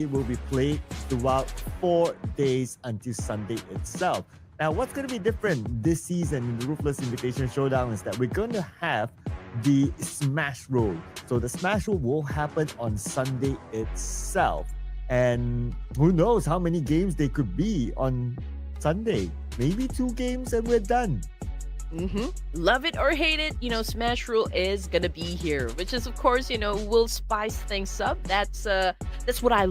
it will be played throughout 4 days until Sunday itself. Now, what's going to be different this season in the Ruthless Invitation Showdown is that we're going to have the Smash Roll. So the Smash Roll will happen on Sunday itself. And who knows how many games they could be on Sunday. Maybe 2 games and we're done. Love it or hate it, Smash Rule is gonna be here, which is of course, will spice things up. That's what I,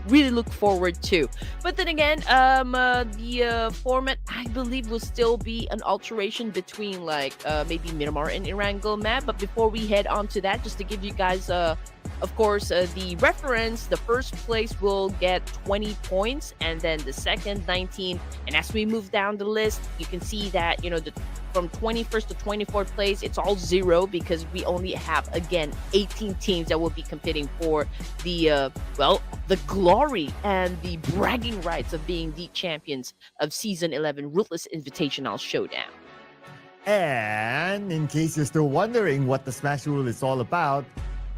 really look forward to. But then again, the format I believe will still be an alteration between like maybe Miramar and Erangel map. But before we head on to that, just to give you guys of course, the reference, the first place will get 20 points, and then the second 19. And as we move down the list, you can see that, from 21st to 24th place, it's all 0 because we only have, again, 18 teams that will be competing for the, the glory and the bragging rights of being the champions of Season 11 Ruthless Invitational Showdown. And in case you're still wondering what the Smash Rule is all about,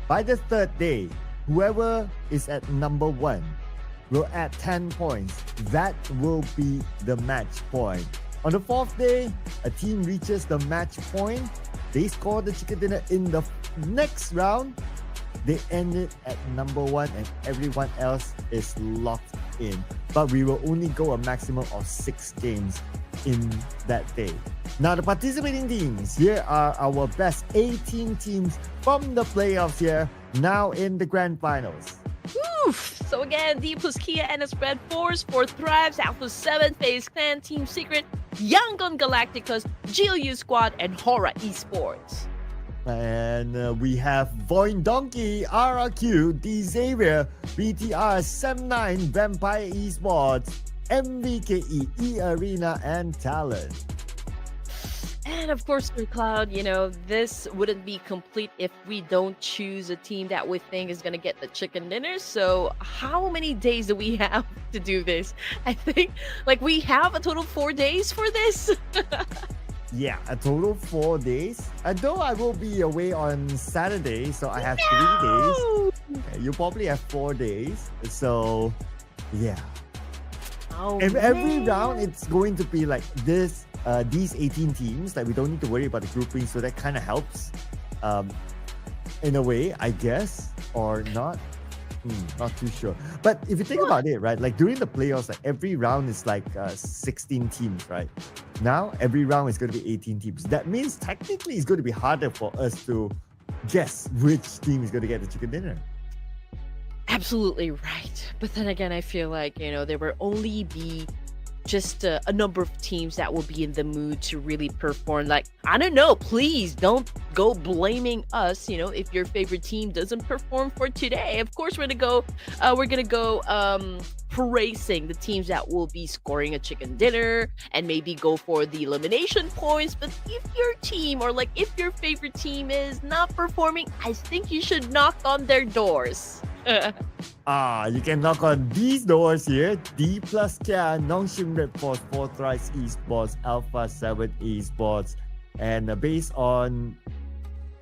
by the 3rd day, whoever is at number 1 will add 10 points. That will be the match point. On the 4th day, a team reaches the match point. They score the chicken dinner in the next round. They end it at number 1 and everyone else is locked in. But we will only go a maximum of 6 games in that day. Now, the participating teams, here are our best 18 teams from the playoffs here, now in the grand finals. Oof. So again, D plus Kia, NS Red Force, 4 Thrives, Alpha 7, FaZe Clan, Team Secret, Yangon Galacticos, GLU Squad, and Hora Esports. And we have Voin Donkey, RRQ, D Xavier, BTR, Sem9, Vampire Esports, MVKE, E Arena, and Talent. And of course, for Cloud, this wouldn't be complete if we don't choose a team that we think is going to get the chicken dinner. So how many days do we have to do this? I think we have a total of 4 days for this. Yeah, a total 4 days. Though I will be away on Saturday, so I have 3 days. Okay, you probably have 4 days. So, yeah. Oh, every round, it's going to be like this. These 18 teams, we don't need to worry about the grouping, so that kind of helps in a way, I guess, or not. Not too sure. But if you think about it, right, during the playoffs, every round is 16 teams, right? Now, every round is going to be 18 teams. That means technically it's going to be harder for us to guess which team is going to get the chicken dinner. Absolutely right. But then again, I feel like, there will only be just a number of teams that will be in the mood to really perform. I don't know, please don't go blaming us, if your favorite team doesn't perform for today. Of course, we're gonna go praising the teams that will be scoring a chicken dinner and maybe go for the elimination points. But if your team or if your favorite team is not performing, I think you should knock on their doors. You can knock on these doors here. D plus Kia, Nongshim Red Force, 4 Thrice Esports, Alpha 7 Esports. And based on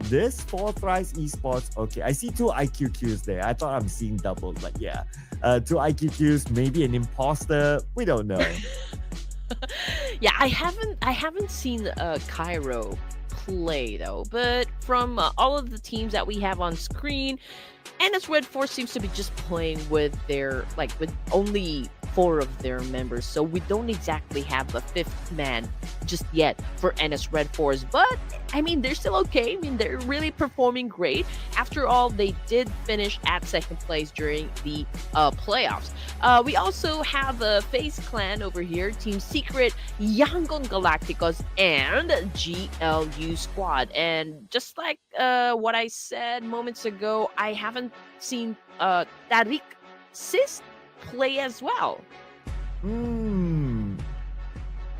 this 4 Thrice Esports, okay, I see 2 IQQs there. I thought I'm seeing double, but yeah. 2 IQQs, maybe an imposter. We don't know. Yeah, I haven't seen Cairo play though, but from all of the teams that we have on screen, NS Red Force seems to be just playing with their with only 4 of their members, so we don't exactly have a 5th man just yet for NS Red Force. But I mean, they're still okay. I mean, they're really performing great. After all, they did finish at 2nd place during the playoffs. We also have a FaZe Clan over here, Team Secret, Yangon Galacticos, and GLU Squad. And just like what I said moments ago, I haven't seen Tariq Sis play as well.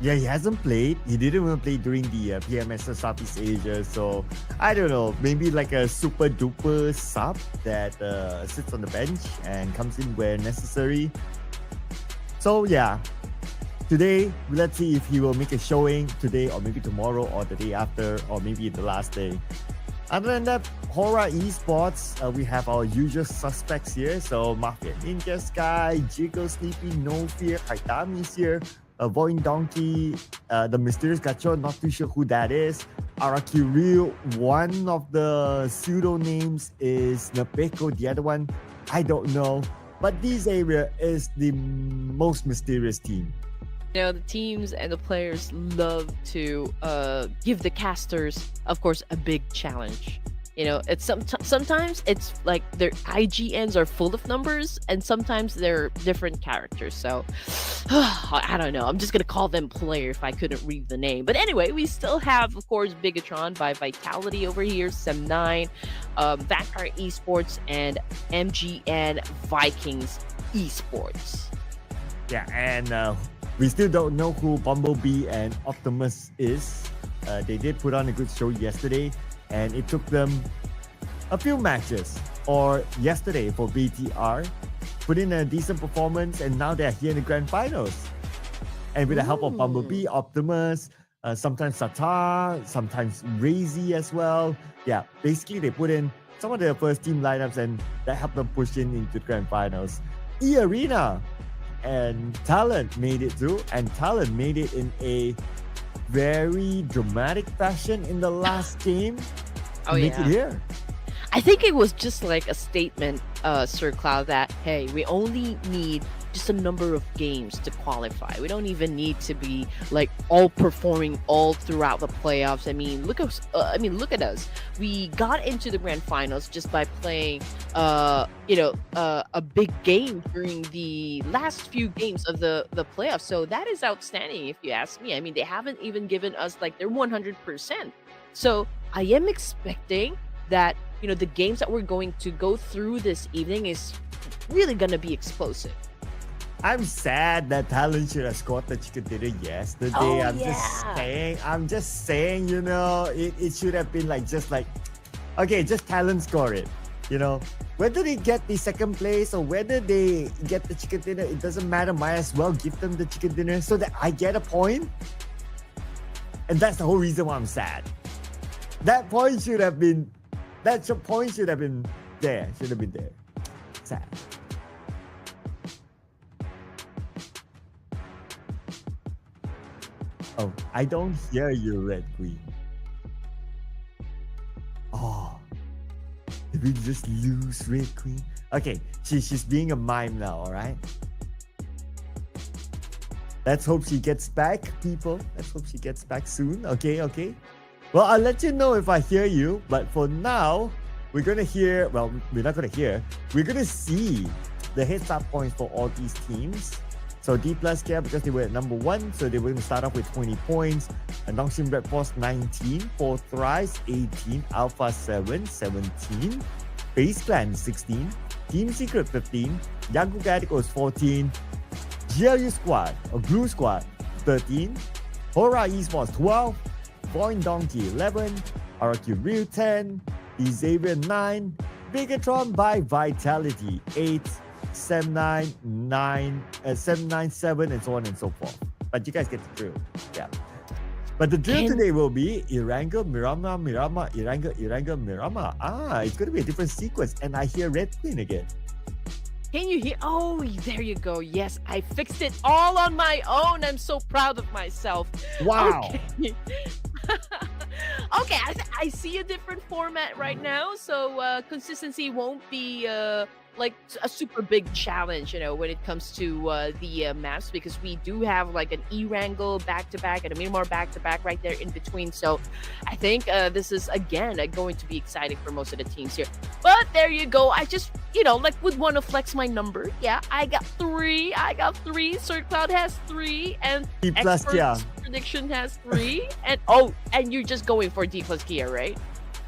Yeah, he hasn't played. He didn't even play during the PMS of Southeast Asia. So, I don't know. Maybe a super duper sub that sits on the bench and comes in where necessary. So, yeah. Today, let's see if he will make a showing today or maybe tomorrow or the day after or maybe the last day. Other than that, Hora Esports, we have our usual suspects here. So Mafia Ninja Sky, Jiggle Sleepy, No Fear, Haitami's here, Voin Donkey, the Mysterious Gacho, not too sure who that is. RQ Real, one of the pseudo names is Napeko, the other one, I don't know. But this area is the most mysterious team. You know, the teams and the players love to give the casters, of course, a big challenge. You know, it's sometimes it's like their IGNs are full of numbers, and sometimes they're different characters. So I don't know. I'm just gonna call them player if I couldn't read the name. But anyway, we still have, of course, Bigatron by Vitality over here, Sem9, Vanguard Esports, and MGN Vikings Esports. Yeah, and we still don't know who Bumblebee and Optimus is. They did put on a good show yesterday, and it took them a few matches, or yesterday for BTR, put in a decent performance, and now they're here in the grand finals. And with the help of Bumblebee, Optimus, sometimes Satar, sometimes Razy as well. Yeah, basically they put in some of their first team lineups, and that helped them push into the grand finals. E-Arena and Talent made it too, and Talent made it in a very dramatic fashion in the last game. Oh, make yeah. it here. I think it was just like a statement, Sir Cloud, that hey, we only need just a number of games to qualify. We don't even need to be like all performing all throughout the playoffs. I mean, look at us. We got into the grand finals just by playing, a big game during the last few games of the playoffs. So that is outstanding, if you ask me. I mean, they haven't even given us like their 100%. So I am expecting that the games that we're going to go through this evening is really gonna be explosive. I'm sad that Talent should have scored the chicken dinner yesterday. Oh, I'm yeah. just saying, it should have been okay, just Talent score it. Whether they get the second place or whether they get the chicken dinner, it doesn't matter. Might as well give them the chicken dinner so that I get a point. And that's the whole reason why I'm sad. That point should have been there. Should have been there. Sad. Oh, I don't hear you, Red Queen. Oh, did we just lose Red Queen? Okay, she's being a mime now, alright? Let's hope she gets back, people. Let's hope she gets back soon. Okay. Well, I'll let you know if I hear you. But for now, we're going to hear... Well, we're not going to hear. We're going to see the heads-up points for all these teams. So D Plus Care, because they were at number 1, so they were going to start off with 20 points. Nongshim Red Force 19, Fourth Rise 18, Alpha 7 17, Base Clan 16, Team Secret 15, Yaku Gaticos 14, GLU Squad or Blue Squad 13, Hora Esports 12, Voin Donkey 11, RQ Real 10, Xavier 9, Bigatron by Vitality 8, Sem9 9, 797, and so on and so forth. But you guys get the drill. Yeah. But the drill today will be Iranga, Mirama, Iranga, Mirama. It's going to be a different sequence. And I hear Red Queen again. Can you hear? Oh, there you go. Yes, I fixed it all on my own. I'm so proud of myself. Wow. Okay. Okay, I see a different format right now, so consistency won't be like a super big challenge, when it comes to the maps, because we do have like an E-Wrangle back-to-back and a Miramar back-to-back right there in between. So I think this is, again, going to be exciting for most of the teams here. But there you go. I just, would want to flex my number. Yeah, I got three. Sir Cloud has 3. And D plus Expert's prediction has 3. And you're just going for D plus Kia, right?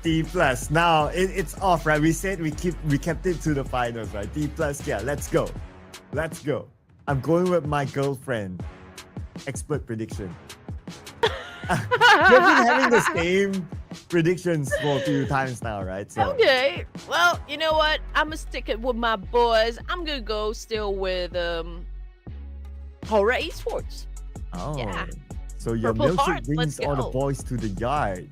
D plus. Now it's off, right? We said we kept it to the finals, right? D plus. Yeah, let's go. I'm going with my girlfriend. Expert prediction. We've been having the same predictions for a few times now, right? So. Okay. Well, you know what? I'm gonna stick it with my boys. I'm gonna go still with Hora Esports. Oh. Yeah. So your Purple milkshake Heart, brings let's all the go. boys to the yard.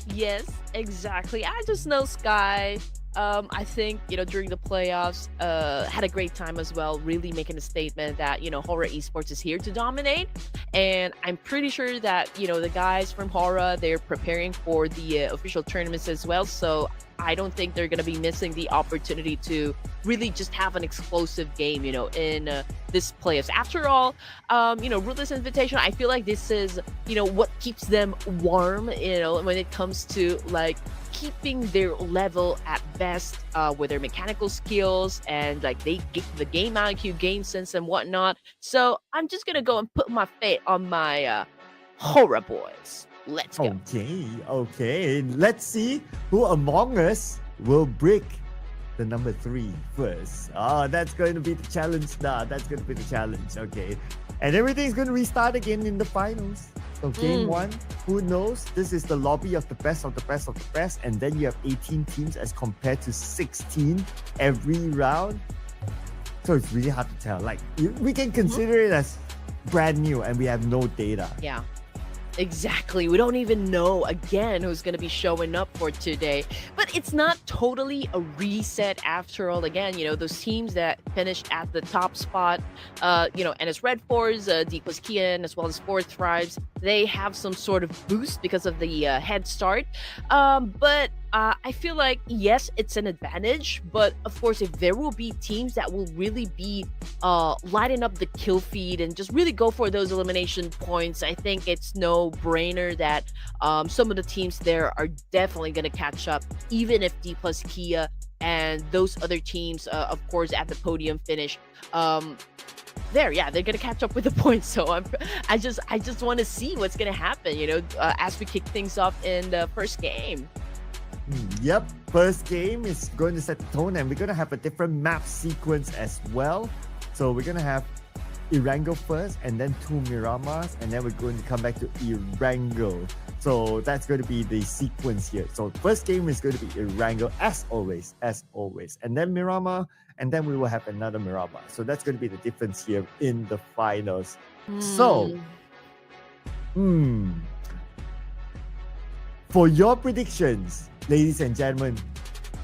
Yes, exactly. I just know Sky. I think, during the playoffs, had a great time as well, really making a statement that, Horror Esports is here to dominate. And I'm pretty sure that, the guys from Horror, they're preparing for the official tournaments as well. So I don't think they're going to be missing the opportunity to really just have an explosive game, in this playoffs. After all, Ruthless Invitational, I feel like this is, what keeps them warm, when it comes to like keeping their level at best with their mechanical skills and like they get the game IQ, game sense, and whatnot. So I'm just gonna go and put my fate on my horror boys. Let's go. Okay. Let's see who among us will break the number 3 first. That's going to be the challenge now. That's going to be the challenge. Okay. And everything's going to restart again in the finals. So game 1, who knows? This is the lobby of the best of the best of the best. And then you have 18 teams as compared to 16 every round. So it's really hard to tell. Like, we can consider it as brand new and we have no data. Yeah. Exactly. We don't even know again who's going to be showing up for today. But it's not totally a reset after all. Again, those teams that finished at the top spot, and as Red Fours, D+ Kian, as well as Fourth Tribes, they have some sort of boost because of the head start. But I feel like, yes, it's an advantage, but of course, if there will be teams that will really be lighting up the kill feed and just really go for those elimination points, I think it's no brainer that some of the teams there are definitely going to catch up, even if D+ Kia and those other teams, of course, at the podium finish. They're gonna catch up with the points. So I just want to see what's gonna happen, as we kick things off in the first game. Yep, first game is going to set the tone, and we're going to have a different map sequence as well. So we're going to have Erangel first, and then 2 Miramas, and then we're going to come back to Erangel. So that's going to be the sequence here. So first game is going to be Erangel as always, and then Mirama, and then we will have another Mirama. So that's going to be the difference here in the finals. So, for your predictions, ladies and gentlemen,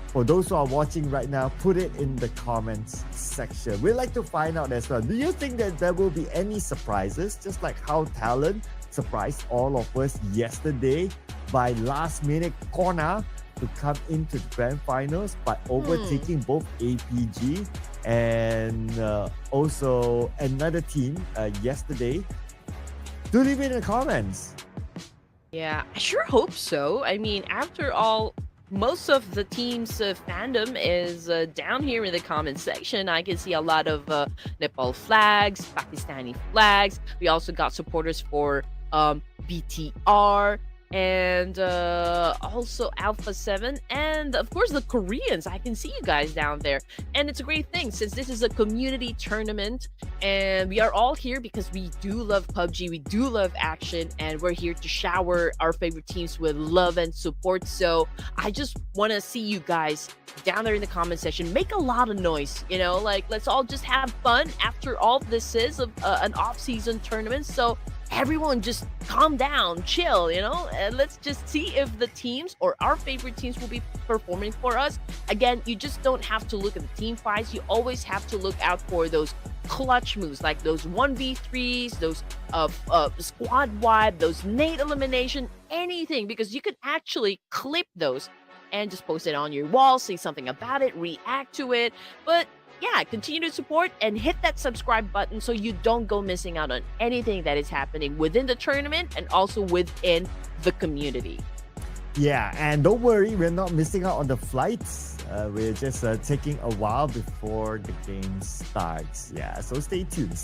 for those who are watching right now, put it in the comments section. We'd like to find out as well. Do you think that there will be any surprises, just like how Talon surprised all of us yesterday by last minute corner to come into the grand finals by overtaking both APG and also another team yesterday? Do leave it in the comments. Yeah, I sure hope so. I mean, after all, most of the team's fandom is down here in the comment section. I can see a lot of Nepal flags, Pakistani flags. We also got supporters for BTR and also Alpha 7, and of course the Koreans. I can see you guys down there, and it's a great thing since this is a community tournament and we are all here because we do love PUBG, we do love action, and we're here to shower our favorite teams with love and support. So I just want to see you guys down there in the comment section. Make a lot of noise, like let's all just have fun. After all, this is an off-season tournament, so everyone just calm down, chill, and let's just see if the teams or our favorite teams will be performing for us. Again, you just don't have to look at the team fights. You always have to look out for those clutch moves, like those 1v3s, those squad wipe, those nade elimination, anything, because you could actually clip those and just post it on your wall, say something about it, react to it. But yeah, continue to support and hit that subscribe button so you don't go missing out on anything that is happening within the tournament and also within the community. Yeah, and don't worry, we're not missing out on the flights. We're just taking a while before the game starts. Yeah, so stay tuned.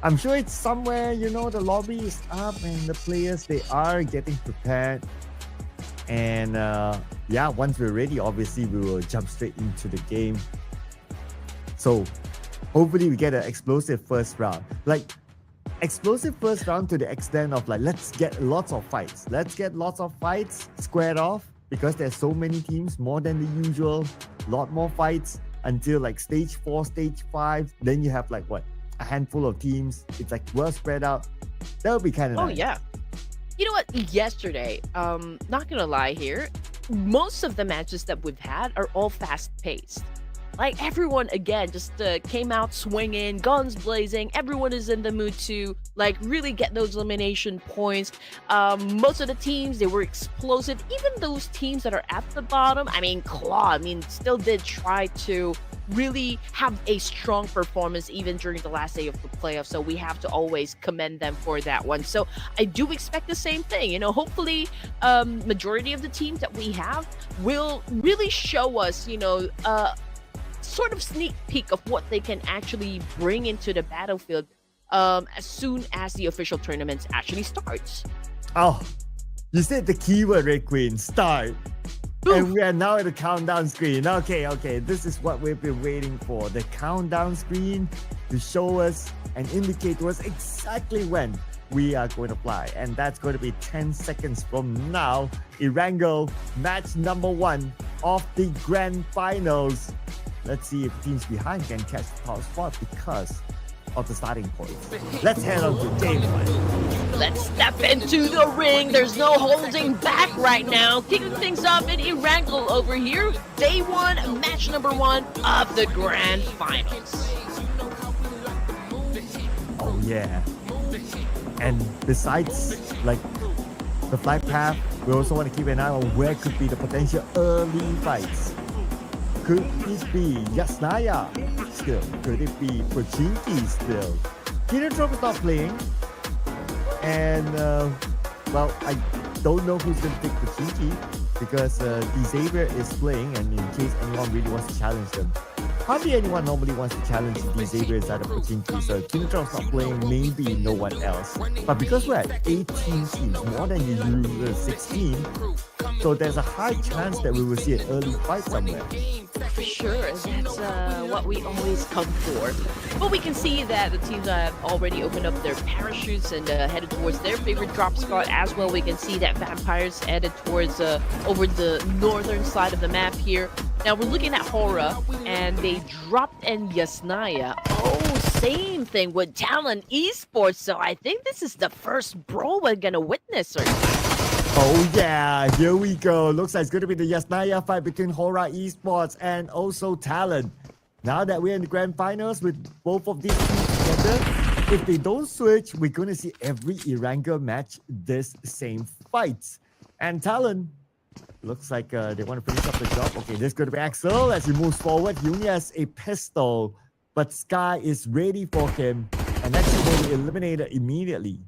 I'm sure it's somewhere, the lobby is up and the players, they are getting prepared. And once we're ready, obviously we will jump straight into the game. So hopefully we get an explosive first round. Like, explosive first round to the extent of like, let's get lots of fights. Let's get lots of fights squared off because there's so many teams, more than the usual. Lot more fights until like stage 4, stage 5. Then you have like a handful of teams. It's like well spread out. That would be kind of nice. Yeah. You know what? Yesterday, not gonna lie here, most of the matches that we've had are all fast paced. Like everyone again just came out swinging, guns blazing. Everyone is in the mood to like really get those elimination points. Most of the teams they were explosive. Even those teams that are at the bottom, I mean, Claw, I mean, still did try to really have a strong performance even during the last day of the playoffs. So we have to always commend them for that one. So I do expect the same thing. You know, hopefully, majority of the teams that we have will really show us, sort of sneak peek of what they can actually bring into the battlefield as soon as the official tournament actually starts. Oh, you said the keyword, Red Queen, start. And we are now at the countdown screen. Okay, this is what we've been waiting for. The countdown screen to show us and indicate to us exactly when we are going to fly. And that's going to be 10 seconds from now. Erangel, match number 1 of the grand finals. Let's see if teams behind can catch the top spot because of the starting points. Let's head on to game 1. Let's step into the ring. There's no holding back right now. Kicking things off in Erangel over here. Day 1, match number 1 of the grand finals. Oh yeah. And besides like the flight path, we also want to keep an eye on where could be the potential early fights. Could it be Yasnaya still? Could it be Pochinki still? Kinetron is not playing. And, well, I don't know who's going to take Pochinki because Xavier is playing, and in case anyone really wants to challenge them. Hardly anyone normally wants to challenge Xavier inside of Pochinki, so Kinetron's not playing, maybe no one else. But because we're at 18 teams, more than usual 16, so there's a high chance that we will see an early fight somewhere. For sure, that's what we always come for. But we can see that the teams have already opened up their parachutes and headed towards their favorite drop spot as well. We can see that Vampires headed towards over the northern side of the map here. Now we're looking at Hora, and they dropped in Yasnaya. Oh, same thing with Talon Esports. So I think this is the first brawl we're gonna witness. Oh yeah, here we go. Looks like it's going to be the Yasnaya fight between Hora Esports and also Talon. Now that we're in the grand finals with both of these teams together, if they don't switch, we're going to see every Erangel match this same fight. And Talon, looks like they want to finish up the job. Okay, this is going to be Axel as he moves forward. He only has a pistol, but Sky is ready for him. And that's going to be eliminated immediately.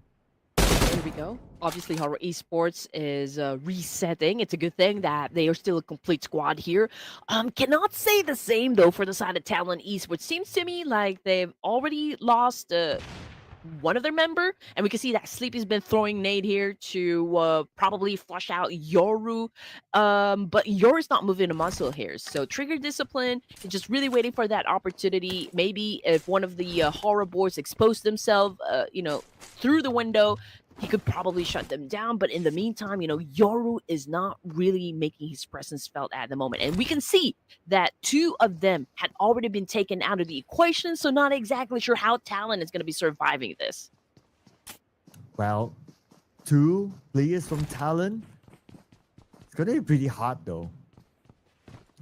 Here we go. Obviously, Horror Esports is resetting. It's a good thing that they are still a complete squad here. Cannot say the same, though, for the side of Talon Esports. Seems to me like they've already lost one of their member, and we can see that Sleepy's been throwing nade here to probably flush out Yoru. But Yoru's not moving a muscle here. So Trigger Discipline is just really waiting for that opportunity. Maybe if one of the horror boards expose themselves, through the window, he could probably shut them down. But in the meantime, Yoru is not really making his presence felt at the moment. And we can see that 2 of them had already been taken out of the equation. So not exactly sure how Talon is going to be surviving this. Well, 2 players from Talon. It's going to be pretty hard though.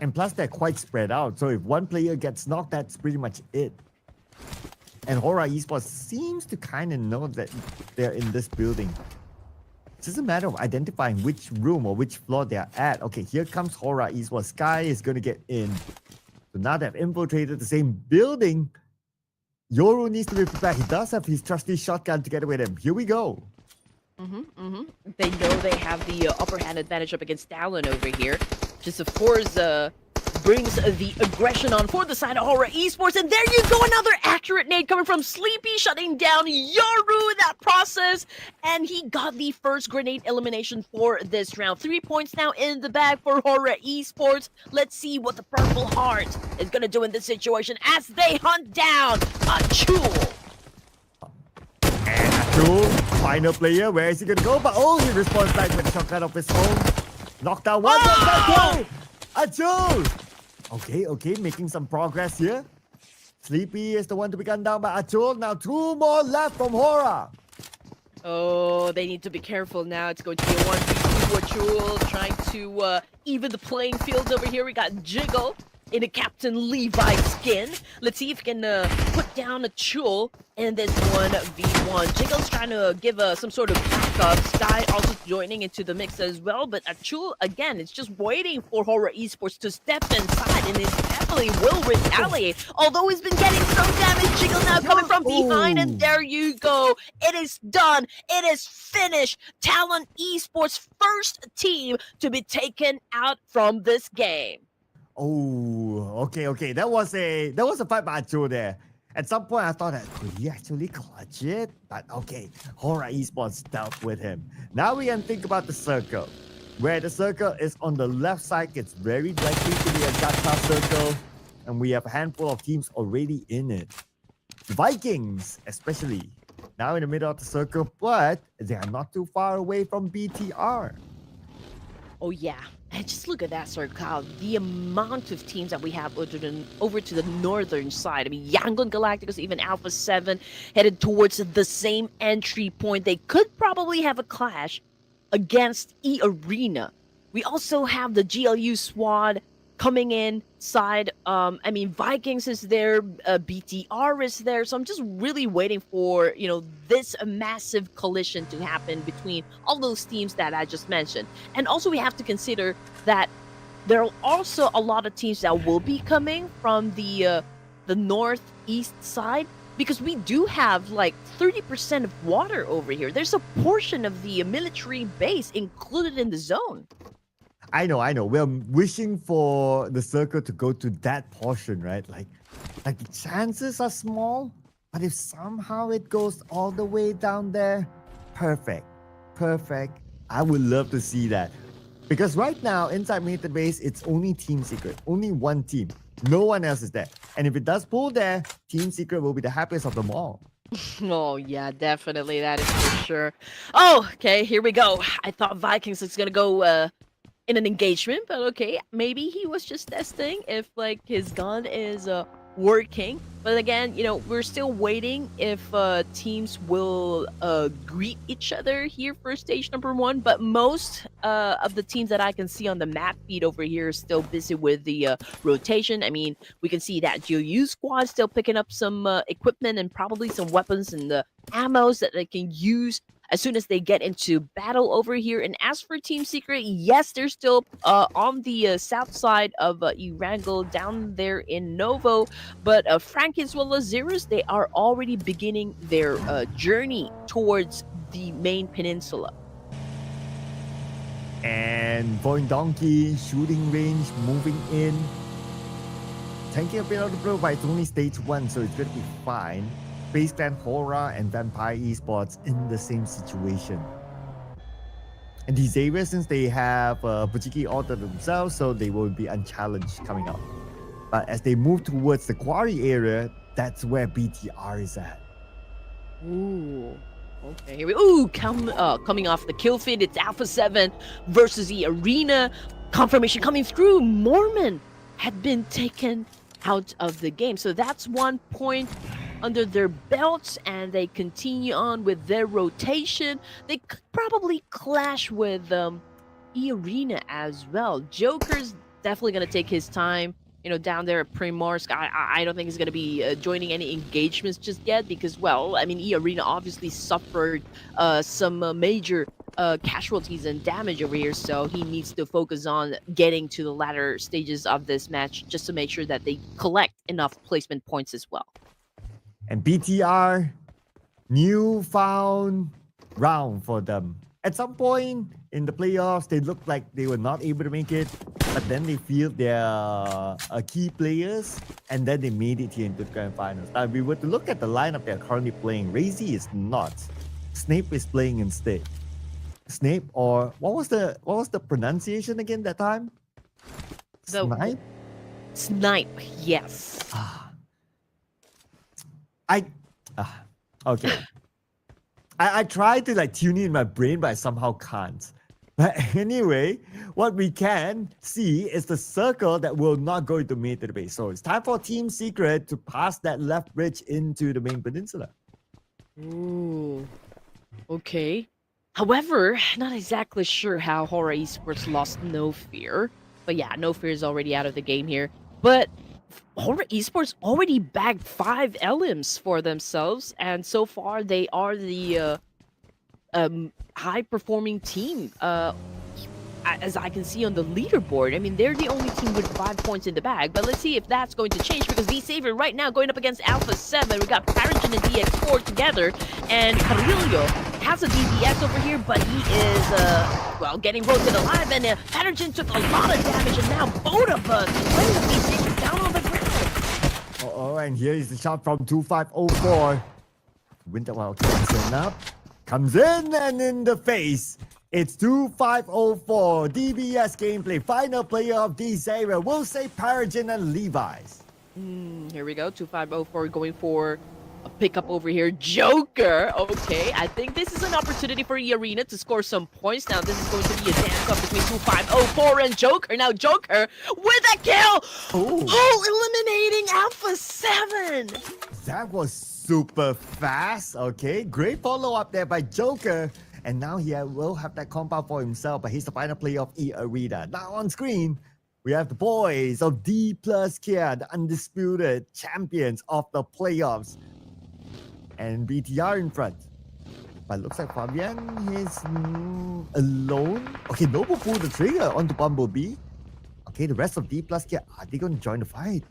And plus they're quite spread out. So if one player gets knocked, that's pretty much it. And Hora Esports seems to kind of know that they're in this building. It's just a matter of identifying which room or which floor they're at. Okay, here comes Hora Esports. Sky is going to get in. So now they've infiltrated the same building. Yoru needs to be prepared. He does have his trusty shotgun together with him. Here we go. They know they have the upper hand advantage up against Talon over here. Just, of course, brings the aggression on for the side of Horror Esports. And there you go, another accurate nade coming from Sleepy, shutting down Yoru in that process. And he got the first grenade elimination for this round. 3 points now in the bag for Horror Esports. Let's see what the Purple Heart is going to do in this situation as they hunt down Achul. And Achul, final player, where is he going to go? But oh, he responds back with a shotgun of his own. Knocked out one, Achul! Achul! Okay, making some progress here. Sleepy is the one to be gunned down by Achul. Now 2 more left from Hora. Oh, they need to be careful now. It's going to be a 1v2 Jewel trying to even the playing field over here. We got Jiggle in a Captain Levi skin. Let's see if he can put down a Chul in this 1v1. Jiggle's trying to give some sort of backup. Sky also joining into the mix as well. But Chul, again, is just waiting for Horror Esports to step inside, and it definitely will retaliate. Although he's been getting some damage, Jiggle now coming from behind, and there you go. It is done. It is finished. Talon Esports' first team to be taken out from this game. Oh, okay. That was a fight by Joe there. At some point, I thought that could he actually clutch it? But okay, Horror Esports dealt with him. Now we can think about the circle. Where the circle is on the left side, it's very likely to be a gacha circle, and we have a handful of teams already in it. Vikings, especially, now in the middle of the circle, but they are not too far away from BTR. Oh yeah, and just look at that circle. The amount of teams that we have over to the northern side. I mean, Yangon Galacticos, even Alpha 7, headed towards the same entry point. They could probably have a clash against E-Arena. We also have the GLU squad coming inside. I mean, Vikings is there, BTR is there. So I'm just really waiting for, this massive collision to happen between all those teams that I just mentioned. And also we have to consider that there are also a lot of teams that will be coming from the northeast side, because we do have like 30% of water over here. There's a portion of the military base included in the zone. I know. We're wishing for the circle to go to that portion, right? Like the chances are small, but if somehow it goes all the way down there, perfect. I would love to see that. Because right now, inside Meta Base, it's only Team Secret. Only one team. No one else is there. And if it does pull there, Team Secret will be the happiest of them all. Oh, yeah, definitely. That is for sure. Oh, okay, here we go. I thought Vikings was going to go in an engagement, but okay, maybe he was just testing if like his gun is working. But again, we're still waiting if teams will greet each other here for stage number 1. But most of the teams that I can see on the map feed over here are still busy with the rotation. I mean, we can see that GU squad still picking up some equipment and probably some weapons and the ammos that they can use as soon as they get into battle over here. And as for Team Secret, yes, they're still on the south side of Erangel down there in Novo. But Frank as well as Zerus, they are already beginning their journey towards the main peninsula. And Void Donkey, shooting range, moving in. Tanking a bit out of the blow, but it's only stage 1, so it's going to be fine. Base Clan Horror and Vampire Esports in the same situation. And these areas, since they have Pujiki all to themselves, so they will be unchallenged coming out. But as they move towards the quarry area, that's where BTR is at. Ooh. Okay, here we coming off the kill feed, it's Alpha 7 versus the Arena. Confirmation coming through. Mormon had been taken out of the game. So that's 1 point under their belts, and they continue on with their rotation. They could probably clash with E-Arena as well. Joker's definitely going to take his time, down there at Primorsk. I don't think he's going to be joining any engagements just yet because, well, I mean, E-Arena obviously suffered some major casualties and damage over here, so he needs to focus on getting to the latter stages of this match just to make sure that they collect enough placement points as well. And BTR, newfound round for them. At some point in the playoffs, they looked like they were not able to make it, but then they feel their key players, and then they made it here into the grand finals. Now, if we were to look at the lineup they're currently playing, Razy is not. Snape is playing instead. Snape, or what was the pronunciation again that time? Snipe? Snipe, yes. Okay. I tried to tune in my brain, but I somehow can't. But anyway, what we can see is the circle that will not go into Meta Base. So it's time for Team Secret to pass that left bridge into the main peninsula. Ooh. Okay. However, not exactly sure how Horror Esports lost No Fear. But yeah, No Fear is already out of the game here. But Horror Esports already bagged 5 LMs for themselves, and so far they are the high performing team. As I can see on the leaderboard, I mean, they're the only team with 5 points in the bag. But let's see if that's going to change because the Savior right now going up against Alpha 7. We got Paragon and DX4 together, and Carillo has a DPS over here, but he is, well, getting roasted alive. And Paragon took a lot of damage, and now both of us playing the Savior down on the ground. Oh, and here is the shot from 2504. Winterwild comes up, comes in, and in the face. It's 2504. DBS gameplay. Final player of this area. We'll say Paragon and Levi's. Here we go. 2504 going for a pickup over here. Joker. Okay, I think this is an opportunity for the arena to score some points. Now, this is going to be a dance up between 2504 and Joker. Now, Joker with a kill. Eliminating Alpha 7. That was super fast. Okay, great follow-up there by Joker. And now he will have that compound for himself, but he's the final player of E-Arena. Now on screen, we have the boys of D plus Kia, the undisputed champions of the playoffs. And BTR in front. But looks like Fabian is alone. Okay, Noble pulled the trigger onto Bumblebee. Okay, the rest of D plus Kia, are they going to join the fight?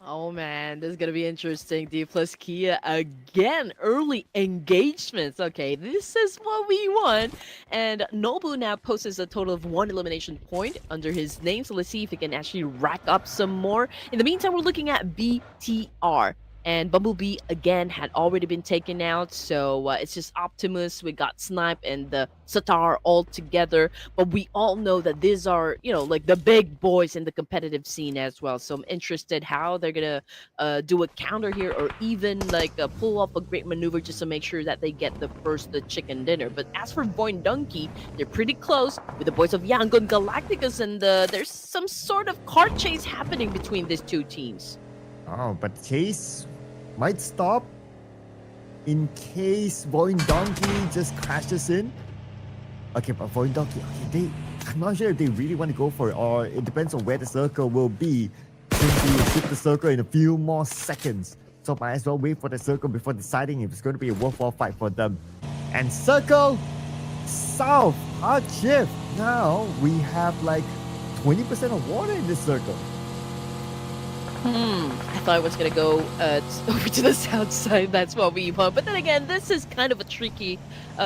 Oh man, this is gonna be interesting. D plus Kia again. Early engagements. Okay, this is what we want. And Nobu now possesses a total of 1 elimination point under his name. So let's see if he can actually rack up some more. In the meantime, we're looking at BTR. And Bumblebee again had already been taken out, so it's just Optimus. We got Snipe and the Satar all together, but we all know that these are, you know, like the big boys in the competitive scene as well. So I'm interested how they're gonna do a counter here, or even like pull off a great maneuver just to make sure that they get the chicken dinner. But as for Void Donkey, they're pretty close with the boys of Yangon Galacticus, and there's some sort of card chase happening between these two teams. Oh, but Chase might stop in case Void Donkey just crashes in. Okay, but Void Donkey, okay, I'm not sure if they really want to go for it, or it depends on where the circle will be, since we hit the circle in a few more seconds. So might as well wait for the circle before deciding if it's going to be a worthwhile fight for them. And circle south, hard shift. Now we have like 20% of water in this circle. I thought I was gonna go over to the south side. That's what we want. But then again, this is kind of a tricky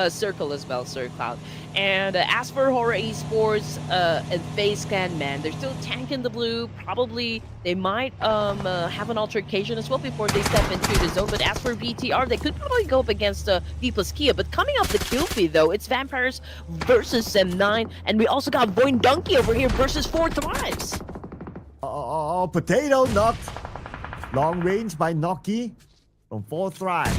circle as well, Sir Cloud. And as for Horror Esports and FaZe Clan, man, they're still tanking the blue. Probably they might have an altercation as well before they step into the zone. But as for BTR, they could probably go up against D plus Kia. But coming off the kill feed, though, it's Vampires versus M9. And we also got Void Donkey over here versus 4 Thrives. Oh, potato knocked. Long range by Noki from 4 Thrives.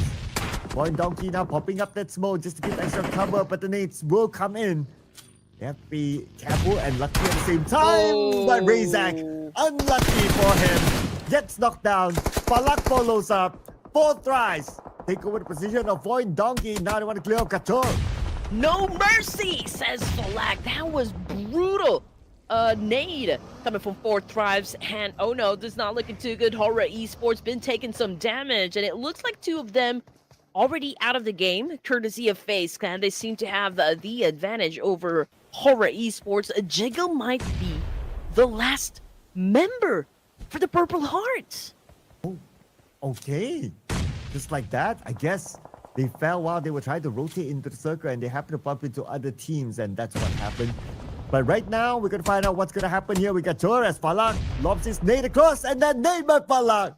Void Donkey now popping up that smoke just to give extra cover, but the nades will come in. You have to be careful and lucky at the same time. But Razak, unlucky for him, gets knocked down. Falak follows up. 4 Thrives take over the position of Void Donkey. Now they want to clear out Kator. No mercy, says Falak. That was brutal. Nade coming from 4 Thrives, and oh no, this is not looking too good. Horror Esports been taking some damage, and it looks like 2 of them already out of the game, courtesy of FaZe Clan. They seem to have the advantage over Horror Esports. Jiggle might be the last member for the Purple Hearts. Oh, okay. Just like that, I guess they fell while they were trying to rotate into the circle, and they happened to bump into other teams, and that's what happened. But right now, we're going to find out what's going to happen here. We got Torres, Falak, lobs his nade across, and then nade by Falak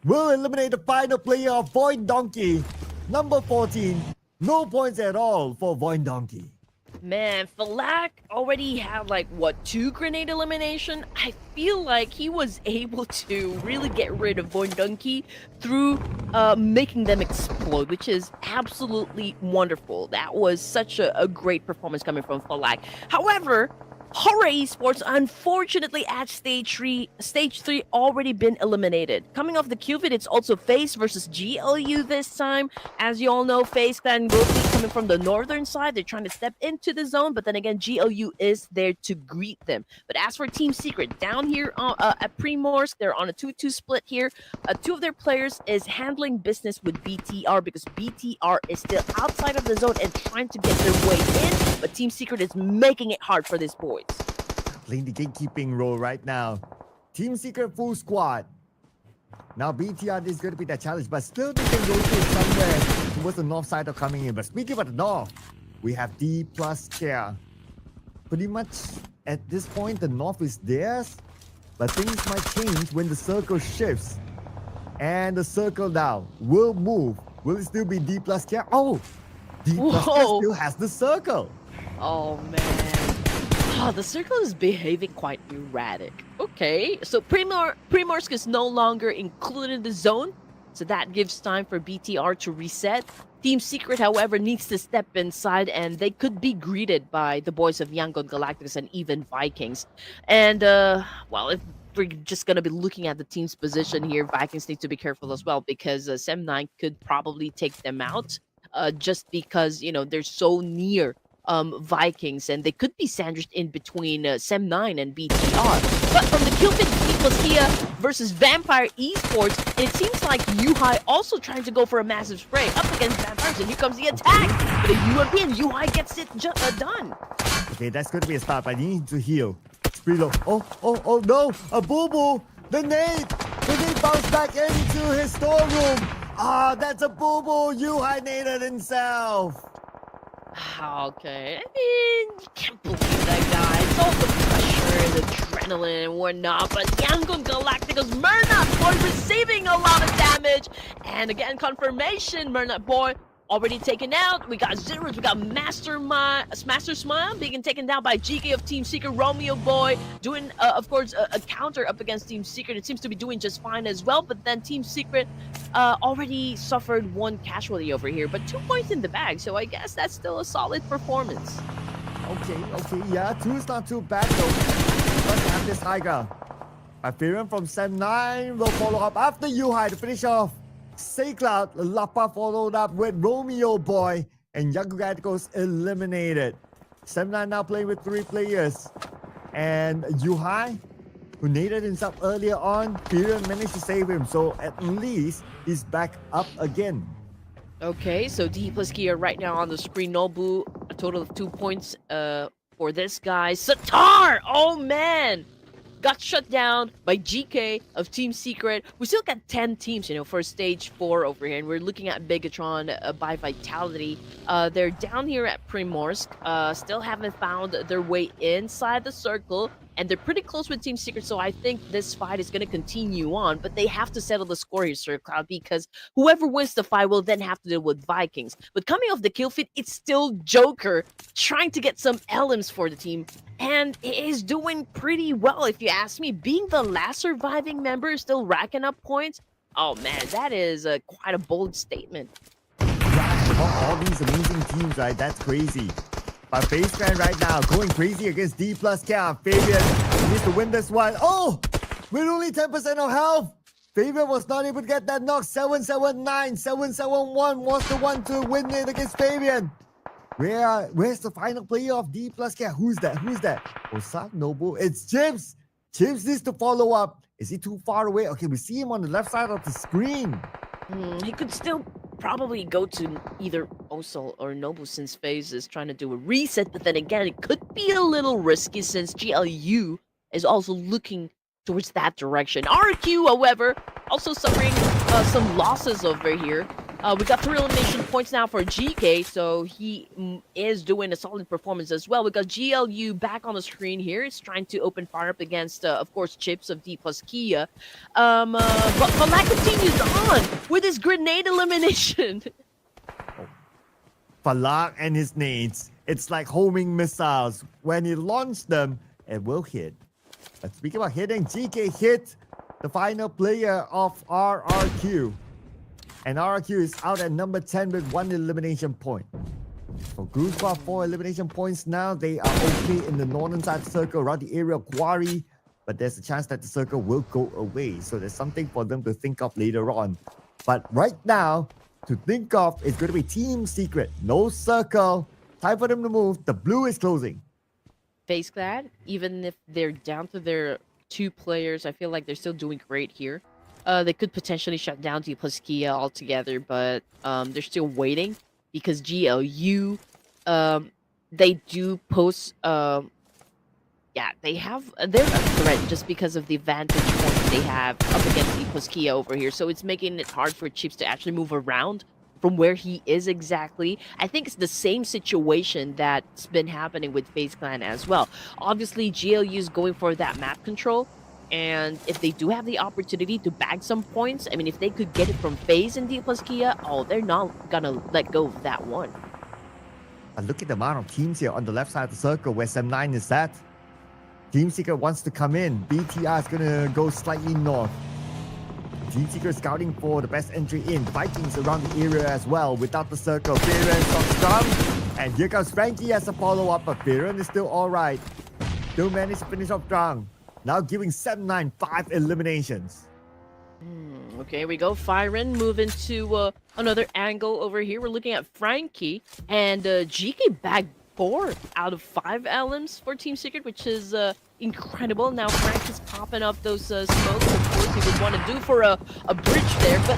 will eliminate the final player of Void Donkey. Number 14, no points at all for Void Donkey. Man, Falak already had like, what, 2 grenade elimination? I feel like he was able to really get rid of Void Donkey through making them explode, which is absolutely wonderful. That was such a great performance coming from Falak. However, Horror Esports, unfortunately, at stage 3 already been eliminated. Coming off the kill feed, it's also FaZe versus GLU this time. As you all know, FaZe clan will be coming from the northern side. They're trying to step into the zone, but then again, GLU is there to greet them. But as for Team Secret, down here at Primorsk, they're on a 2-2 split here. Two of their players is handling business with BTR because BTR is still outside of the zone and trying to get their way in, but Team Secret is making it hard for these boys. Playing the gatekeeping role right now. Team Secret full squad. Now BTR is going to be that challenge, but still they can rotate somewhere towards the north side of coming in. But speaking about the north, we have D plus care. Pretty much at this point, the north is theirs, but things might change when the circle shifts. And the circle now will move. Will it still be D plus care? Oh, D plus care Whoa. still has the circle. Oh man. The circle is behaving quite erratic. Okay, so Primorsk is no longer included in the zone, so that gives time for BTR to reset. Team Secret, however, needs to step inside, and they could be greeted by the boys of Yangon Galacticos and even Vikings. And, well, if we're just going to be looking at the team's position here, Vikings need to be careful as well, because Sem9 could probably take them out, just because, you know, they're so near Vikings, and they could be sandwiched in between Sem9 and BTR. But from the kill feed, it was Kia versus Vampire Esports, and it seems like Yuhai also trying to go for a massive spray up against Vampires, and here comes the attack. But the UMP and Yuhai gets it done. Okay, that's going to be a start, but you need to heal. It's pretty low. Oh no! A boo-boo! The nade! The nade bounced back into his storeroom! Ah, that's a boo-boo! Yuhai naded himself! Okay, I mean, you can't believe that guy. It's all the pressure, the adrenaline and whatnot, but Yangon Galacticos, Mernat boy receiving a lot of damage. And again, confirmation, Mernat boy already taken out. We got Zeros, we got Master Smile being taken down by GK of Team Secret. Romeo boy doing, of course, a counter up against Team Secret. It seems to be doing just fine as well, but then Team Secret already suffered one casualty over here, but 2 points in the bag, so I guess that's still a solid performance. Okay, yeah, 2 is not too bad though. Let's have this high ground. Hyperion from Sem9 will follow up after Yuhai to finish off. Saycloud, Lapa followed up with Romeo Boy, and Yangon Galacticos eliminated. Sem9 now playing with 3 players. And Yuhai, who naded himself earlier on, Hyperion managed to save him, so at least he's back up again. Okay, so D plus Kia right now on the screen. Nobu, a total of 2 points for this guy. Satar! Oh man! Got shut down by GK of Team Secret. We still got 10 teams, you know, for stage 4 over here, and we're looking at Bigatron by Vitality. They're down here at Primorsk, still haven't found their way inside the circle, and they're pretty close with Team Secret, so I think this fight is going to continue on, but they have to settle the score here, Sir Cloud, because whoever wins the fight will then have to deal with Vikings. But coming off the kill feed, it's still Joker trying to get some LMs for the team, and is doing pretty well, if you ask me. Being the last surviving member, still racking up points. Oh man, that is quite a bold statement. Right, all these amazing teams, right? That's crazy. But FaZe Clan right now going crazy against D plus K. Fabian needs to win this one. Oh, with only 10% of health. Fabian was not able to get that knock. 779, 771 was the one to win it against Fabian. Where's the final player of D plus K? Who's that? Osak Nobu. It's Chips. Chips needs to follow up. Is he too far away? Okay, we see him on the left side of the screen. He could still probably go to either Osal or Nobu since FaZe is trying to do a reset, but then again, it could be a little risky since GLU is also looking towards that direction. RQ, however, also suffering some losses over here. We got 3 elimination points now for GK, so he is doing a solid performance as well. We got GLU back on the screen here. It's trying to open fire up against, of course, Chips of D plus Kia. But Falak continues on with his grenade elimination. Falak and his nades. It's like homing missiles. When he launched them, it will hit. But speaking about hitting, GK hit the final player of RRQ. And RRQ is out at number 10 with 1 elimination point. For Glue Squad, 4 elimination points now. They are okay in the northern side of the circle around the area of Quarry, but there's a chance that the circle will go away. So there's something for them to think of later on. But right now, to think of is going to be Team Secret. No circle. Time for them to move. The blue is closing. Face Glad, even if they're down to their 2 players, I feel like they're still doing great here. They could potentially shut down D plus Kia altogether, but they're still waiting because GLU, they do post, yeah, they're a threat just because of the vantage point they have up against D plus Kia over here. So it's making it hard for Chips to actually move around from where he is exactly. I think it's the same situation that's been happening with FaZe Clan as well. Obviously, GLU is going for that map control, and if they do have the opportunity to bag some points, I mean, if they could get it from FaZe and D plus Kia, oh, they're not gonna let go of that one. But look at the amount of teams here on the left side of the circle where SM9 is at. Team Secret wants to come in. BTR is gonna go slightly north. Team Secret scouting for the best entry in. Vikings around the area as well. Without the circle, Firen on strong. And here comes Frankie as a follow-up, but Firen is still alright. Still managed to finish off strong. Now giving 7-9 5 eliminations. Okay, here we go. Firen moving to another angle over here. We're looking at Frankie, and GK bagged 4 out of 5 LMs for Team Secret, which is incredible. Now Frank is popping up those smokes, of course, he would want to do for a bridge there. But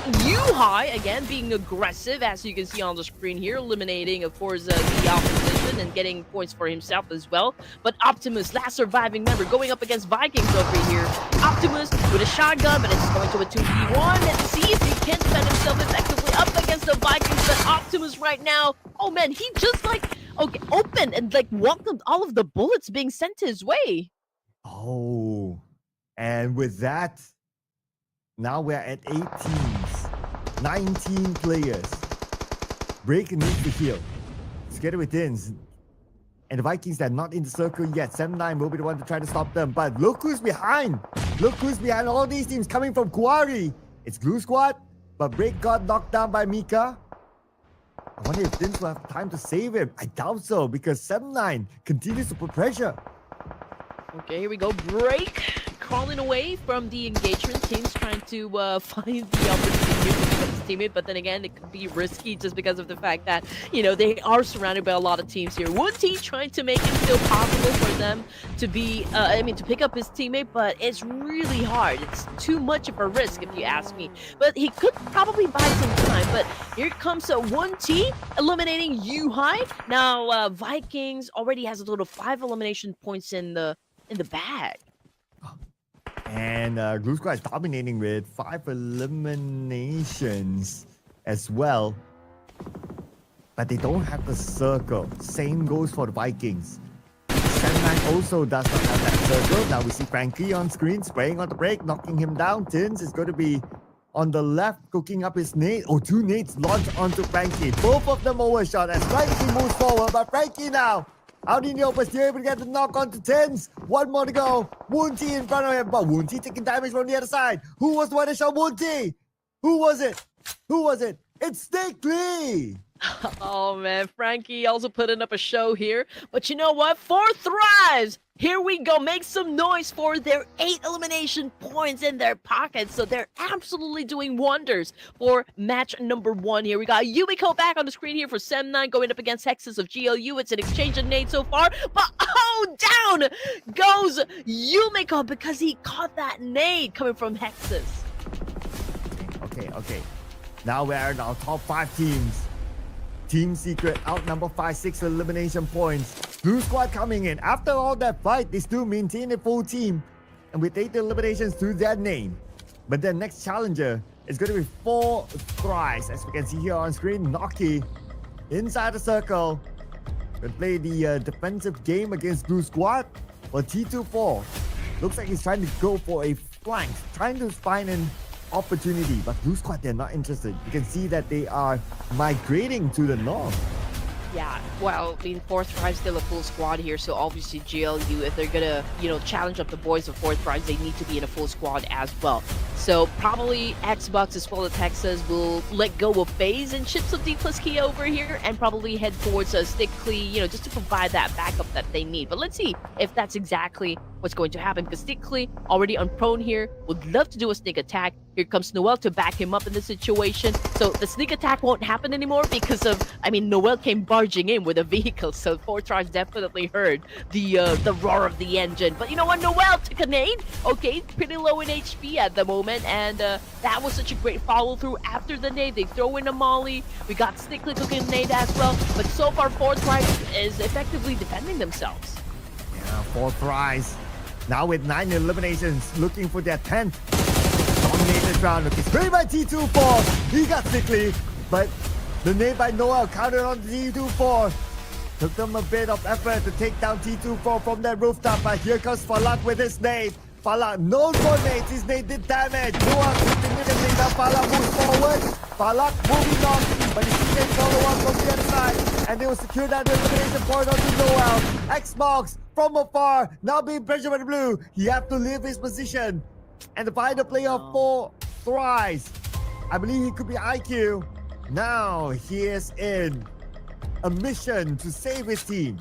High again, being aggressive, as you can see on the screen here, eliminating, of course, the opposition and getting points for himself as well. But Optimus, last surviving member, going up against Vikings over here. Optimus with a shotgun, but it's going to a 2v1. Let's see if he can defend himself effectively up against the Vikings. But Optimus right now, oh man, he just like, okay, open and like welcomed all of the bullets being sent his way. Oh, and with that, now we're at 8 teams, 19 players. Break needs to heal. Together with Dins. And the Vikings that are not in the circle yet. 7-9 will be the one to try to stop them. But look who's behind. Look who's behind all these teams coming from Quarry. It's Glue Squad, but Break got knocked down by Mika. I wonder if Dins will have time to save him. I doubt so, because 7-9 continues to put pressure. Okay, here we go. Break crawling away from the engagement. Team's trying to find the opportunity to pick up his teammate, but then again, it could be risky just because of the fact that, you know, they are surrounded by a lot of teams here. Woody trying to make it still possible for them to be, to pick up his teammate, but it's really hard. It's too much of a risk, if you ask me. But he could probably buy some time. But here comes 1T eliminating High. Now, Vikings already has a total of 5 elimination points in the bag. And Glue Squad is dominating with 5 eliminations as well. But they don't have the circle. Same goes for the Vikings. 7-9 also does not have that circle. Now we see Frankie on screen spraying on the break, knocking him down. Tins is going to be on the left, cooking up his nade. Oh, 2 nades launched onto Frankie. Both of them overshot as Frankie moves forward. But Frankie now out in the open, still able to get the knock onto Tins. 1 more to go. Woonty in front of him, but Woonty taking damage from the other side. Who was the one that shot Woonty? Who was it? Who was it? It's Snake Lee! Oh man, Frankie also putting up a show here. But you know what? 4 thrives! Here we go. Make some noise for their 8 elimination points in their pockets. So they're absolutely doing wonders for match number 1 here. We got Yumiko back on the screen here for 7-9 going up against Hexus of GLU. It's an exchange of nades so far. But oh, down goes Yumiko because he caught that nade coming from Hexus. Okay. Now we're in our top 5 teams. Team Secret outnumber 5-6 elimination points. Blue Squad coming in. After all that fight, they still maintain a full team. And with 8 eliminations to their name. But their next challenger is going to be 4 thrives. As we can see here on screen, Noki inside the circle. Going to play the defensive game against Blue Squad. Well, T24 looks like he's trying to go for a flank. Trying to find an opportunity, but Blue Squad, they're not interested. You can see that they are migrating to the north. Yeah, well, I mean, 4th Thrive's still a full squad here, so obviously GLU, if they're gonna, challenge up the boys of 4th Thrives, they need to be in a full squad as well. So probably Xbox as well as Texas will let go of FaZe and chips of D plus Kia over here and probably head towards Stickley, just to provide that backup that they need. But let's see if that's exactly what's going to happen, because Stickley already on prone here, would love to do a sneak attack. Here comes Noel to back him up in this situation. So the sneak attack won't happen anymore because of, Noel came barging in with a vehicle. So Fortress definitely heard the roar of the engine. But you know what? Noel took a nade. Okay, pretty low in HP at the moment. And that was such a great follow through after the nade. They throw in a molly. We got Stickley cooking a nade as well. But so far, Fortress is effectively defending themselves. Yeah, Fortress. Now with 9 eliminations, looking for their 10th. Dominated round. Okay, sprayed by T24. He got Stickley, but the nade by Noel counted on T24. Took them a bit of effort to take down T24 from that rooftop, but here comes Falak with his nade. Falak known for nades. His nade did damage. Noel significantly. Now Falak moves forward. Falak moving on, but he can follow up from the other side, and they will secure that elimination point onto Noel. Xbox from afar, now being pressured by the blue. He have to leave his position. And the final player for Thrice, I believe he could be IQ. Now he is in a mission to save his team.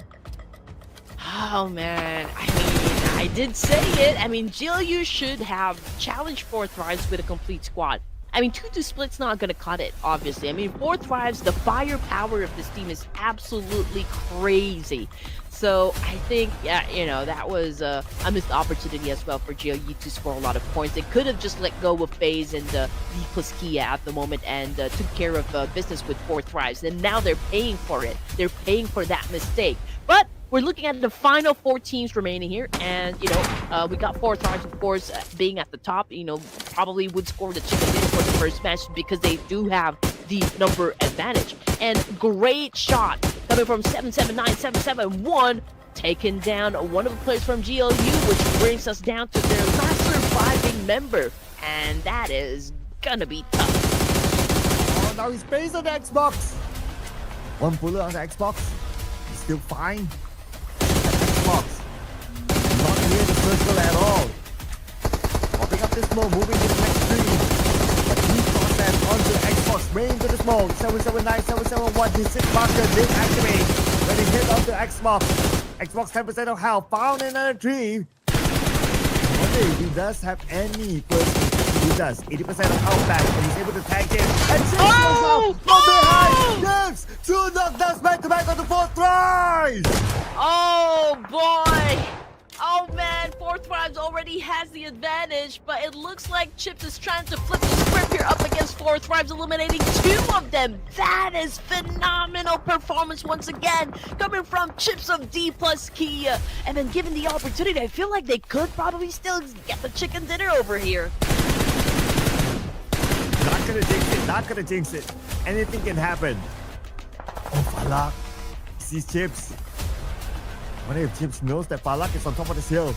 Oh man, I did say it. GLU should have challenged 4 Thrives with a complete squad. 2-2 split's not gonna cut it, obviously. 4 Thrives, the firepower of this team is absolutely crazy. So I think, that was a missed opportunity as well for GLU to score a lot of points. They could have just let go of FaZe and D plus Kia at the moment and took care of business with 4 Thrives. And now they're paying for it. They're paying for that mistake. But we're looking at the final 4 teams remaining here, and we got 4 Thrives, of course, being at the top. Probably would score the chicken dinner for the first match because they do have the number advantage. And great shot coming from 779-771, taking down one of the players from GLU, which brings us down to their last surviving member, and that is gonna be tough. Oh, now he's based on the Xbox. One bullet on the Xbox. He's still fine. Xbox not near the circle at all. Popping up this smoke, moving to the next tree. But he processed onto Xbox, way into the smoke. 779, 771, his hit marker did activate. When he hit onto Xbox. Xbox 10% of health, found in another tree. I wonder if he does have any first. He does. 80% of health back, and he's able to tank it. And Chips goes out from behind. Chips, 2 knockdowns back to back on the 4th tries. Oh boy! Oh man, 4 Thrives already has the advantage, but it looks like Chips is trying to flip the script here up against 4 Thrives, eliminating 2 of them. That is phenomenal performance once again, coming from Chips of D plus Kia. And then given the opportunity, I feel like they could probably still get the chicken dinner over here. Not gonna jinx it, not gonna jinx it. Anything can happen. Oh, Falak sees Chips. I wonder if Chips knows that Falak is on top of this hill.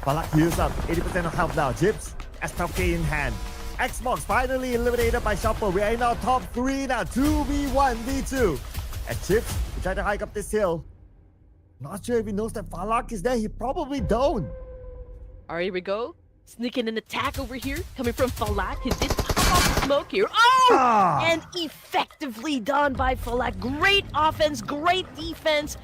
Falak heals up, 80% of health now. Chips, S12K in hand. Xbox finally eliminated by Shopper. We are in our top 3 now, 2v1, v2. And Chips, we try to hike up this hill. Not sure if he knows that Falak is there. He probably don't. Alright, here we go. Sneaking an attack over here, coming from Falak. He did pop off the smoke here. Oh! And effectively done by Falak. Great offense, great defense.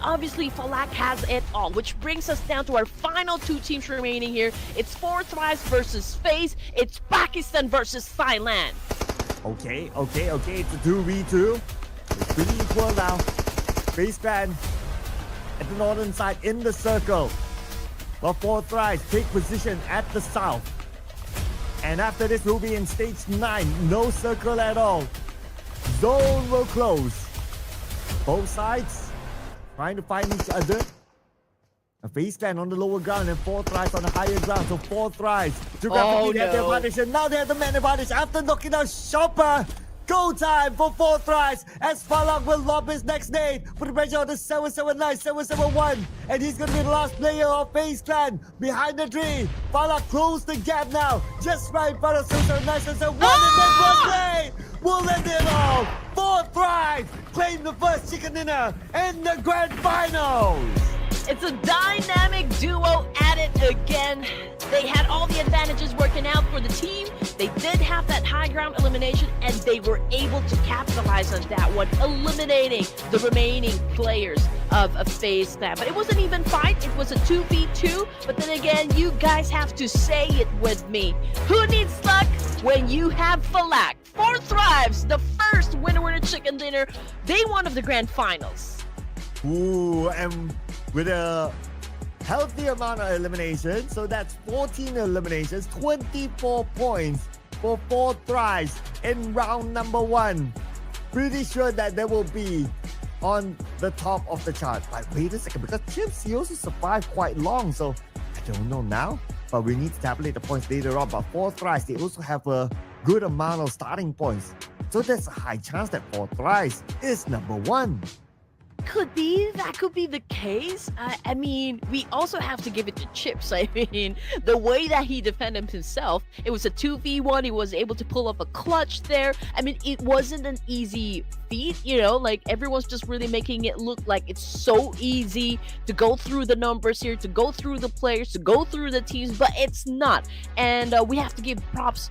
Obviously, Falak has it all, which brings us down to our final 2 teams remaining here. It's 4 Thrives versus FaZe. It's Pakistan versus Thailand. Okay. It's a 2v2. It's pretty equal now. FaZe fan at the northern side in the circle. While 4 Thrives take position at the south. And after this, we'll be in stage 9. No circle at all. Zone will close. Both sides trying to find each other. A FaZe clan on the lower ground and 4 Thrives on the higher ground. So 4 Thrives geographically have their advantage. Now they have the man advantage after knocking out Shopper. Go time for 4 Thrives as Falak will lob his next nade. Put the pressure on the 779, 771. And he's going to be the last player of FaZe Clan behind the tree. Falak closed the gap now. Just right in front of 779, 771. And then one nade will end it all. 4 Thrives claim the first chicken dinner in the grand finals. It's a dynamic duo at it again. They had all the advantages working out for the team. They did have that high ground elimination, and they were able to capitalize on that one, eliminating the remaining players of a FaZe clan. But it was an even fight. It was a 2v2. But then again, you guys have to say it with me. Who needs luck when you have Falak? 4 Thrives, the first winner chicken dinner, day 1 of the grand finals. Ooh, and with a healthy amount of elimination, so that's 14 eliminations, 24 points for 4 Thrives in round number 1. Pretty sure that they will be on the top of the chart. But wait a second, because Chips, he also survived quite long, so I don't know now, but we need to tabulate the points later on. But 4 Thrives, they also have a good amount of starting points, so there's a high chance that 4 Thrives is number 1. That could be the case. I mean, we also have to give it to Chips. I mean, the way that he defended himself, it was a 2v1. He was able to pull off a clutch there. I mean, it wasn't an easy feat, like everyone's just really making it look like it's so easy to go through the numbers here, to go through the players, to go through the teams, but it's not. And we have to give props,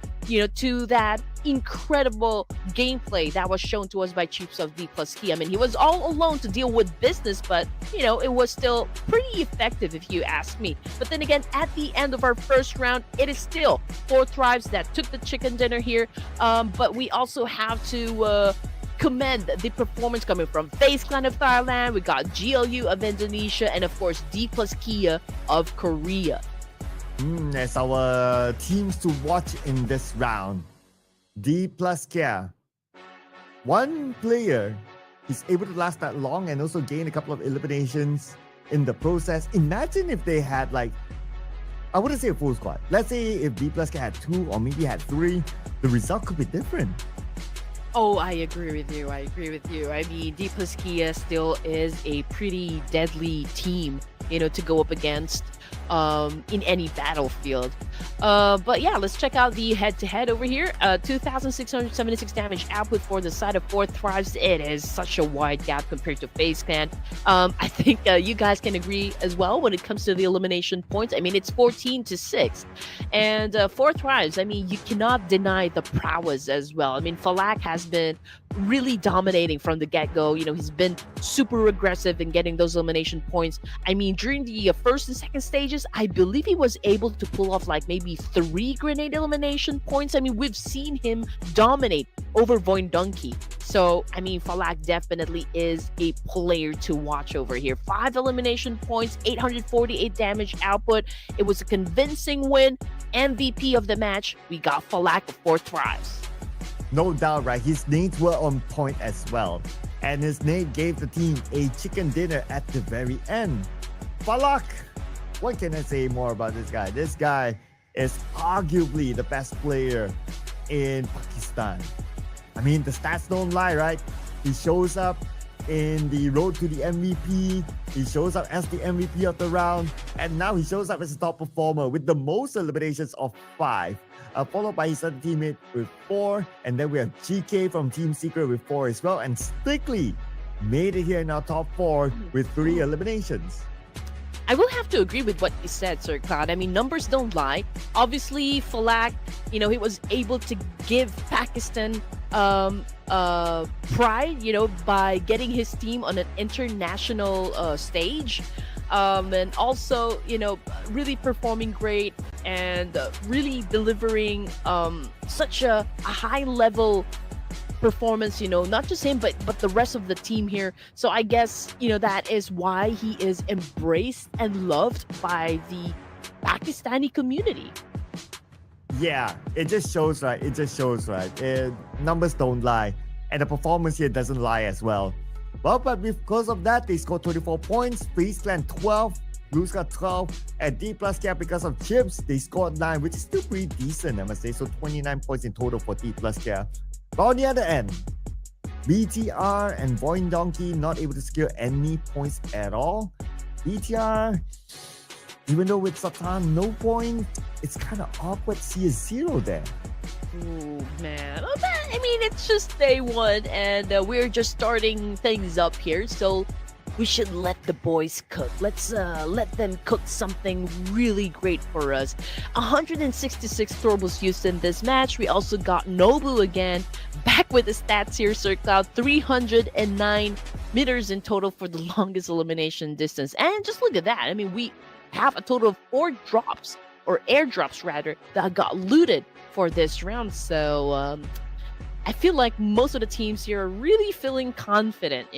to that incredible gameplay that was shown to us by Chiefs of D+Key. I mean, he was all alone to deal with business, but it was still pretty effective if you ask me. But then again, at the end of our first round, it is still 4 Thrives that took the chicken dinner here. But we also have to commend the performance coming from FaZe Clan of Thailand. We got GLU of Indonesia, and of course D+Kia of Korea. As our teams to watch in this round, D+Kia, one player is able to last that long and also gain a couple of eliminations in the process. Imagine if they had I wouldn't say a full squad. Let's say if D+Kia had 2 or maybe had 3, the result could be different. Oh, I agree with you. I mean, D+Kia still is a pretty deadly team, to go up against in any battlefield. But yeah, let's check out the head-to-head over here. 2,676 damage output for the side of 4 Thrives. It is such a wide gap compared to FaZe Clan. I think you guys can agree as well when it comes to the elimination points. I mean, it's 14-6. And 4 Thrives, I mean, you cannot deny the prowess as well. I mean, Falak has been really dominating from the get-go. He's been super aggressive in getting those elimination points. I mean, during the first and second stages, I believe he was able to pull off maybe 3 grenade elimination points. I mean, we've seen him dominate over Voindunky. So, I mean, Falak definitely is a player to watch over here. 5 elimination points, 848 damage output. It was a convincing win. MVP of the match, we got Falak of 4 Thrives. No doubt, right? His nades were on point as well. And his nade gave the team a chicken dinner at the very end. Falak, what can I say more about this guy? This guy is arguably the best player in Pakistan. I mean, the stats don't lie, right? He shows up in the road to the MVP. He shows up as the MVP of the round. And now he shows up as a top performer with the most eliminations of 5. Followed by his other teammate with 4. And then we have GK from Team Secret with 4 as well. And Stickley made it here in our top 4 with 3 eliminations. I will have to agree with what you said, Sir Cloud. I mean, numbers don't lie. Obviously, Falak, he was able to give Pakistan pride, by getting his team on an international stage. And also, really performing great and really delivering such a high level performance, not just him, but the rest of the team here. So I guess, that is why he is embraced and loved by the Pakistani community. Yeah, it just shows, right? Numbers don't lie. And the performance here doesn't lie as well. Well, but because of that, they scored 24 points. FaZe Clan 12. Blues got 12. And D+Kia, because of chips, they scored 9, which is still pretty decent, I must say. So 29 points in total for D+Kia. But on the other end, BTR and Voindunky not able to secure any points at all. BTR, even though with Satan no point, it's kind of awkward to see a 0 there. Ooh, man. I mean, it's just day 1, and we're just starting things up here. So we should let the boys cook. Let's let them cook something really great for us. 166 turbos used in this match. We also got Nobu again, back with the stats here, Sir Cloud. 309 meters in total for the longest elimination distance. And just look at that. I mean, we have a total of 4 drops, or airdrops rather, that got looted for this round. So I feel like most of the teams here are really feeling confident.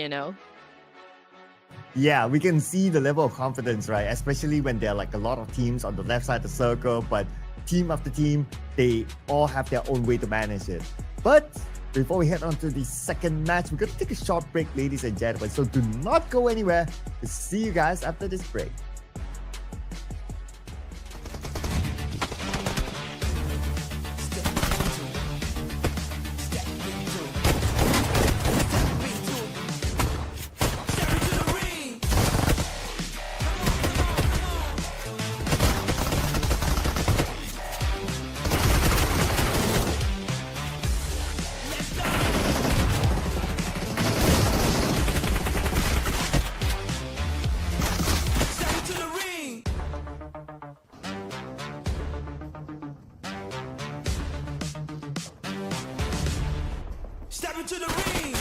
Yeah, we can see the level of confidence, right? Especially when there are like a lot of teams on the left side of the circle, but team after team, they all have their own way to manage it. But before we head on to the second match, we're going to take a short break, ladies and gentlemen. So do not go anywhere. We'll see you guys after this break. Step into the ring.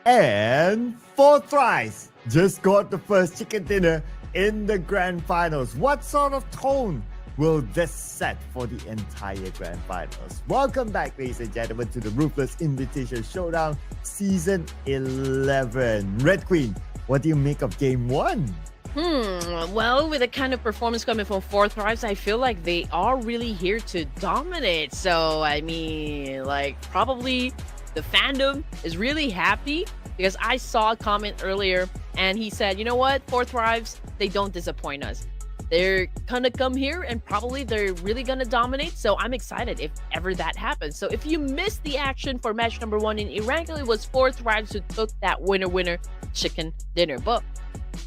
And 4 thrice just got the first chicken dinner in the grand finals. What sort of tone will this set for the entire grand finals? Welcome back, ladies and gentlemen, to the Ruthless Invitational Showdown Season 11. Red Queen, what do you make of Game 1? Well, with the kind of performance coming from 4 thrives, I feel like they are really here to dominate. So, I mean, like, probably the fandom is really happy because I saw a comment earlier and he said, you know what, 4 thrives, they don't disappoint us. They're gonna come here and probably they're really gonna dominate. So I'm excited if ever that happens. So if you missed the action for match number 1 in Iran, it was 4 thrives who took that winner chicken dinner. But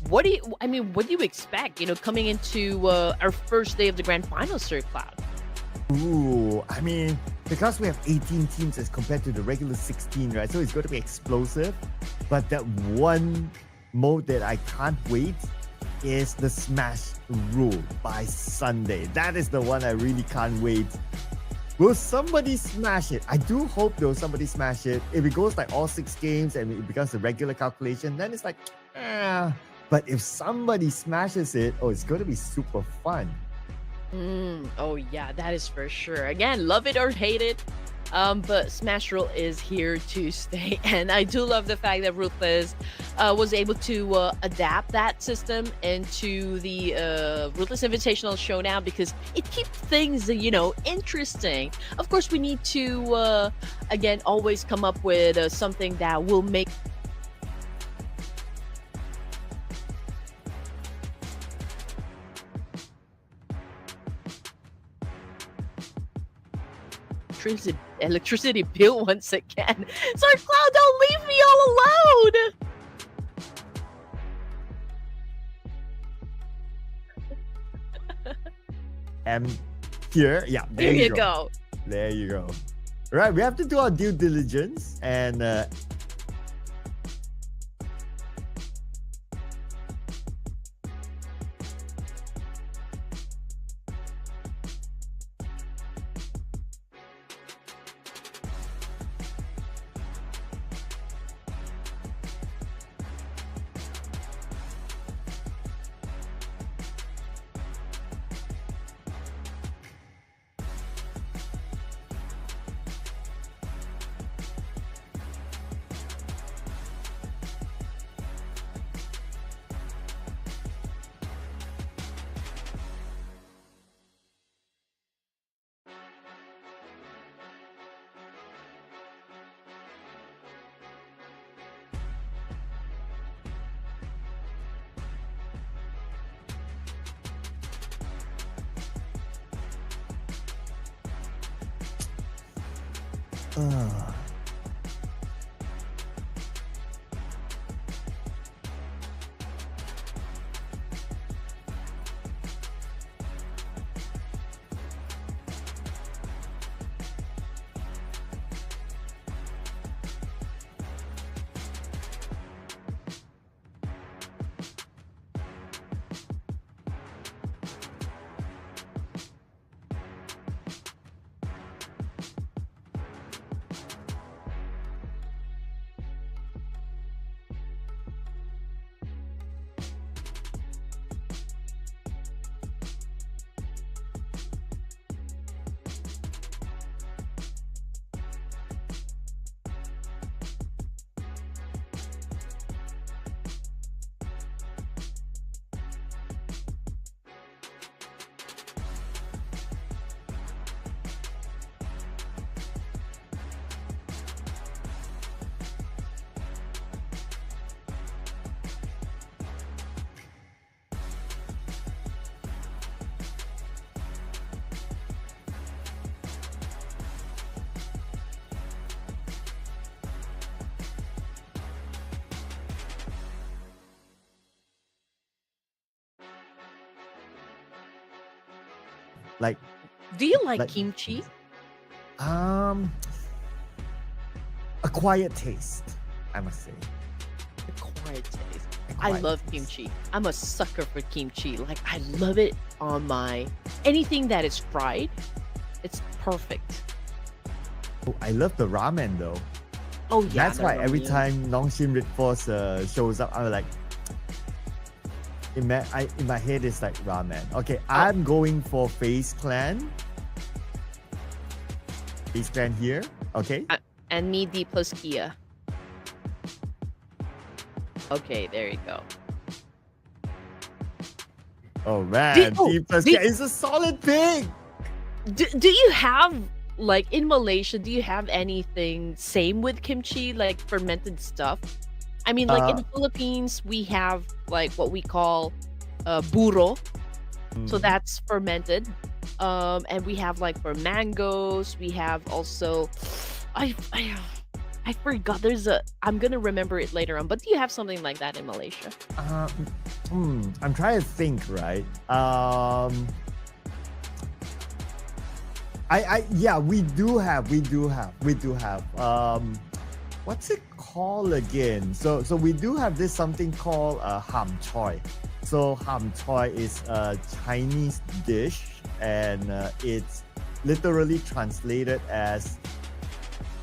what do you expect, coming into our first day of the grand finals, Sir Cloud? Ooh, I mean, because we have 18 teams as compared to the regular 16, right? So it's going to be explosive. But that one mode that I can't wait is the Smash Rule by Sunday. That is the one I really can't wait. Will somebody smash it? I do hope though somebody smash it. If it goes like all 6 games and it becomes a regular calculation, then it's like, But if somebody smashes it, it's going to be super fun. Oh yeah, that is for sure. Again, love it or hate it, but Smash Roll is here to stay. And I do love the fact that Ruthless was able to adapt that system into the Ruthless Invitational Showdown because it keeps things, interesting. Of course, we need to, again, always come up with something that will make electricity bill once again. Sir Cloud, don't leave me all alone! And here, yeah, There you go. There you go. Right, we have to do our due diligence and like Do you like Like- kimchi? acquired taste, I must say. Acquired taste. I Acquired love taste. kimchi. I'm a sucker for kimchi. Like I love it on my anything that is fried. It's perfect. Oh, I love the ramen though. Oh yeah. That's why every ramen. time Nongshim Ritforce shows up, I'm like, in my head it's like ramen. Okay, I'm going for Face Clan. Face Clan here. Okay. And me D plus Kia. Okay, there you go. Oh man, oh, D plus do- K is a solid pick. Do you have like in Malaysia? Do you have anything same with kimchi, like fermented stuff? I mean, like in the Philippines, we have like what we call buro, so Mm. that's fermented. And we have like for mangoes, we have also, I forgot. I'm gonna remember it later on. But do you have something like that in Malaysia? I'm trying to think, right? Yeah, we do have. What's it called again? So we do have this something called ham choy. So ham choy is a Chinese dish, and it's literally translated as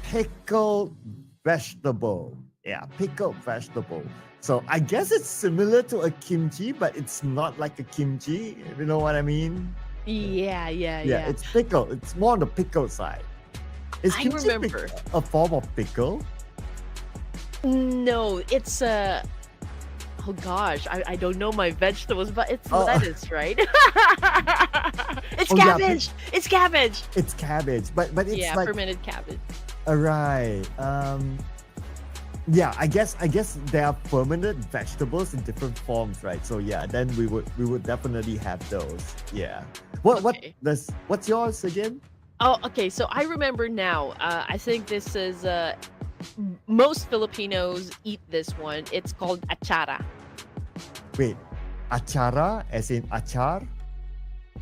pickled vegetable. Yeah, pickled vegetable. So I guess it's similar to a kimchi, but it's not like a kimchi. If you know what I mean? Yeah. It's pickle. It's more on the pickle side. Is I kimchi remember. a form of pickle? No, it's oh gosh, I don't know my vegetables, but it's Oh. lettuce, right? It's Oh, yeah, cabbage. It's cabbage. It's cabbage, but it's Yeah, like fermented cabbage. right. Yeah, I guess there are fermented vegetables in different forms, right? So yeah, then we would definitely have those. Yeah. Okay. What's yours again? Oh, okay. So I remember now. I think this is most Filipinos eat this one. It's called achara. Wait, achara as in achar?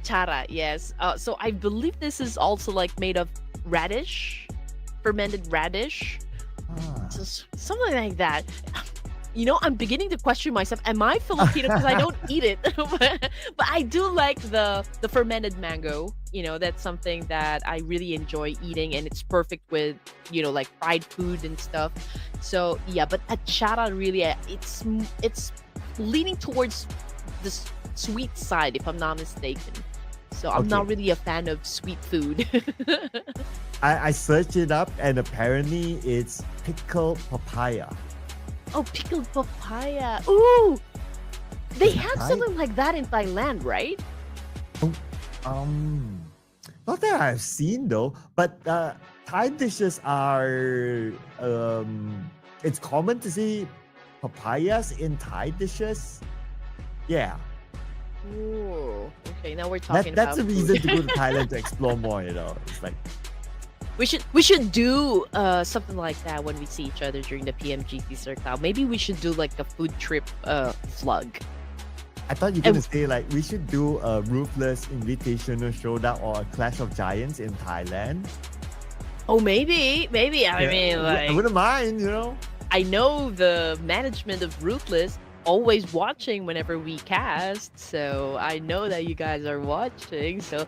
Chara, yes. So I believe this is also like made of radish. fermented radish. Ah. Something like that. You know, I'm beginning to question myself. Am I Filipino because I don't eat it? But I do like the fermented mango. You know, that's something that I really enjoy eating, and it's perfect with, you know, like fried food and stuff. So yeah, but achara really, it's leaning towards the sweet side, if I'm not mistaken. So I'm not Okay. really a fan of sweet food. I searched it up and apparently it's pickled papaya. Oh, pickled papaya. Ooh, they have Right? something like that in Thailand, right? Um, Not that I've seen though, but Thai dishes are it's common to see papayas in Thai dishes. Yeah, Ooh. Okay, now we're talking that's about a reason food. to go to Thailand to explore more. You know, it's like We should do something like that when we see each other during the PMGC circle. Maybe we should do like a food trip vlog. I thought you were And gonna say like we should do a Ruthless Invitational Showdown or a Clash of Giants in Thailand. oh, maybe. I Yeah, mean, I like, wouldn't mind. You know. I know the management of Ruthless always watching whenever we cast, so I know that you guys are watching. So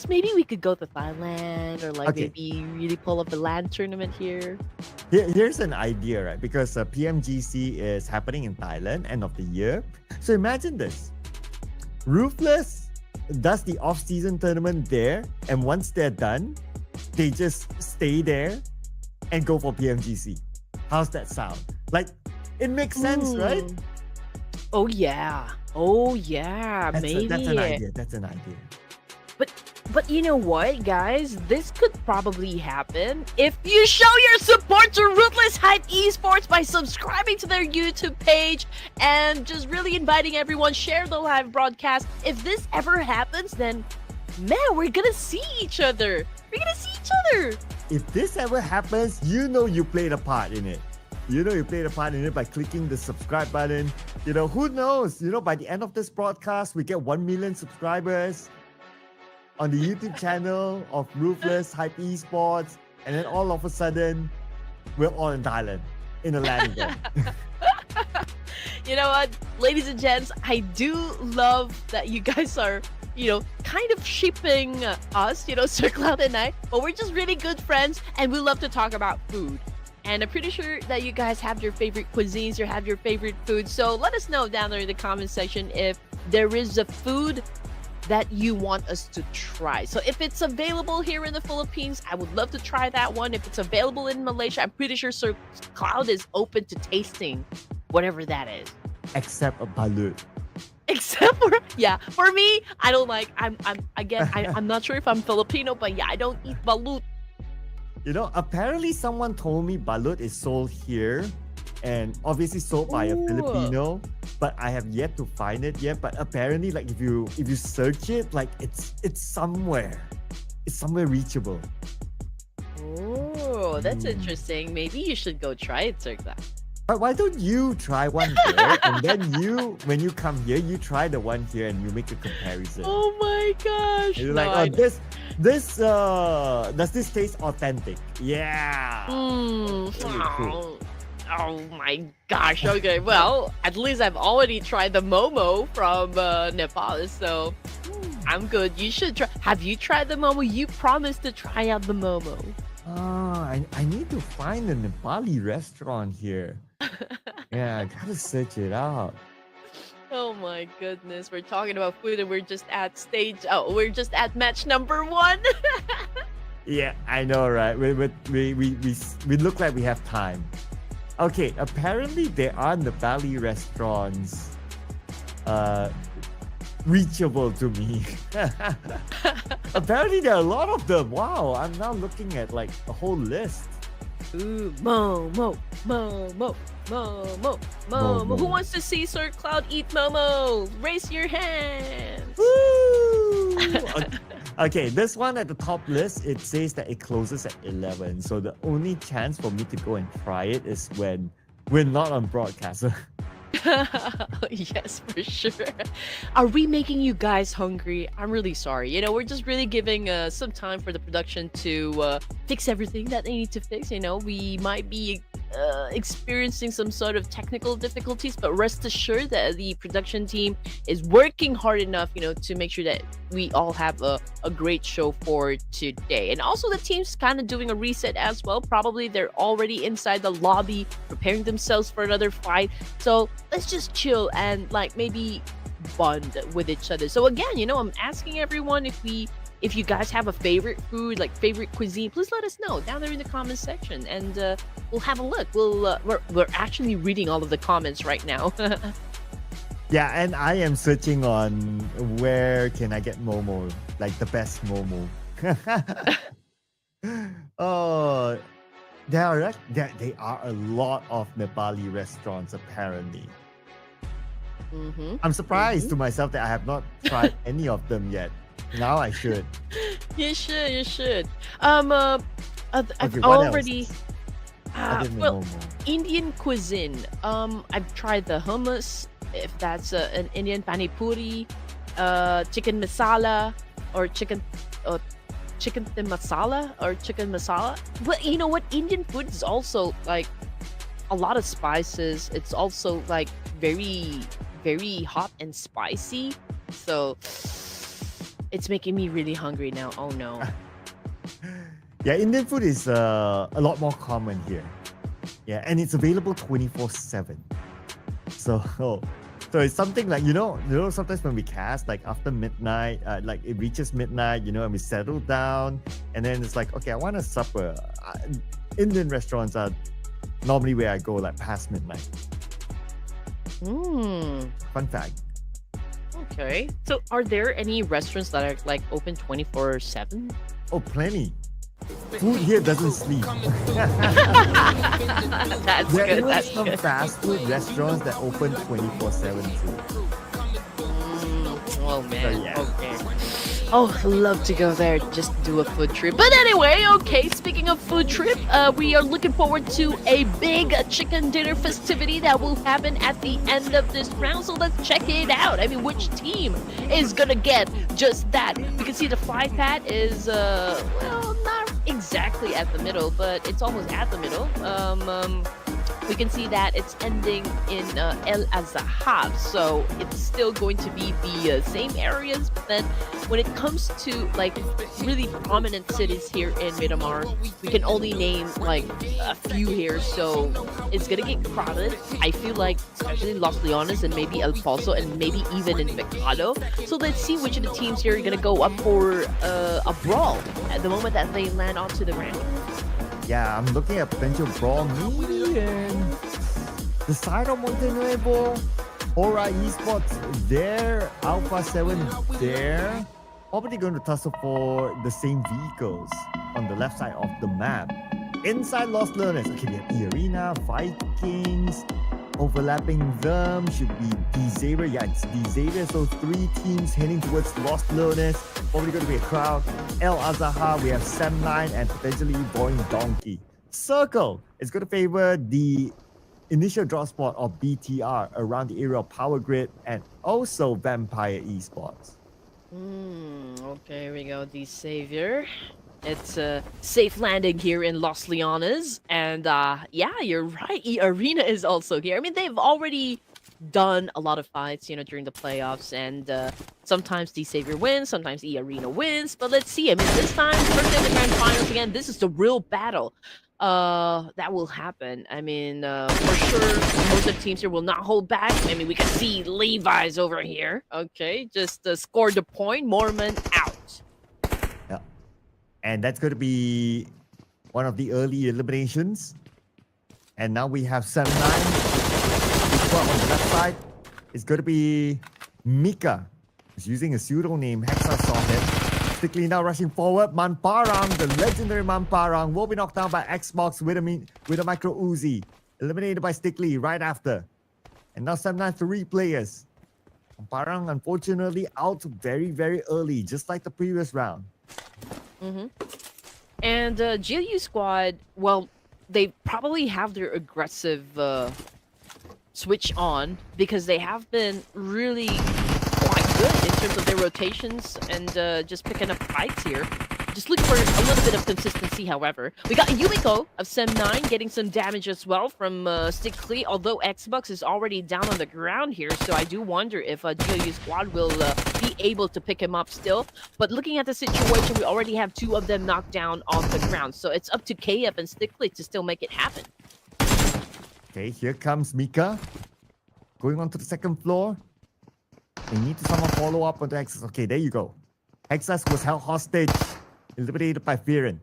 maybe we could go to Thailand, or like Okay, maybe really pull up a LAN tournament here. here's an idea, right? Because PMGC is happening in Thailand end of the year. So imagine this: Ruthless does the off-season tournament there, and once they're done, they just stay there and go for PMGC. How's that sound? Like, it makes sense, right? Hmm. Oh yeah. Oh yeah. That's an Maybe. idea. That's an idea. But you know what, guys? This could probably happen if you show your support to Ruthless Hype Esports by subscribing to their YouTube page and just really inviting everyone, share the live broadcast. If this ever happens, then man, we're gonna see each other. We're gonna see each other. If this ever happens, you know you played a part in it. You know you played a part in it by clicking the subscribe button. You know, who knows? You know, by the end of this broadcast, we get 1 million subscribers on the YouTube channel of Ruthless Hype Esports, and then all of a sudden, we're all in Thailand in a LAN event. You know what, ladies and gents, I do love that you guys are, you know, kind of shipping us, you know, Sir Cloud and I, but we're just really good friends and we love to talk about food. And I'm pretty sure that you guys have your favorite cuisines, you have your favorite food. So let us know down there in the comment section if there is a food that you want us to try. So if it's available here in the Philippines, I would love to try that one. If it's available in Malaysia, I'm pretty sure Sir Cloud is open to tasting whatever that is. Except a balut. Except for me, I don't like. I'm not sure if I'm Filipino, but yeah, I don't eat balut. You know, apparently someone told me balut is sold here and obviously sold by a Ooh. Filipino, but I have yet to find it yet. But apparently, like if you search it, like it's somewhere. It's somewhere reachable. Oh, that's Mm. interesting. Maybe you should go try it, Sir Cloud. But why don't you try one there and then when you come here, you try the one here and you make a comparison. Oh my gosh! And you're No, like, I oh, this does this taste authentic? Yeah. Mm. Very cool. Oh my gosh. Okay, well, at least I've already tried the momo from Nepal, so I'm good. You should try. Have you tried the momo? You promised to try out the momo. I need to find a Nepali restaurant here. Yeah, I gotta search it out. Oh my goodness. We're talking about food and we're just at we're just at match number 1. Yeah, I know, right? We look like we have time. Okay, apparently there are Nepali restaurants reachable to me. Apparently there are a lot of them. Wow, I'm now looking at like a whole list. Ooh, momo, momo, momo, momo. Who wants to see Sir Cloud eat momo? Raise your hands. Woo! Okay, this one at the top list, it says that it closes at 11. So the only chance for me to go and try it is when we're not on broadcast. Yes, for sure. Are we making you guys hungry? I'm really sorry. We're just really giving some time for the production to fix everything that they need to fix. We might be experiencing some sort of technical difficulties, but rest assured that the production team is working hard enough, to make sure that we all have a great show for today. And also, the team's kind of doing a reset as well. Probably they're already inside the lobby preparing themselves for another fight. So let's just chill and like maybe bond with each other. So again, I'm asking everyone if you guys have a favorite food, like favorite cuisine, please let us know down there in the comments section, and we'll have a look. We're actually reading all of the comments right now. Yeah, and I am searching on where can I get Momo, like the best Momo. Oh, there are a lot of Nepali restaurants apparently. I'm surprised to myself that I have not tried any of them yet. Now I should. You should. I've Okay, what already. else? Other than Well, Momo. Indian cuisine. I've tried the hummus, if that's an Indian pani puri, chicken masala, or chicken masala or chicken masala. But you know what? Indian food is also like a lot of spices. It's also like very, very hot and spicy. So it's making me really hungry now. Oh no. Yeah, Indian food is a lot more common here. Yeah, and it's available 24/7. So it's something like sometimes when we cast like after midnight, like it reaches midnight, and we settle down, and then it's like, okay, I want a supper. Indian restaurants are normally where I go like past midnight. Fun fact. Okay. So are there any restaurants that are like open 24/7? Oh, plenty. Food here doesn't sleep. That's There good. are That's some good. fast food restaurants that open 24/7 too. Oh man. yeah. Okay. Oh, love to go there just to do a food trip. But anyway, okay, speaking of food trip, we are looking forward to a big chicken dinner festivity that will happen at the end of this round. So let's check it out. I mean, which team is gonna get just that? We can see the fly pad is well, not exactly at the middle, but it's almost at the middle. We can see that it's ending in El Azahab, so it's still going to be the same areas. But then, when it comes to like really prominent cities here in Miramar, we can only name like a few here, so it's gonna get crowded. I feel like, especially Los Leones and maybe El Pozo and maybe even in Mercado. So let's see which of the teams here are gonna go up for a brawl at the moment that they land onto the ground. Yeah, I'm looking at potential brawl maybe in the side of Montenuevo, Hora Esports there, Alpha 7 there. Probably going to tussle for the same vehicles on the left side of the map. Inside Los Leones, okay, we have E-Arena, Vikings. Overlapping them should be D-Xavier. Yeah, it's D-Xavier. So 3 teams heading towards Los Leones. Probably going to be a crowd. El Azahar, we have Sam9 and potentially Boring Donkey. Circle is going to favor the initial draw spot of BTR around the area of Power Grid and also Vampire Esports. Okay, here we go. The Savior. It's a safe landing here in Los Leones. And yeah, you're right. E-Arena is also here. I mean, they've already done a lot of fights, during the playoffs. And sometimes the Savior wins, sometimes E-Arena wins. But let's see. I mean, this time, first in the grand finals again, this is the real battle that will happen. I mean, for sure, most of the teams here will not hold back. I mean, we can see Levi's over here. Okay, just scored the point. Mormon out. And that's going to be one of the early eliminations. And now we have 7-9. On the left side, it's going to be Mika. He's using a pseudonym. Hexa saw him. Stickly now rushing forward. Manparang, the legendary Manparang, will be knocked down by Xbox with a micro Uzi. Eliminated by Stickly right after. And now 7-9, 3 players. Manparang, unfortunately, out very, very early, just like the previous round. And GLU squad, well, they probably have their aggressive switch on because they have been really quite good in terms of their rotations and just picking up fights here. Just looking for a little bit of consistency, however. We got Yumiko of Sem9 getting some damage as well from Stickley, although Xbox is already down on the ground here, so I do wonder if GLU Squad will be able to pick him up still. But looking at the situation, we already have 2 of them knocked down on the ground, so it's up to KF and Stickley to still make it happen. Okay, here comes Mika. Going on to the second floor. They need to somehow follow up on the Hexas. Okay, there you go. Hexas was held hostage, eliminated by Firen.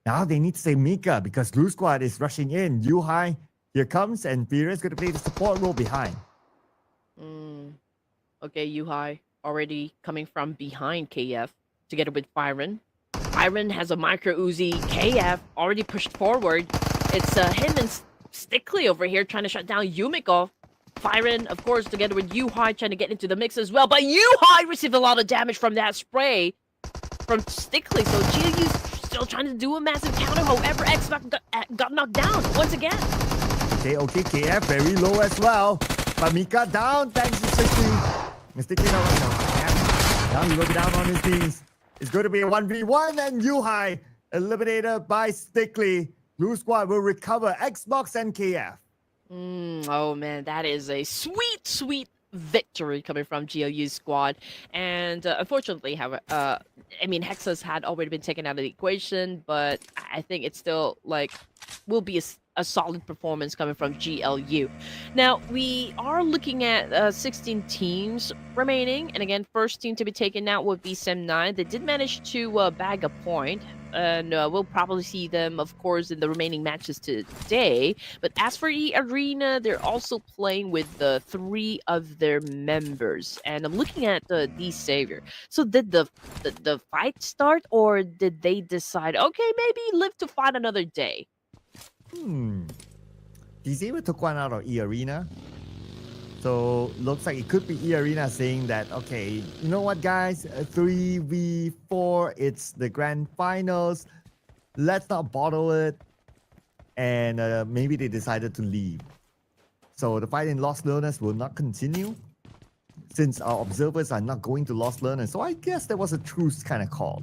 Now they need to save Mika because Blue Squad is rushing in. Yuhai, here comes, and Firen's going to play the support role behind. Okay, Yuhai already coming from behind KF together with Firen. Firen has a micro Uzi. KF already pushed forward. It's him and Stickley over here trying to shut down Yumiko. Firen, of course, together with Yuhai trying to get into the mix as well. But Yuhai received a lot of damage from that spray from Stickley. So GLU's still trying to do a massive counter. However, Xbox got knocked down once again. Okay, KF very low as well. But Mika down thanks to Stickley. Stickley now he will be down on his knees. It's going to be a 1v1 and Yuhai eliminated by Stickley. Blue Squad will recover Xbox and KF. Oh man, that is a sweet victory coming from GLU Squad. And unfortunately, however, I mean, Hexas had already been taken out of the equation, but I think it's still like will be a solid performance coming from GLU. Now, we are looking at 16 teams remaining. And again, first team to be taken out would be Sem9. They did manage to bag a point. And we'll probably see them, of course, in the remaining matches today. But as for E-Arena, they're also playing with 3 of their members. And I'm looking at D Savior. So did the fight start, or did they decide, okay, maybe live to fight another day? Savior took one out of E-Arena. So looks like it could be E-Arena saying that, okay, you know what, guys? 3v4, it's the grand finals. Let's not bottle it. And maybe they decided to leave. So the fight in Lost Learners will not continue since our observers are not going to Lost Learners. So I guess that was a truce kind of call.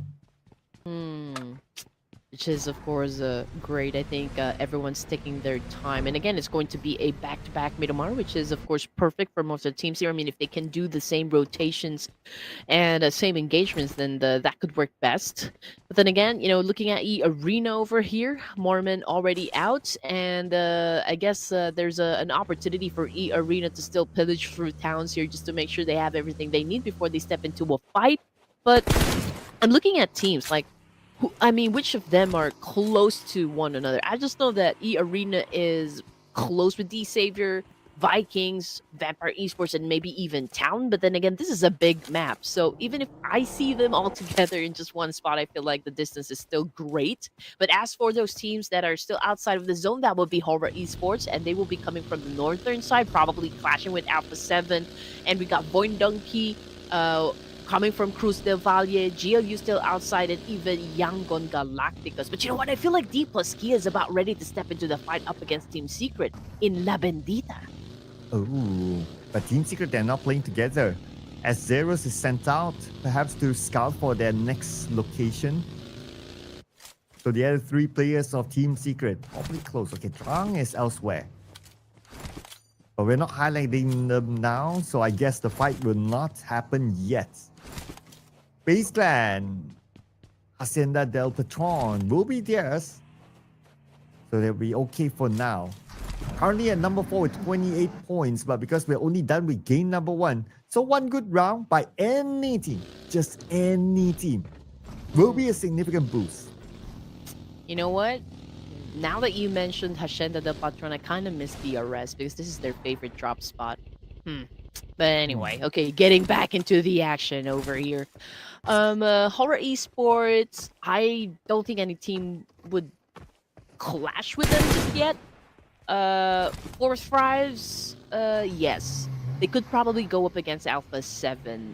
Which is, of course, great. I think everyone's taking their time. And again, it's going to be a back-to-back Miramar, which is, of course, perfect for most of the teams here. I mean, if they can do the same rotations and same engagements, then that could work best. But then again, you know, looking at E-Arena over here, Mormon already out. And I guess there's an opportunity for E-Arena to still pillage through towns here just to make sure they have everything they need before they step into a fight. But I'm looking at teams like, I mean, which of them are close to one another? I just know that E-Arena is close with D Savior, Vikings, Vampire Esports, and maybe even Town. But then again, this is a big map. So even if I see them all together in just one spot, I feel like the distance is still great. But as for those teams that are still outside of the zone, that would be Horror Esports, and they will be coming from the northern side, probably clashing with Alpha 7. And we got Boindonkey, coming from Cruz del Valle, GLU still outside, and even Yangon Galacticus. But you know what? I feel like D plus Kia is about ready to step into the fight up against Team Secret in La Bendita. Oh, but Team Secret, they're not playing together. As Zeros is sent out, perhaps to scout for their next location. So the other 3 players of Team Secret, probably close. Okay, Trang is elsewhere. But we're not highlighting them now, so I guess the fight will not happen yet. Base Clan, Hacienda del Patron will be theirs. So they'll be okay for now. Currently at number 4 with 28 points, but because we're only done with game number 1, so one good round by any team, just any team, will be a significant boost. You know what? Now that you mentioned Hacienda del Patron, I kind of miss DRS because this is their favorite drop spot. But anyway, okay, getting back into the action over here. Horror Esports, I don't think any team would clash with them just yet. Force Fries, yes. They could probably go up against Alpha 7,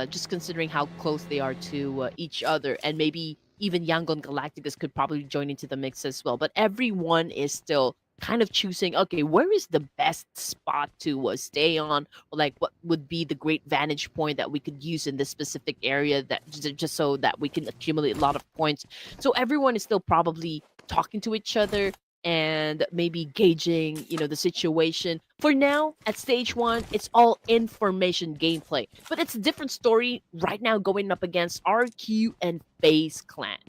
just considering how close they are to each other. And maybe even Yangon Galacticus could probably join into the mix as well. But everyone is still kind of choosing, okay, where is the best spot to stay on, or like what would be the great vantage point that we could use in this specific area that just so that we can accumulate a lot of points. So everyone is still probably talking to each other and maybe gauging, the situation. For now, at stage one, it's all information gameplay, but it's a different story right now going up against RQ and FaZe Clan.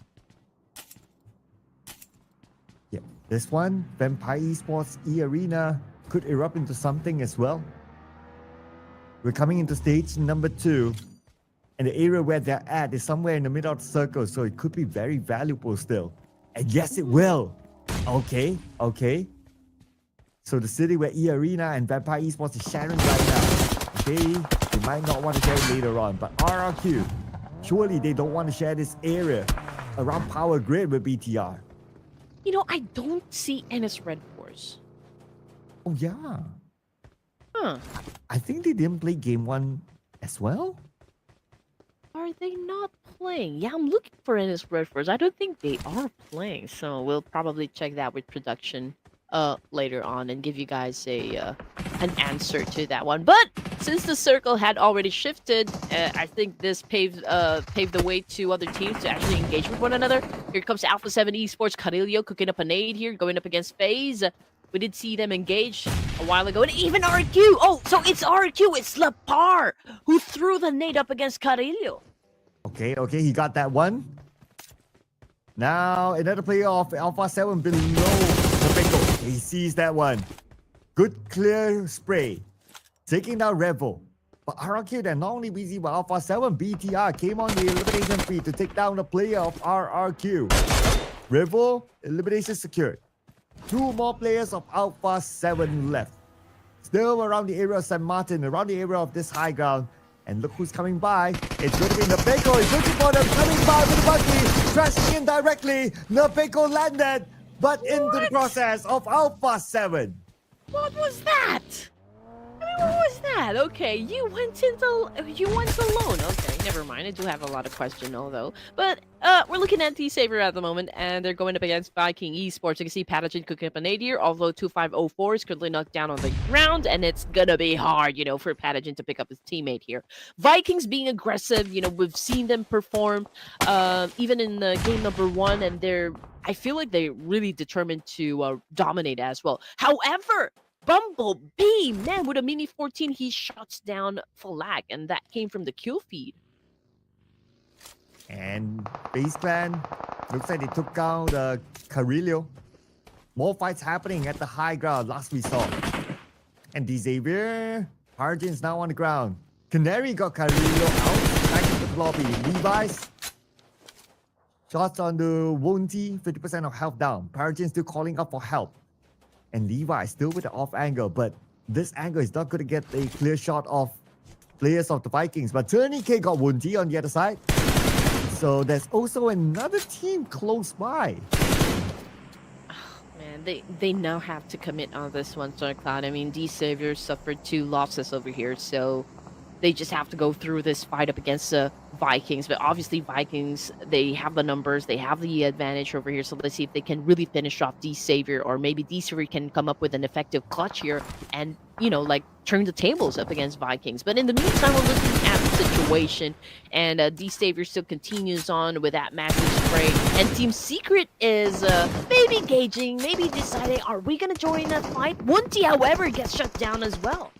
Yeah, this one, Vampire Esports E-Arena, could erupt into something as well. We're coming into stage number 2, and the area where they're at is somewhere in the middle of the circle, so it could be very valuable still. And yes, it will. Okay. So the city where E-Arena and Vampire Esports is sharing right now. They might not want to share it later on, but RRQ, surely they don't want to share this area around Power Grid with BTR. I don't see NS Red Force. Oh yeah. Huh. I think they didn't play game 1 as well. Are they not playing? Yeah, I'm looking for NS Red Force. I don't think they are playing, so we'll probably check that with production later on and give you guys an answer to that one. But since the circle had already shifted, I think this paved the way to other teams to actually engage with one another. Here comes Alpha 7 Esports, Carillo cooking up a nade here, going up against FaZe. We did see them engage a while ago, and even RQ. Oh, so it's RQ. It's Lapar who threw the nade up against Carillo. Okay, he got that one. Now another player of Alpha 7 below the pickle. He sees that one. Good clear spray. Taking down Revel. But RRQ, they're not only busy with Alpha 7, BTR came on the elimination feed to take down the player of RRQ. Revel, elimination secured. 2 more players of Alpha 7 left. Still around the area of St. Martin, around the area of this high ground. And look who's coming by. It's going to be Napeko. He's looking for them, coming by with the Buckley, crashing in directly. Napeko landed, but into the process of Alpha 7. What was that? What was that? Okay, you went alone. Okay, never mind. I do have a lot of questions, although. But we're looking at T-Saver at the moment, and they're going up against Viking Esports. You can see Pathogen cooking up a nade here, although 2504 is currently knocked down on the ground, and it's gonna be hard, for Pathogen to pick up his teammate here. Vikings being aggressive, we've seen them perform, even in the game number 1, and I feel like they're really determined to dominate as well. However, Bumblebee, man, with a Mini 14, he shuts down Falak, and that came from the kill feed. And FaZe Clan, looks like they took out Carillo. More fights happening at the high ground, last we saw. And Xavier, Harjin's now on the ground. Canary got Carillo out, back into the lobby. Levi's, shots on the Wonty, 50% of health down. Parajin still calling up for help. And Levi still with the off angle, but this angle is not going to get a clear shot of players of the Vikings. But Turney K got Wonty on the other side. So there's also another team close by. Oh, man, they now have to commit on this one, StarCloud. I mean, D-Savior suffered 2 losses over here, so they just have to go through this fight up against the Vikings. But obviously Vikings, they have the numbers, they have the advantage over here, so let's see if they can really finish off D-Savior, or maybe D-Savior can come up with an effective clutch here and, turn the tables up against Vikings. But in the meantime, we're looking at the situation, and D-Savior still continues on with that massive spray, and Team Secret is maybe gauging, maybe deciding, are we going to join that fight? Wonty, however, gets shut down as well.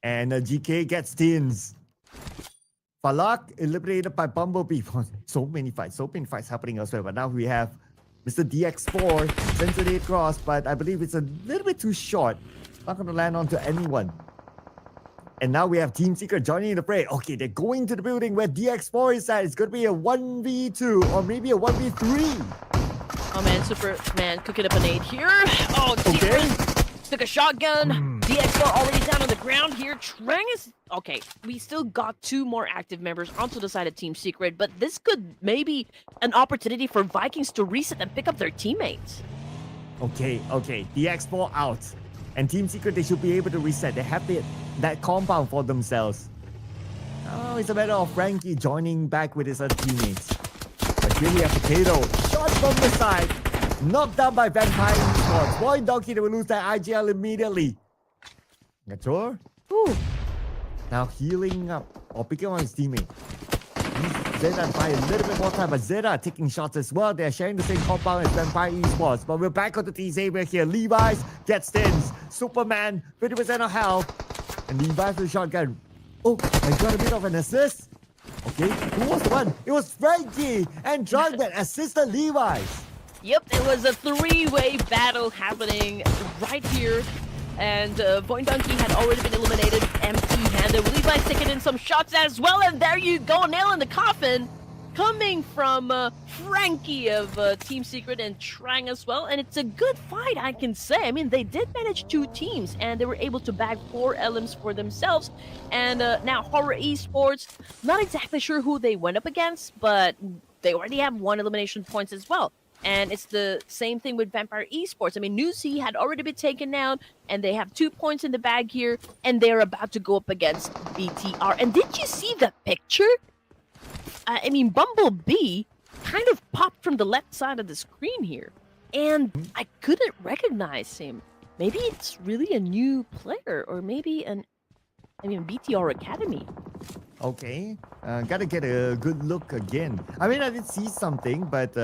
And GK gets tins. Falak eliminated by Bumblebee. So many fights happening elsewhere. But now we have Mr. DX4 sends it across, but I believe it's a little bit too short. Not going to land onto anyone. And now we have Team Secret joining the fray. Okay, they're going to the building where DX4 is at. It's going to be a 1v2 or maybe a 1v3. Oh man, Superman cooking up a nade here. Oh, Secret took a shotgun. DX4 already down on the ground here. Trang is... Okay, we still got 2 more active members onto the side of Team Secret, but this could maybe an opportunity for Vikings to reset and pick up their teammates. Okay. DX4 out. And Team Secret, they should be able to reset. They have that compound for themselves. Oh, it's a matter of Frankie joining back with his other teammates. But here we have Potato. Shot from the side. Knocked down by Vampire Esports. Boy Donkey, they will lose their IGL immediately. Not sure. Ooh. Now healing up or picking on his teammate. Zeta and Fire a little bit more time, but Zeta taking shots as well. They're sharing the same compound as Vampire Esports. But we're back on the T-Saber here. Levi's gets stins. Superman, 50% of health. And Levi's with a shotgun. Oh, I got a bit of an assist. Okay, who was the one? It was Frankie and John that assisted Levi's. Yep, it was a three-way battle happening right here. And Void Donkey had already been eliminated empty-handed. Levi's taking in some shots as well. And there you go, nail in the coffin. Coming from Frankie of Team Secret and Trang as well. And it's a good fight, I can say. I mean, they did manage 2 teams. And they were able to bag 4 LMs for themselves. And now Horror Esports, not exactly sure who they went up against. But they already have 1 elimination points as well. And it's the same thing with Vampire Esports. I mean, Nuzi had already been taken down, and they have 2 points in the bag here, and they're about to go up against BTR. And did you see the picture? I mean, Bumblebee kind of popped from the left side of the screen here, and I couldn't recognize him. Maybe it's really a new player, or maybe BTR Academy. Okay, gotta get a good look again. I mean, I did see something, but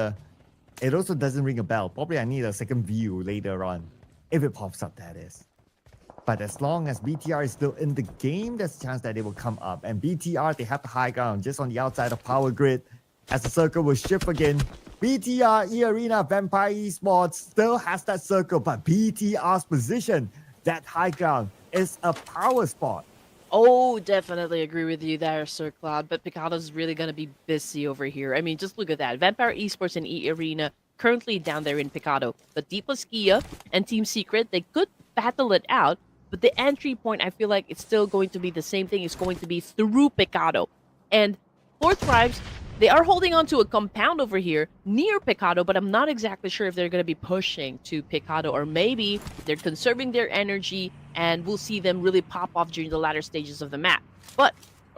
it also doesn't ring a bell. Probably I need a second view later on. If it pops up, that is. But as long as BTR is still in the game, there's a chance that they will come up. And BTR, they have the high ground just on the outside of Power Grid. As the circle will shift again. BTR, E-Arena, Vampire Esports still has that circle. But BTR's position, that high ground, is a power spot. Oh, definitely agree with you there, Sir Cloud. But Picado's really going to be busy over here. I mean, just look at that. Vampire Esports and E-Arena currently down there in Picado. But D plus Kia and Team Secret, they could battle it out. But the entry point, I feel like it's still going to be the same thing. It's going to be through Picado. And Fourth Tribes, they are holding on to a compound over here near Picado, but I'm not exactly sure if they're going to be pushing to Picado, or maybe they're conserving their energy and we'll see them really pop off during the latter stages of the match.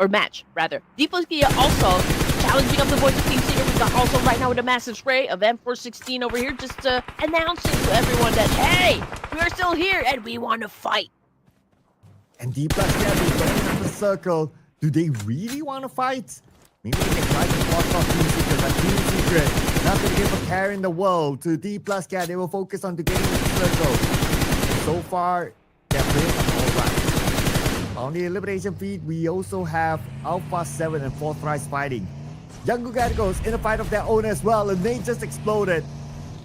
Match, rather. D plus Kia also challenging up the voice of Team Secret. We got also right now with a massive spray of M416 over here, just announcing to everyone that, hey, we're still here and we want to fight. And D plus Kia is going in the circle. Do they really want to fight? Maybe they can try to force off Team Secret, but Team Secret, not going to give a care in the world to D plus Kia. They will focus on getting in the circle. So far, they're playing all right. On the elimination feed, we also have Alpha 7 and 4th Rise fighting. Young Gadigos in a fight of their own as well, and they just exploded.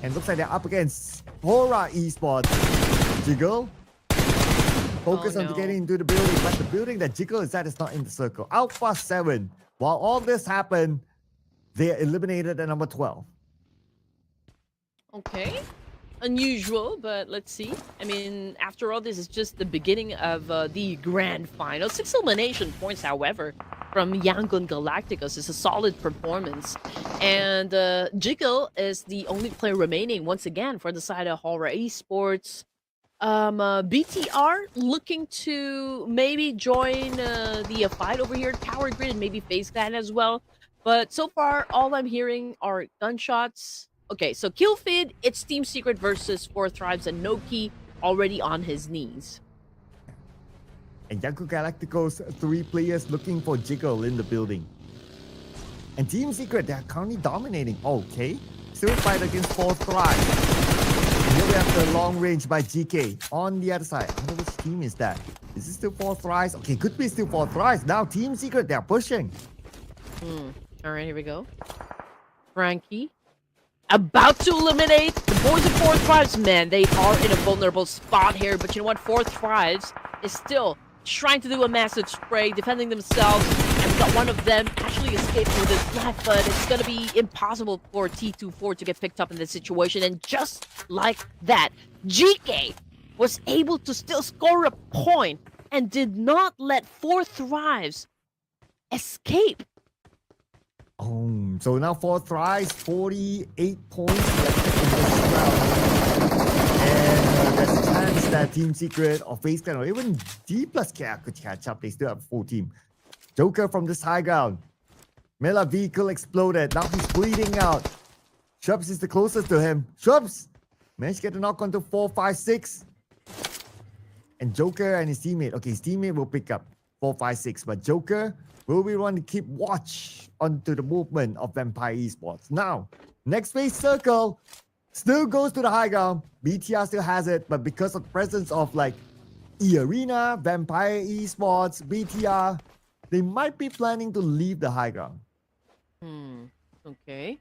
And looks like they're up against Horror Esports. Jiggle. Focus on getting into the building, but the building that Jiggle is at is not in the circle. Alpha 7. While all this happened, they are eliminated at number 12. Okay. Unusual, but let's see. I mean, after all, this is just the beginning of the grand final. 6 elimination points, however, from Yangon Galacticos is a solid performance. And Jiggle is the only player remaining, once again, for the side of Horror Esports. BTR looking to maybe join the fight over here, Tower Grid, and maybe Face Clan as well. But so far, all I'm hearing are gunshots. Okay, so kill feed, it's Team Secret versus 4 Tribes, and Noki already on his knees. And Yanko Galacticos, 3 players looking for Jiggle in the building. And Team Secret, they're currently dominating. Okay, still fight against 4 Tribes. Here we have the long range by GK on the other side. I wonder which team is that. Is it still 4th Rise? Okay, could be still 4th Rise. Now Team Secret, they're pushing. All right, here we go. Frankie about to eliminate the boys of 4th Tribes. Man, they are in a vulnerable spot here. But you know what? 4th Tribes is still trying to do a massive spray, defending themselves. And we got one of them actually escaping with his life, but it's going to be impossible for T24 to get picked up in this situation. And just like that, GK was able to still score a point and did not let 4 Thrives escape. Oh, so now 4 Thrives, 48 points left in this round. And there's a chance that Team Secret or Face Clan or even D plus Kia could catch up. They still have a full team. Joker from this high ground. Mela vehicle exploded. Now he's bleeding out. Shubs is the closest to him. Shubs managed to get a knock onto 4, 5, 6. And Joker and his teammate. Okay, his teammate will pick up 4, 5, 6. But Joker will be one to keep watch onto the movement of Vampire Esports. Now, next phase circle still goes to the high ground. BTR still has it, but because of the presence of like E-Arena, Vampire Esports, BTR, they might be planning to leave the high ground. Okay.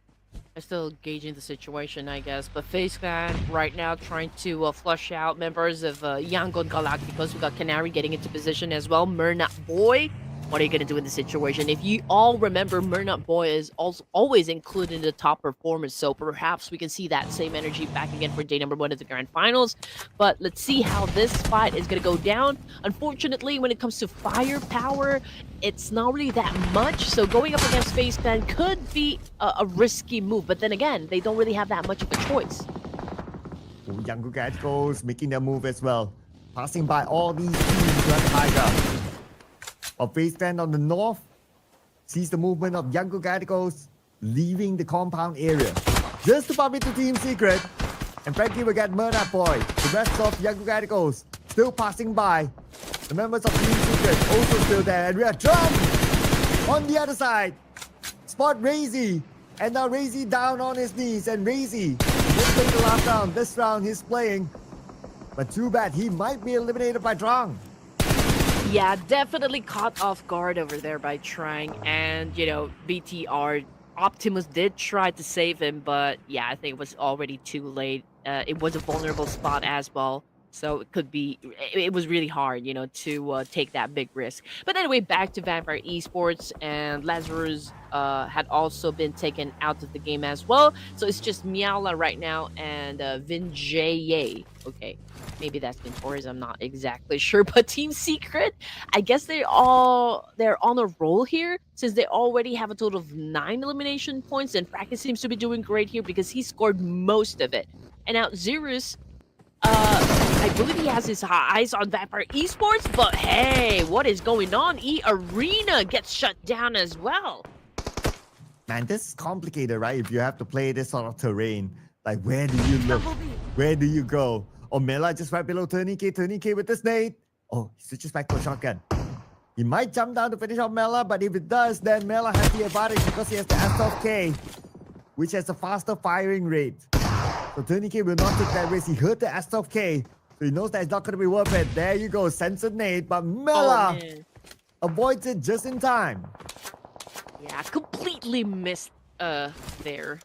I'm still gauging the situation, I guess. But FaZe Clan right now trying to flush out members of Yangon Galacticos. We got Canary getting into position as well. Murnat Boy. What are you going to do in this situation? If you all remember, Murnat Boy is also always included in the top performers. So perhaps we can see that same energy back again for day number 1 of the Grand Finals. But let's see how this fight is going to go down. Unfortunately, when it comes to firepower, it's not really that much. So going up against FaZe Clan could be a risky move. But then again, they don't really have that much of a choice. Younger Galacticos making their move as well. Passing by all these teams to the high ground. Of FaZe Clan on the north sees the movement of Yango Galacticos leaving the compound area just to bump into Team Secret, and Frankie will get Murnat Boy. The rest of Yango Galacticos still passing by. The members of Team Secret also still there, and we are Drum on the other side. Spot Razy, and now Razy down on his knees, and Razy will take the last round. This round he's playing, but too bad he might be eliminated by Drang. Yeah, definitely caught off guard over there by trying. And, you know, BTR, Optimus did try to save him, but yeah, I think it was already too late. It was a vulnerable spot as well. So it could be, it was really hard, you know, to take that big risk. But anyway, back to Vampire Esports, and Lazarus had also been taken out of the game as well. So it's just Miaula right now and Vinjaye. Okay, maybe that's been Torres, I'm not exactly sure. But Team Secret, I guess they're on a roll here since they already have a total of 9 elimination points, and Frackett seems to be doing great here because he scored most of it. And now Zerus, I believe he has his eyes on Vampire Esports, but hey, what is going on? E-Arena gets shut down as well. Man, this is complicated, right? If you have to play this sort of terrain, like where do you look? Where do you go? Oh, Mela just right below Turnike with this nade. Oh, he switches back to a shotgun. He might jump down to finish off Mela, but if it does, then Mela has the advantage because he has the S12K, which has a faster firing rate. So Turnike will not take that risk. He heard the S12K, so he knows that it's not going to be worth it. There you go, censored nade, but Mela avoids it just in time. Yeah, completely missed there.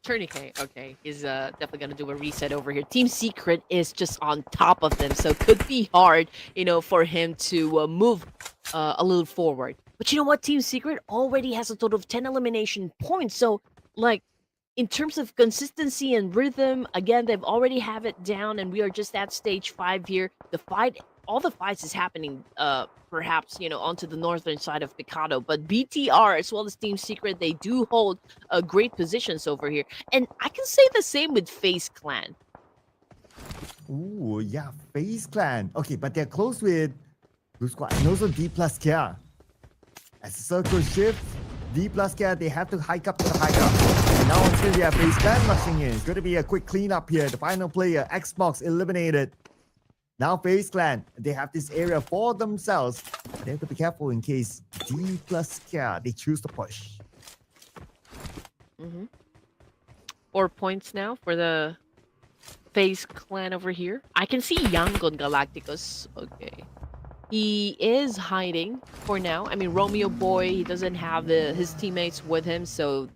Tourniquet, okay, is definitely gonna do a reset over here. Team Secret is just on top of them, so it could be hard, you know, for him to move a little forward. But you know what? Team Secret already has a total of 10 elimination points, so like in terms of consistency and rhythm, again, they've already have it down, and we are just at stage 5 here. The fight, all the fights is happening, perhaps, you know, onto the northern side of Picado. But BTR, as well as Team Secret, they do hold great positions over here. And I can say the same with FaZe Clan. Ooh, yeah, FaZe Clan. Okay, but they're close with Blue Squad and also D plus Kia. As the circle shifts, D plus Kia, they have to hike up to the high ground. And now until we have FaZe Clan rushing in. It's going to be a quick cleanup here. The final player, Xbox, eliminated. Now FaZe Clan, they have this area for themselves. They have to be careful in case D plus Kia, they choose to push. 4 points now for the FaZe Clan over here. I can see Yangon Galacticos. Okay. He is hiding for now. I mean, Romeo Boy, he doesn't have his teammates with him, so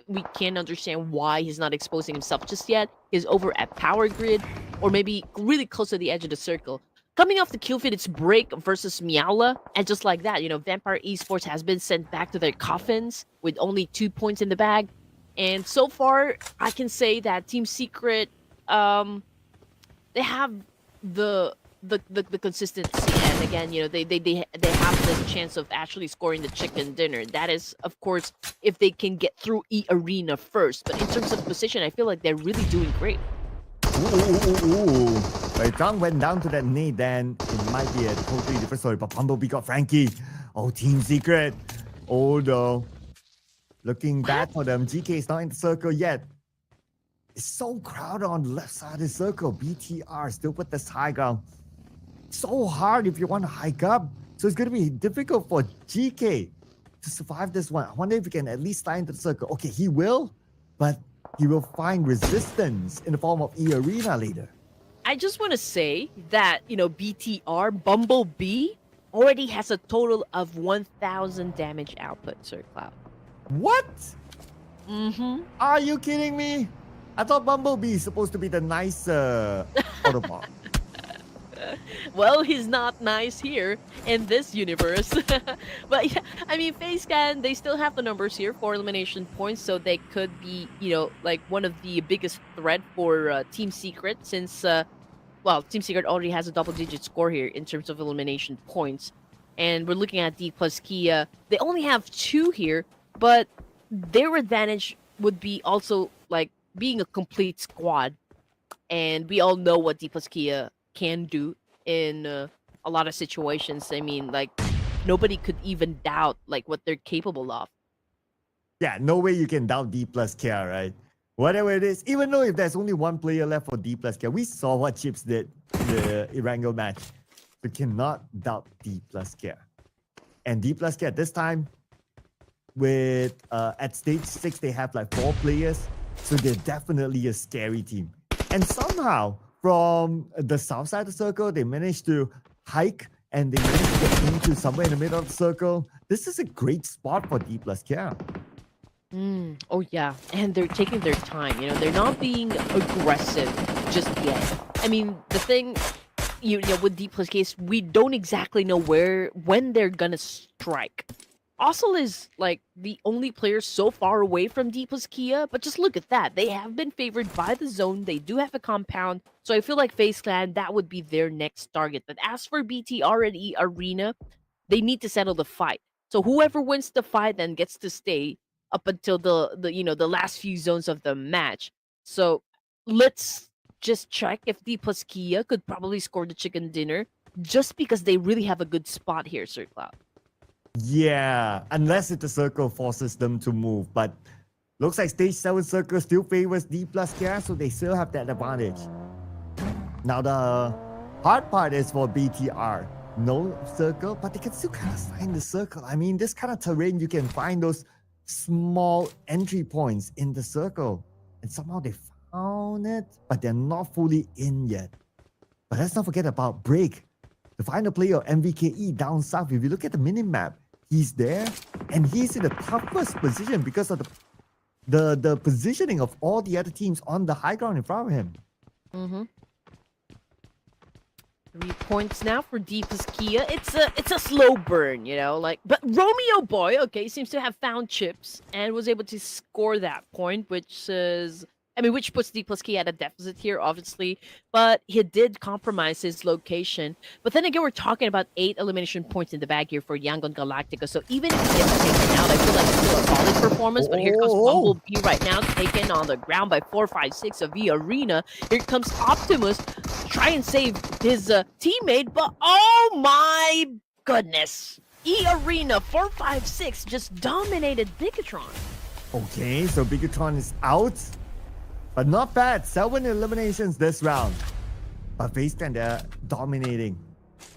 we can't understand why he's not exposing himself just yet. He's over at Power Grid, or maybe really close to the edge of the circle. Coming off the kill feed, it's Break versus Miaula, and just like that, you know, Vampire Esports has been sent back to their coffins with only 2 points in the bag. And so far, I can say that Team Secret, they have the consistency, and again, you know, they have this chance of actually scoring the chicken dinner. That is, of course, if they can get through E-Arena first. But in terms of position, I feel like they're really doing great. Ooh. If Drang went down to that nade, then it might be a totally different story. But Bumblebee got Frankie. Oh, Team Secret. Oh, no. Looking bad for them. GK is not in the circle yet. It's so crowded on the left side of the circle. BTR still with this high ground. So hard if you want to hike up. So it's going to be difficult for GK to survive this one. I wonder if he can at least slide into the circle. Okay, he will, but he will find resistance in the form of E-Arena later. I just want to say that, BTR, Bumblebee, already has a total of 1,000 damage output, Sir Cloud. What? Mm-hmm. Are you kidding me? I thought Bumblebee is supposed to be the nice Autobot. Well, he's not nice here in this universe. But yeah, I mean, FaceScan, they still have the numbers here for elimination points, so they could be, like one of the biggest threat for Team Secret since, Team Secret already has a double-digit score here in terms of elimination points. And we're looking at D plus Kia. They only have 2 here, but their advantage would be also, like, being a complete squad. And we all know what D plus Kia can do in a lot of situations. I mean, like, nobody could even doubt like what they're capable of. Yeah, no way you can doubt D plus Kia, right? Whatever it is, even though if there's only one player left for D plus Kia, we saw what Chips did in the Erangel match. You cannot doubt D plus Kia. And D plus Kia this time, with at stage 6, they have like 4 players. So they're definitely a scary team. And somehow, from the south side of the circle, they managed to hike and they managed to get into somewhere in the middle of the circle. This is a great spot for D plus Kia. Oh yeah, and they're taking their time. They're not being aggressive just yet. I mean, the thing, with D plus case, we don't exactly know when they're gonna strike. Osel is like the only player so far away from D plus Kia, but just look at that. They have been favored by the zone. They do have a compound, so I feel like FaZe Clan, that would be their next target. But as for BTR and E Arena, they need to settle the fight. So whoever wins the fight then gets to stay up until the last few zones of the match. So let's just check if D plus Kia could probably score the chicken dinner, just because they really have a good spot here, Sir Cloud. Yeah, unless if the circle forces them to move. But looks like stage 7 circle still favors D plus Kia, so they still have that advantage. Now the hard part is for BTR. No circle, but they can still kind of find the circle. I mean, this kind of terrain, you can find those small entry points in the circle. And somehow they found it, but they're not fully in yet. But let's not forget about Break. The final player of MVKE down south, if you look at the minimap, he's there and he's in the toughest position because of the positioning of all the other teams on the high ground in front of him. 3 points now for D plus Kia. It's a slow burn, but Romeo Boy, okay, seems to have found chips and was able to score that point, which puts D plus Kia at a deficit here, obviously, but he did compromise his location. But then again, we're talking about 8 elimination points in the bag here for Yangon Galactica, so even if he gets taken out, I feel like it's still a solid performance. But here comes Bumblebee right now, taken on the ground by 456 of the Arena. Here comes Optimus, try and save his teammate, but oh my goodness! E-Arena 456 just dominated Bigatron. Okay, so Bigatron is out. But not bad, 7 eliminations this round. But FaZe Clan, they're dominating.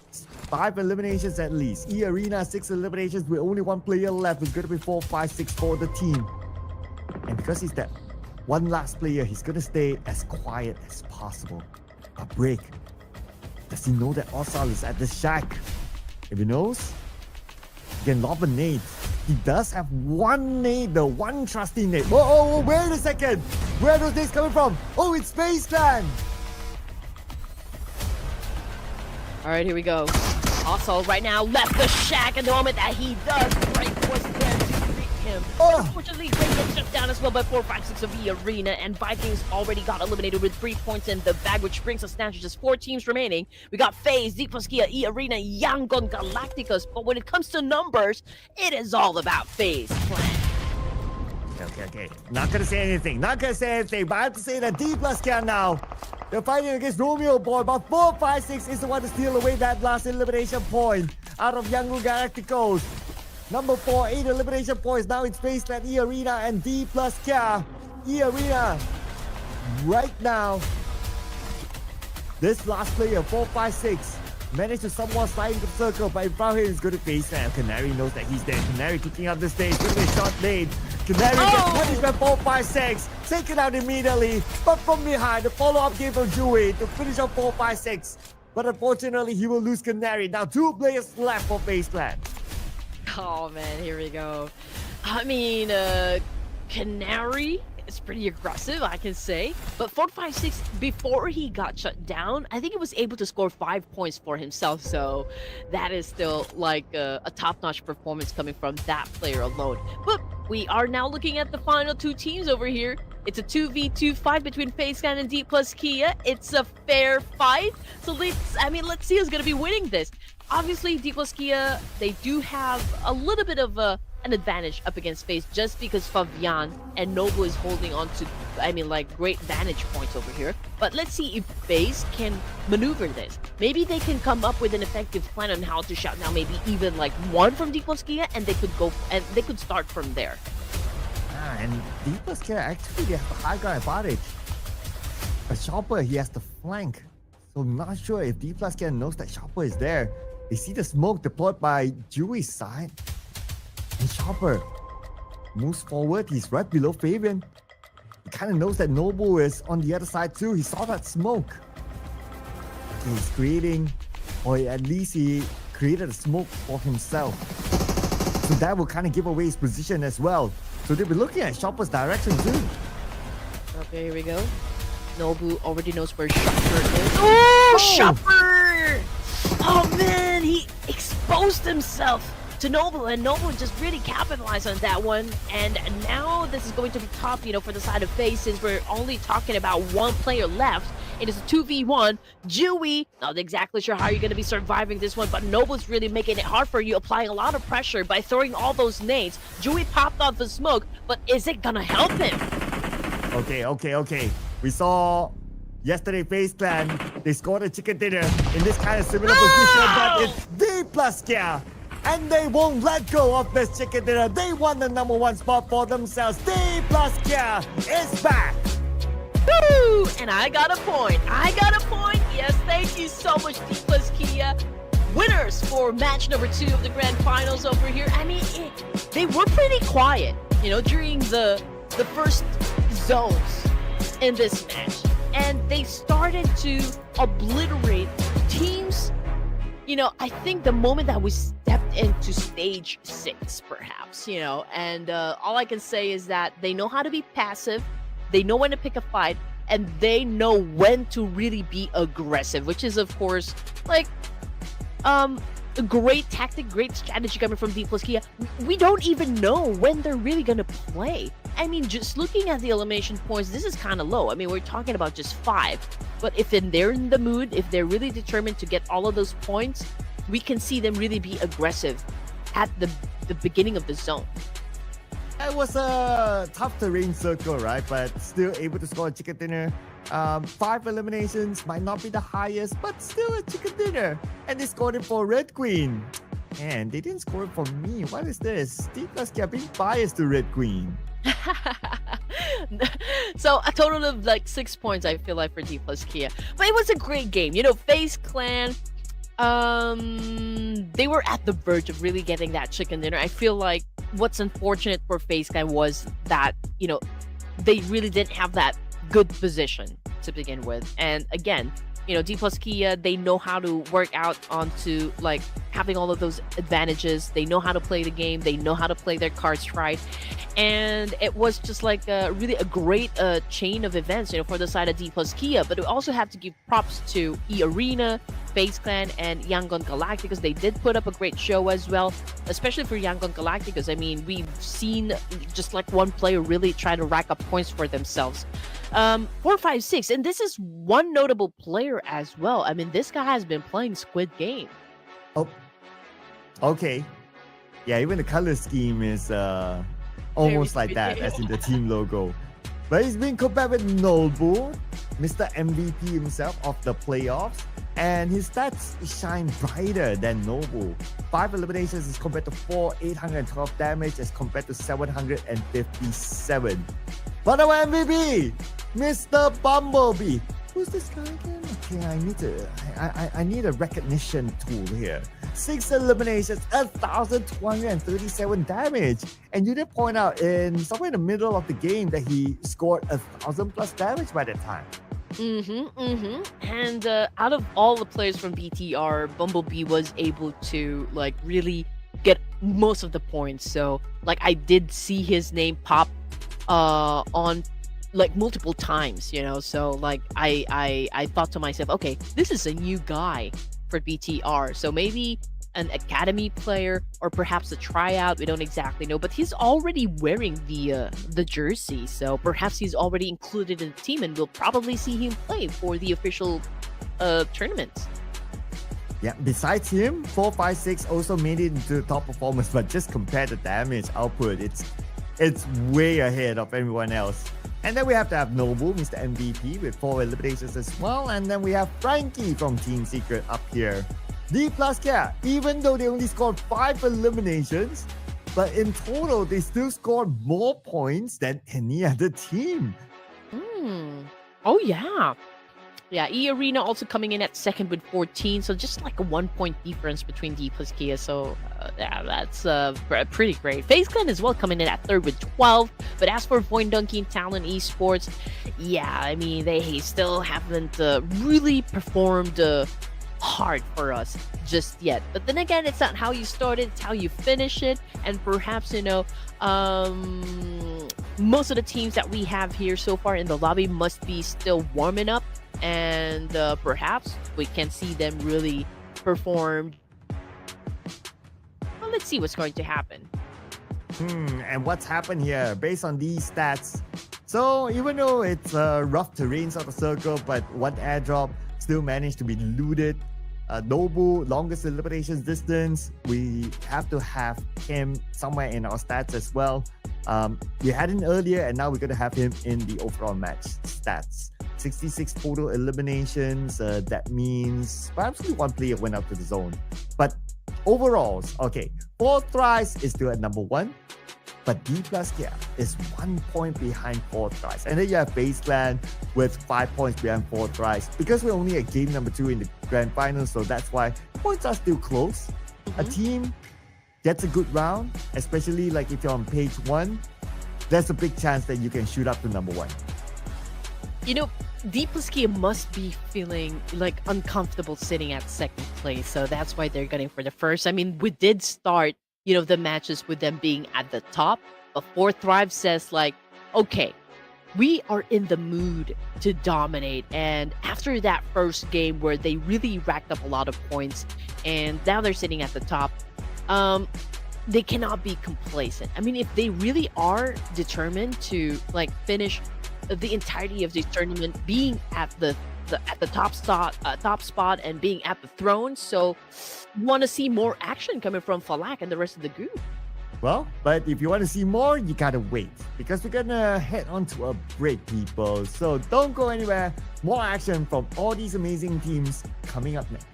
5 eliminations at least. E-Arena, 6 eliminations with only 1 player left. It's going to be 4, 5, 6 for the team. And because he's that one last player, he's going to stay as quiet as possible. But Break, does he know that Osal is at the shack? If he knows, he can lob a nade. He does have 1 nade, the one trusty nade. Oh, wait a second. Where are those nades coming from? Oh, it's FaZe Clan. All right, here we go. Osal right now left the shack at the moment that he does. Break was there to greet him. Oh. Unfortunately, Break gets shut down as well by 456 of the Arena, and Vikings already got eliminated with 3 points in the bag, which brings us down to just 4 teams remaining. We got FaZe, D plus Kia, E-Arena, Yangon Galacticos, but when it comes to numbers, it is all about FaZe Clan. Okay. Not gonna say anything, but I have to say that D plus Kia now. They're fighting against Romeo Boy, but 456 is the one to steal away that last elimination point out of Yangon Galacticos. Number 4, 8 elimination points. Now it's FaZe Clan, E-Arena, and D plus Kia. E-Arena right now, this last player, 456, managed to somewhat slide into the circle, but in front of him is going to face now. Canary knows that he's there. Canary kicking up the stage, with a shot lane. Canary gets punished by 456, taken out immediately, but from behind, the follow-up game from Dewey to finish off 456. But unfortunately, he will lose Canary. Now 2 players left for FaZe Clan. Oh man, here we go. I mean, Canary is pretty aggressive, I can say. But 456, before he got shut down, I think he was able to score 5 points for himself. So that is still like a top-notch performance coming from that player alone. But we are now looking at the final 2 teams over here. It's a 2v2 fight between FaZe Clan and D plus Kia. It's a fair fight. So let's see who's gonna be winning this. Obviously, D plus Kia, they do have a little bit of an advantage up against FaZe just because Fabian and Noble is holding on to, great vantage points over here. But let's see if FaZe can maneuver this. Maybe they can come up with an effective plan on how to shut down maybe even like 1 from D plus Kia, and they could start from there. And D plus Kia actually they have a high ground advantage. But Chopper, he has the flank. So I'm not sure if D plus Kia knows that Chopper is there. They see the smoke deployed by Dewey's side. And Chopper moves forward. He's right below Fabian. He kind of knows that Noble is on the other side too. He saw that smoke. He's creating, or at least he created a smoke for himself. So that will kind of give away his position as well. So they'll be looking at Chopper's direction too. Okay, here we go. Nobu already knows where Chopper is. Oh, Chopper! Oh man, he exposed himself to Noble, and Noble just really capitalized on that one. And now this is going to be tough, for the side of FaZe, since we're only talking about 1 player left. It is a 2v1. Dewey, not exactly sure how you're going to be surviving this one, but Noble's really making it hard for you, applying a lot of pressure by throwing all those nades. Dewey popped off the smoke, but is it going to help him? Okay. We saw yesterday FaZe Clan, they scored a chicken dinner in this kind of similar position, but it's D plus Kia. And they won't let go of this chicken dinner. They won the number 1 spot for themselves. D plus Kia is back. Woo! And I got a point. Yes, thank you so much, D plus Kia. Winners for match number 2 of the grand finals over here. They were pretty quiet, during the first zones in this match. And they started to obliterate teams. I think the moment that we stepped into stage 6, perhaps, and all I can say is that they know how to be passive. They know when to pick a fight, and they know when to really be aggressive, which is, of course, a great tactic, great strategy coming from D plus Kia. We don't even know when they're really going to play. Just looking at the elimination points, this is kind of low. We're talking about just 5. But if they're in the mood, if they're really determined to get all of those points, we can see them really be aggressive at the beginning of the zone. It was a tough terrain circle, right? But still able to score a chicken dinner. 5 eliminations might not be the highest, but still a chicken dinner. And they scored it for Red Queen. And they didn't score it for me. What is this? D plus Kia being biased to Red Queen. So a total of 6 points, I feel like, for D plus Kia. But it was a great game. FaZe Clan, they were at the verge of really getting that chicken dinner. I feel like what's unfortunate for FaZe Clan was that, they really didn't have that good position to begin with. And again, D plus Kia, they know how to work out onto having all of those advantages. They know how to play the game. They know how to play their cards right. And it was just really a great chain of events, for the side of D plus Kia. But we also have to give props to E-Arena, FaZe Clan, and Yangon Galacticos. They did put up a great show as well, especially for Yangon Galacticos. We've seen just one player really try to rack up points for themselves. 456, and this is one notable player as well. This guy has been playing Squid Game. Oh, okay. Yeah, even the color scheme is almost like that, as in the team logo. But he's being compared with Nobu, Mr. MVP himself of the playoffs. And his stats shine brighter than Nobu. 5 eliminations is compared to 4, 812 damage as compared to 757. But our MVP, Mr. Bumblebee. Who's this guy again? Okay, I need a recognition tool here. 6 eliminations, 1,237 damage. And you did point out somewhere in the middle of the game that he scored 1,000 plus damage by that time. And out of all the players from BTR, Bumblebee was able to like really get most of the points. So like I did see his name pop on like multiple times, so like I thought to myself, okay, this is a new guy for BTR, so maybe an academy player or perhaps a tryout, we don't exactly know, but he's already wearing the jersey, so perhaps he's already included in the team and we'll probably see him play for the official tournaments. Yeah, besides him, 456 also made it into the top performers, but just compare the damage output, it's way ahead of everyone else. And then we have to have Noble, Mr. MVP, with 4 eliminations as well. And then we have Frankie from Team Secret up here. D plus Cat, even though they only scored 5 eliminations, but in total, they still scored more points than any other team. Oh, yeah. Yeah, E-Arena also coming in at second with 14, so just like a 1-point difference between D plus Kia, so yeah, that's pretty great. FaZe Clan as well coming in at third with 12, but as for Point Donkey and Talon Esports, yeah, I mean, they still haven't really performed hard for us just yet. But then again, it's not how you start it, it's how you finish it, and perhaps, most of the teams that we have here so far in the lobby must be still warming up, and perhaps we can see them really perform. Well, let's see what's going to happen. And what's happened here based on these stats? So even though it's rough terrain sort of circle, but one airdrop still managed to be looted. Nobu, longest eliminations distance, we have to have him somewhere in our stats as well. We had him earlier and now we're going to have him in the overall match stats. 66 total eliminations, that means perhaps only one player went out to the zone. But overalls, okay, 4 tries is still at number 1, but D plus Kia is 1 point behind 4 tries. And then you have FaZe Clan with 5 points behind 4 tries. Because we're only at game number 2 in the grand final, so that's why points are still close. A team gets a good round, especially like if you're on page 1, there's a big chance that you can shoot up to number 1. D plus Kia must be feeling like uncomfortable sitting at second place, so that's why they're getting for the first. I mean, we did start, the matches with them being at the top, but 4 Thrive says like, okay, we are in the mood to dominate. And after that first game where they really racked up a lot of points and now they're sitting at the top, they cannot be complacent. I mean, if they really are determined to like finish the entirety of the tournament being at the top spot and being at the throne, so you want to see more action coming from Falak and the rest of the group. Well, but if you want to see more, you gotta wait because we're gonna head on to a break, people. So don't go anywhere. More action from all these amazing teams coming up next.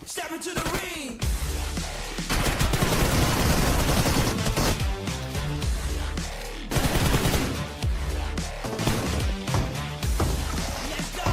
Step into the ring. Let's go.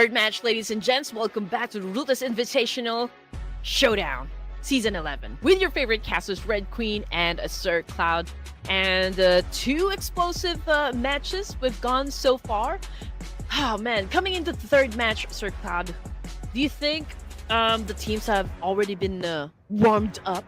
third match, ladies and gents. Welcome back to the Ruthless Invitational Showdown, Season 11, with your favorite casters, Red Queen and Sir Cloud. And two explosive matches we've gone so far. Oh man, coming into the third match, Sir Cloud, do you think the teams have already been warmed up?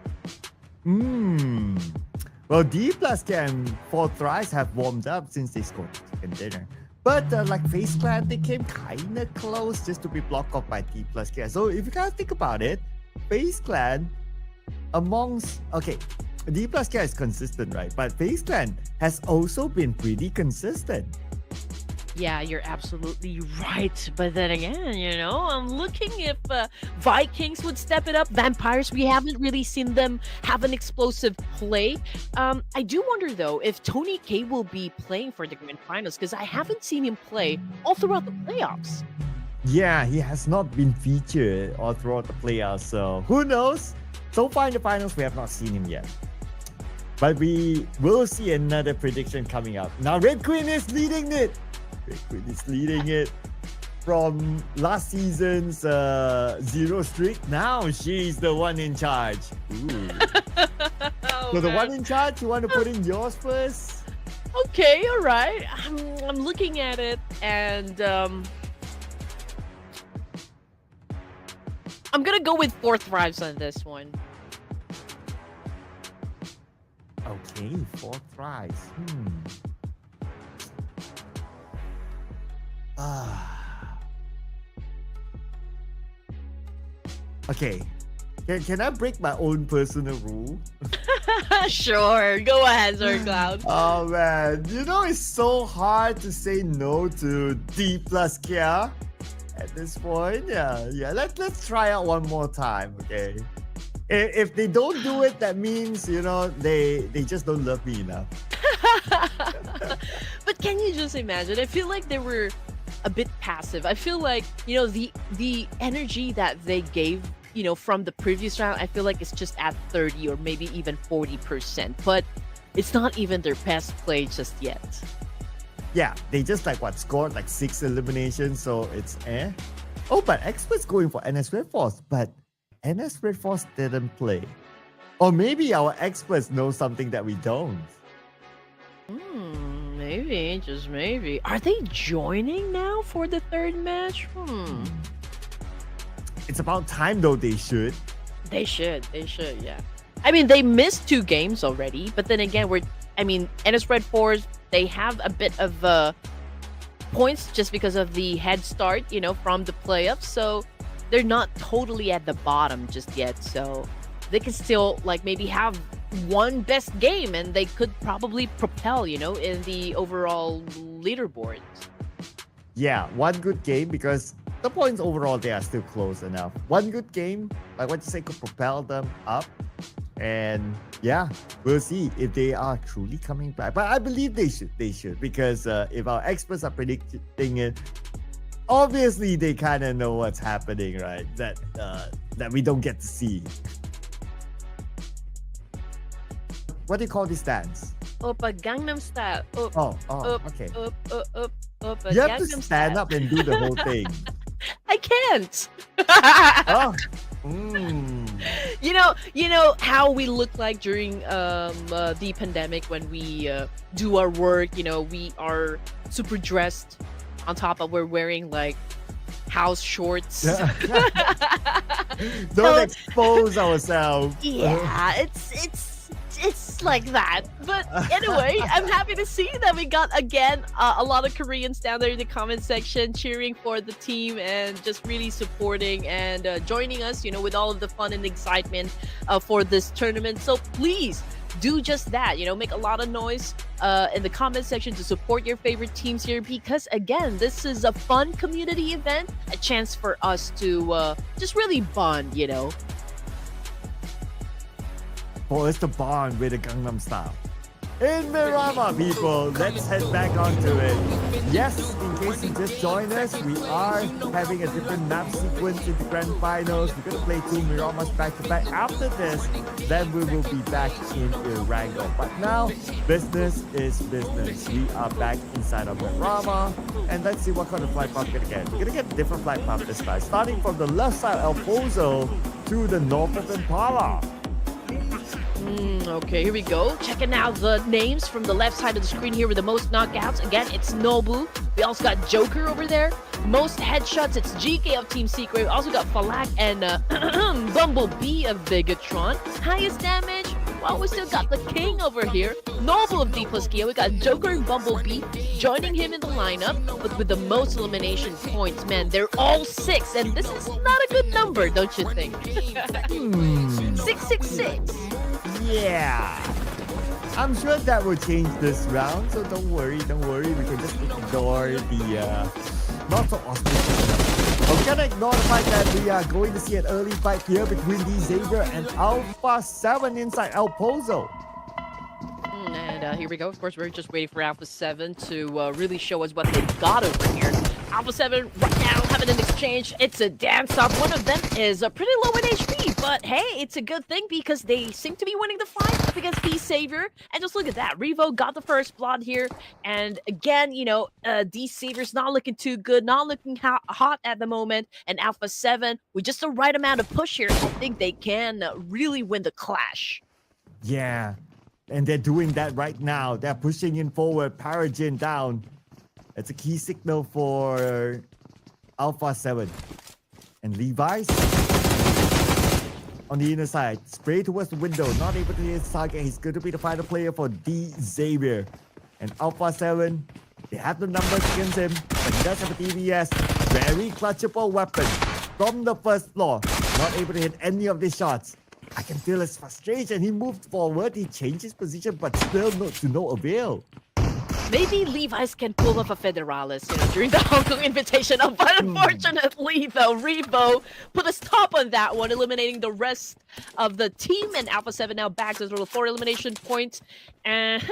Well, D plus K and Fourth Rise have warmed up since they scored chicken dinner. But like FaZe Clan, they came kinda close just to be blocked off by D plus K. So if you guys think about it, FaZe Clan D plus K is consistent, right? But FaZe Clan has also been pretty consistent. Yeah, you're absolutely right. But then again, I'm looking if Vikings would step it up. Vampires, we haven't really seen them have an explosive play. I do wonder, though, if Tony K will be playing for the Grand Finals, because I haven't seen him play all throughout the playoffs. Yeah, he has not been featured all throughout the playoffs, so who knows? So far in the finals, we have not seen him yet. But we will see another prediction coming up. Now, Red Queen is leading it. Red Queen is leading it from last season's 0 streak. Now she's the one in charge. Ooh. So the one in charge, you want to put in yours first? Okay, all right. I'm looking at it, and I'm gonna go with Fourth Rise on this one. Okay, Fourth Rise. Okay. Can I break my own personal rule? Sure, go ahead, Sir Cloud. Oh man, it's so hard to say no to D plus K at this point. Yeah. Let's try out one more time, okay? If they don't do it, that means they just don't love me enough. But can you just imagine? I feel like they were a bit passive. I feel like the energy that they gave from the previous round, I feel like it's just at 30 or maybe even 40%, but it's not even their best play just yet. Yeah, they just scored 6 eliminations, so it's eh. Oh, but Expert's going for NS Red Force, but NS Red Force didn't play. Or maybe our experts know something that we don't. Maybe, just maybe. Are they joining now for the third match? It's about time though, they should. They should, yeah. I mean, they missed 2 games already, but then again, NS Red Force, they have a bit of points just because of the head start, from the playoffs, so they're not totally at the bottom just yet, so they can still maybe have one best game and they could probably propel, in the overall leaderboards. Yeah, one good game, because the points overall, they are still close enough. One good game, could propel them up. And yeah, we'll see if they are truly coming back. But I believe they should, because if our experts are predicting it, obviously they kind of know what's happening, right? That we don't get to see. What do you call this dance? Oppa Gangnam Style. Okay. Oppa You have to Gangnam stand Style. up and do the whole thing. I can't. Oh. You know how we look like during the pandemic when we do our work. We are super dressed. On top of we're wearing house shorts. Don't expose ourselves. Yeah, it's like that. But anyway, I'm happy to see that we got again a lot of Koreans down there in the comment section cheering for the team and just really supporting and joining us, with all of the fun and excitement for this tournament. So please do just that, make a lot of noise in the comment section to support your favorite teams here, because again, this is a fun community event, a chance for us to just really bond, For us to bond with the Gangnam Style. in Mirama, people. Let's head back onto it. Yes, in case you just joined us, we are having a different map sequence in the grand finals. We're going to play 2 Miramas back to back. After this, then we will be back in Irango. But now, business is business. We are back inside of Mirama. And let's see what kind of flight path we're going to get. We're going to get a different flight path this time. Starting from the left side El Pozo to the north of Impala. Okay, here we go. Checking out the names from the left side of the screen here with the most knockouts. Again, it's Nobu. We also got Joker over there. Most headshots, it's GK of Team Secret. We also got Falak and Bumblebee of Bigatron. Highest damage, well, we still got the King over here. Noble of D plus Kia. We got Joker and Bumblebee joining him in the lineup. But with the most elimination points, man, they're all 6. And this is not a good number, don't you think? 666. Yeah. I'm sure that will change this round, so don't worry. We can just ignore the not so auspicious. We're gonna ignore the fact that we are going to see an early fight here between D Xavier and Alpha 7 inside El Pozo. And here we go. Of course, we're just waiting for Alpha 7 to really show us what they've got over here. Alpha 7 right now having an exchange. It's a dance-off. One of them is pretty low in HP, but hey, it's a good thing because they seem to be winning the fight up against D Savior. And just look at that. Revo got the first blood here. And again, you know, D Savior's not looking too good, not looking hot at the moment. And Alpha 7, with just the right amount of push here, I think they can really win the clash. Yeah, and they're doing that right now. They're pushing in forward, Paragin down. It's a key signal for Alpha 7. And Levi's on the inner side. Spray towards the window. Not able to hit his target. He's going to be the final player for D Xavier. And Alpha 7, they have the numbers against him. But he does have a DBS. Very clutchable weapon. From the first floor. Not able to hit any of these shots. I can feel his frustration. He moved forward. He changed his position. But still to no avail. Maybe Levi's can pull off a Federalis, you know, during the Hong Kong Invitational, but unfortunately, though, Revo put a stop on that one, eliminating the rest of the team, and Alpha 7 now back to total 4 elimination points. And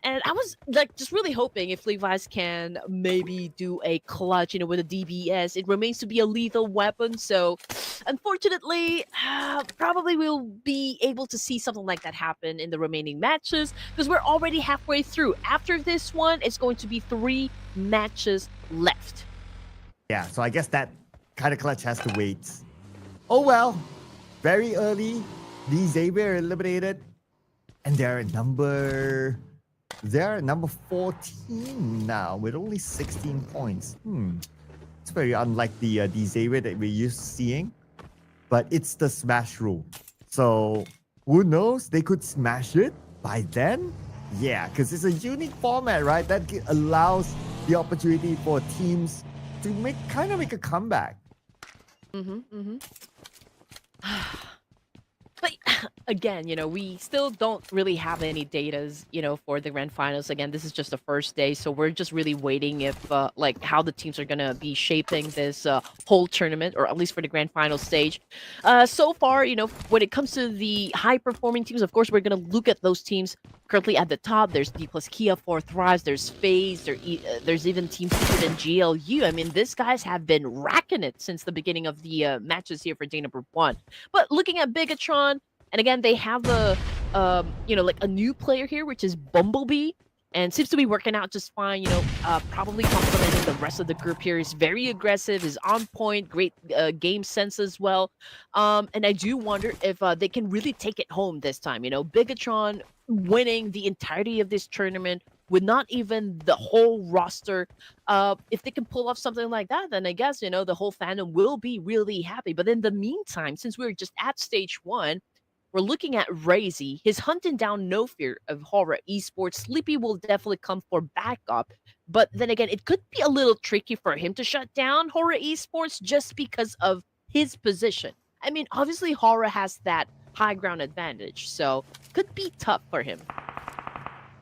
I was like just really hoping if Levi's can maybe do a clutch, you know, with a DBS. It remains to be a lethal weapon, so unfortunately, probably we'll be able to see something like that happen in the remaining matches because we're already halfway through. After this one, it's going to be 3 matches left. Yeah, so I guess that kind of clutch has to wait. Oh well, very early, D Xavier eliminated, and they're at number 14 now with only 16 points. It's very unlike the D Xavier that we're used to seeing, but it's the smash rule. So who knows? They could smash it by then. Yeah, because it's a unique format, right? That allows the opportunity for teams to make a comeback. But again, you know, we still don't really have any datas, you know, for the grand finals. Again, this is just the first day, so we're just really waiting if, like, how the teams are gonna be shaping this whole tournament, or at least for the grand final stage. So far, you know, when it comes to the high-performing teams, of course, we're gonna look at those teams currently at the top. There's D plus Kia, 4 Thrives, there's FaZe, there's even Team Secret and GLU. I mean, these guys have been racking it since the beginning of the matches here for day number 1. But looking at Bigatron, and again, they have a, you know, like a new player here, which is Bumblebee, and seems to be working out just fine, you know, probably complementing the rest of the group here. He's very aggressive, is on point, great game sense as well. And I do wonder if they can really take it home this time, you know. Bigatron winning the entirety of this tournament with not even the whole roster. If they can pull off something like that, then I guess, you know, the whole fandom will be really happy. But in the meantime, since we're just at stage 1, we're looking at Razy. He's hunting down No Fear of Horror Esports. Sleepy will definitely come for backup. But then again, it could be a little tricky for him to shut down Horror Esports just because of his position. I mean, obviously, Horror has that high ground advantage, so could be tough for him.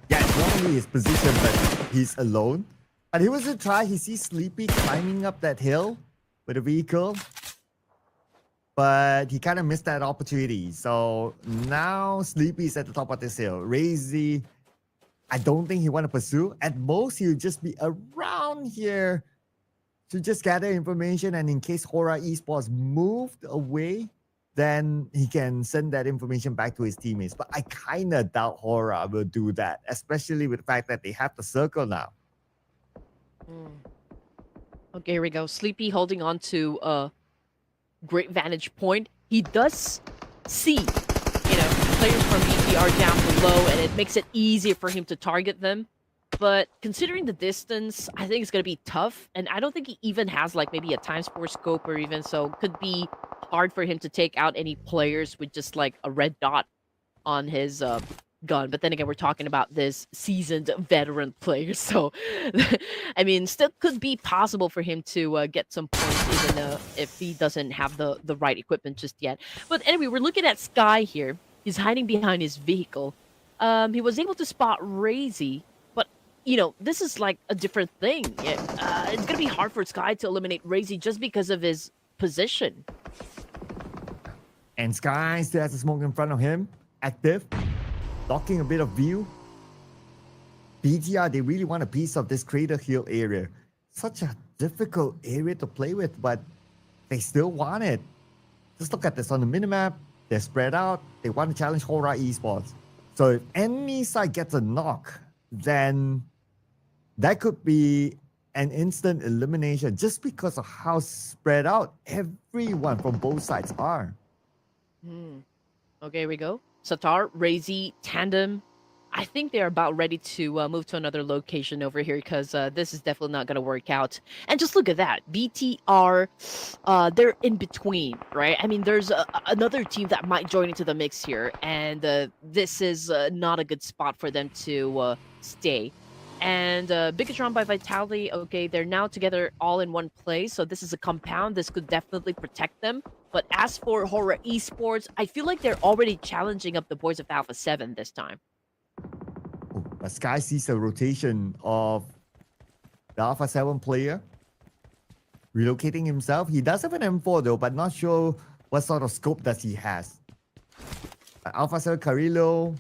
Yeah, it's not only his position, but he's alone. And he was to try, he sees Sleepy climbing up that hill with a vehicle. But he kind of missed that opportunity. So now Sleepy's at the top of this hill. Razy I don't think he want to pursue. At most, he'll just be around here to just gather information. And in case Hora Esports moved away, then he can send that information back to his teammates. But I kind of doubt Hora will do that, especially with the fact that they have the circle now. Okay, here we go. Sleepy holding on to a great vantage point. He does see, players from BTR down below, and it makes it easier for him to target them. But considering the distance, I think it's going to be tough. And I don't think he even has like maybe a times 4 scope or even so. Could be hard for him to take out any players with just like a red dot on his gun. But then again, we're talking about this seasoned veteran player. So, I mean, still could be possible for him to get some points even if he doesn't have the right equipment just yet. But anyway, we're looking at Sky here. He's hiding behind his vehicle. He was able to spot Razy. This is like a different thing. It's going to be hard for Sky to eliminate Razy just because of his position. And Sky still has a smoke in front of him, active, blocking a bit of view. BTR, they really want a piece of this Crater Hill area. Such a difficult area to play with, but they still want it. Just look at this on the minimap. They're spread out. They want to challenge Hora Esports. So if any side gets a knock, then that could be an instant elimination just because of how spread out everyone from both sides are. Okay, here we go. Satar, Razy, Tandem. I think they're about ready to move to another location over here because this is definitely not going to work out. And just look at that. BTR, they're in between, right? I mean, there's another team that might join into the mix here. And this is not a good spot for them to stay. And Bigatron by Vitality, okay, they're now together all in one place. So this is a compound. This could definitely protect them. But as for Hora Esports, I feel like they're already challenging up the boys of Alpha 7 this time. But Sky sees a rotation of the Alpha 7 player relocating himself. He does have an M4 though, but not sure what sort of scope does he has. Alpha 7 Carrillo,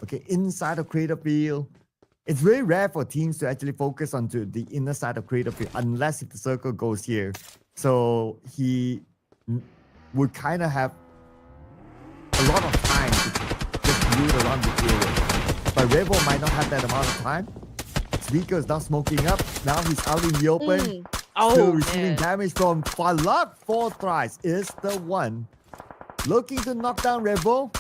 okay, inside of Crater Field. It's very rare for teams to actually focus onto the inner side of Crater Field unless if the circle goes here. So he would kind of have a lot of time to just root around the area. But Revo might not have that amount of time. Speaker is now smoking up. Now he's out in the open. Still receiving damage from Falak. 4 tries is the one. Looking to knock down Revo.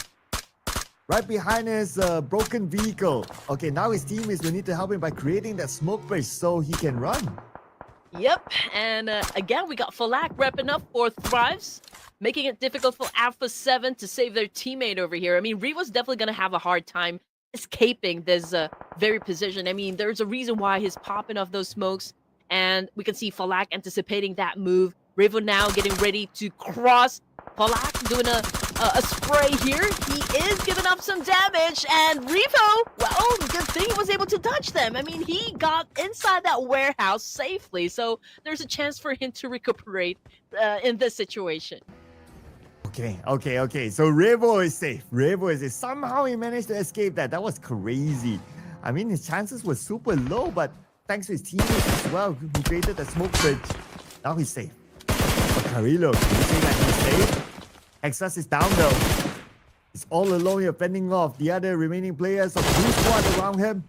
Right behind his broken vehicle. Okay, now his teammates will need to help him by creating that smoke bridge so he can run. Yep, and again, we got Falak repping up for Thrives, making it difficult for Alpha 7 to save their teammate over here. I mean, Revo's definitely going to have a hard time escaping this very position. I mean, there's a reason why he's popping off those smokes, and we can see Falak anticipating that move. Revo now getting ready to cross. Falak doing a spray here. He is giving up some damage, and Revo, well, good thing he was able to dodge them. I mean, he got inside that warehouse safely, so there's a chance for him to recuperate in this situation. Okay. So Revo is safe. Somehow he managed to escape that. That was crazy. I mean, his chances were super low, but thanks to his teammates as well, who created the smoke bridge. Now he's safe. But Carrillo, can you say that he's safe? Exas is down though. He's all alone here fending off the other remaining players of Blue Squad around him.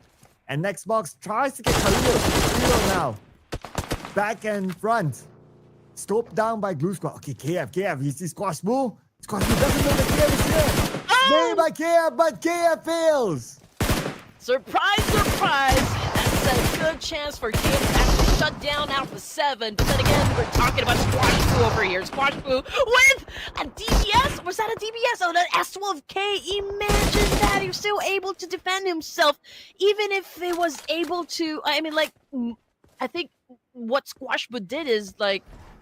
And Nextbox tries to get Carrillo. Carrillo now. Back and front. Stopped down by Blue Squad. Okay, KF. He sees Squash Boo. Squash Boo doesn't know that KF is here. Made by KF, but KF fails. Surprise! That's a good chance for KF to actually shut down Alpha 7. But then again, we're talking about Squash Boo over here. Squash Boo with a DBS? Was that a DBS? Oh, an S12K. Imagine that. He was still able to defend himself. Even if he was able to... I mean, like, I think what Squash Boo did is, like,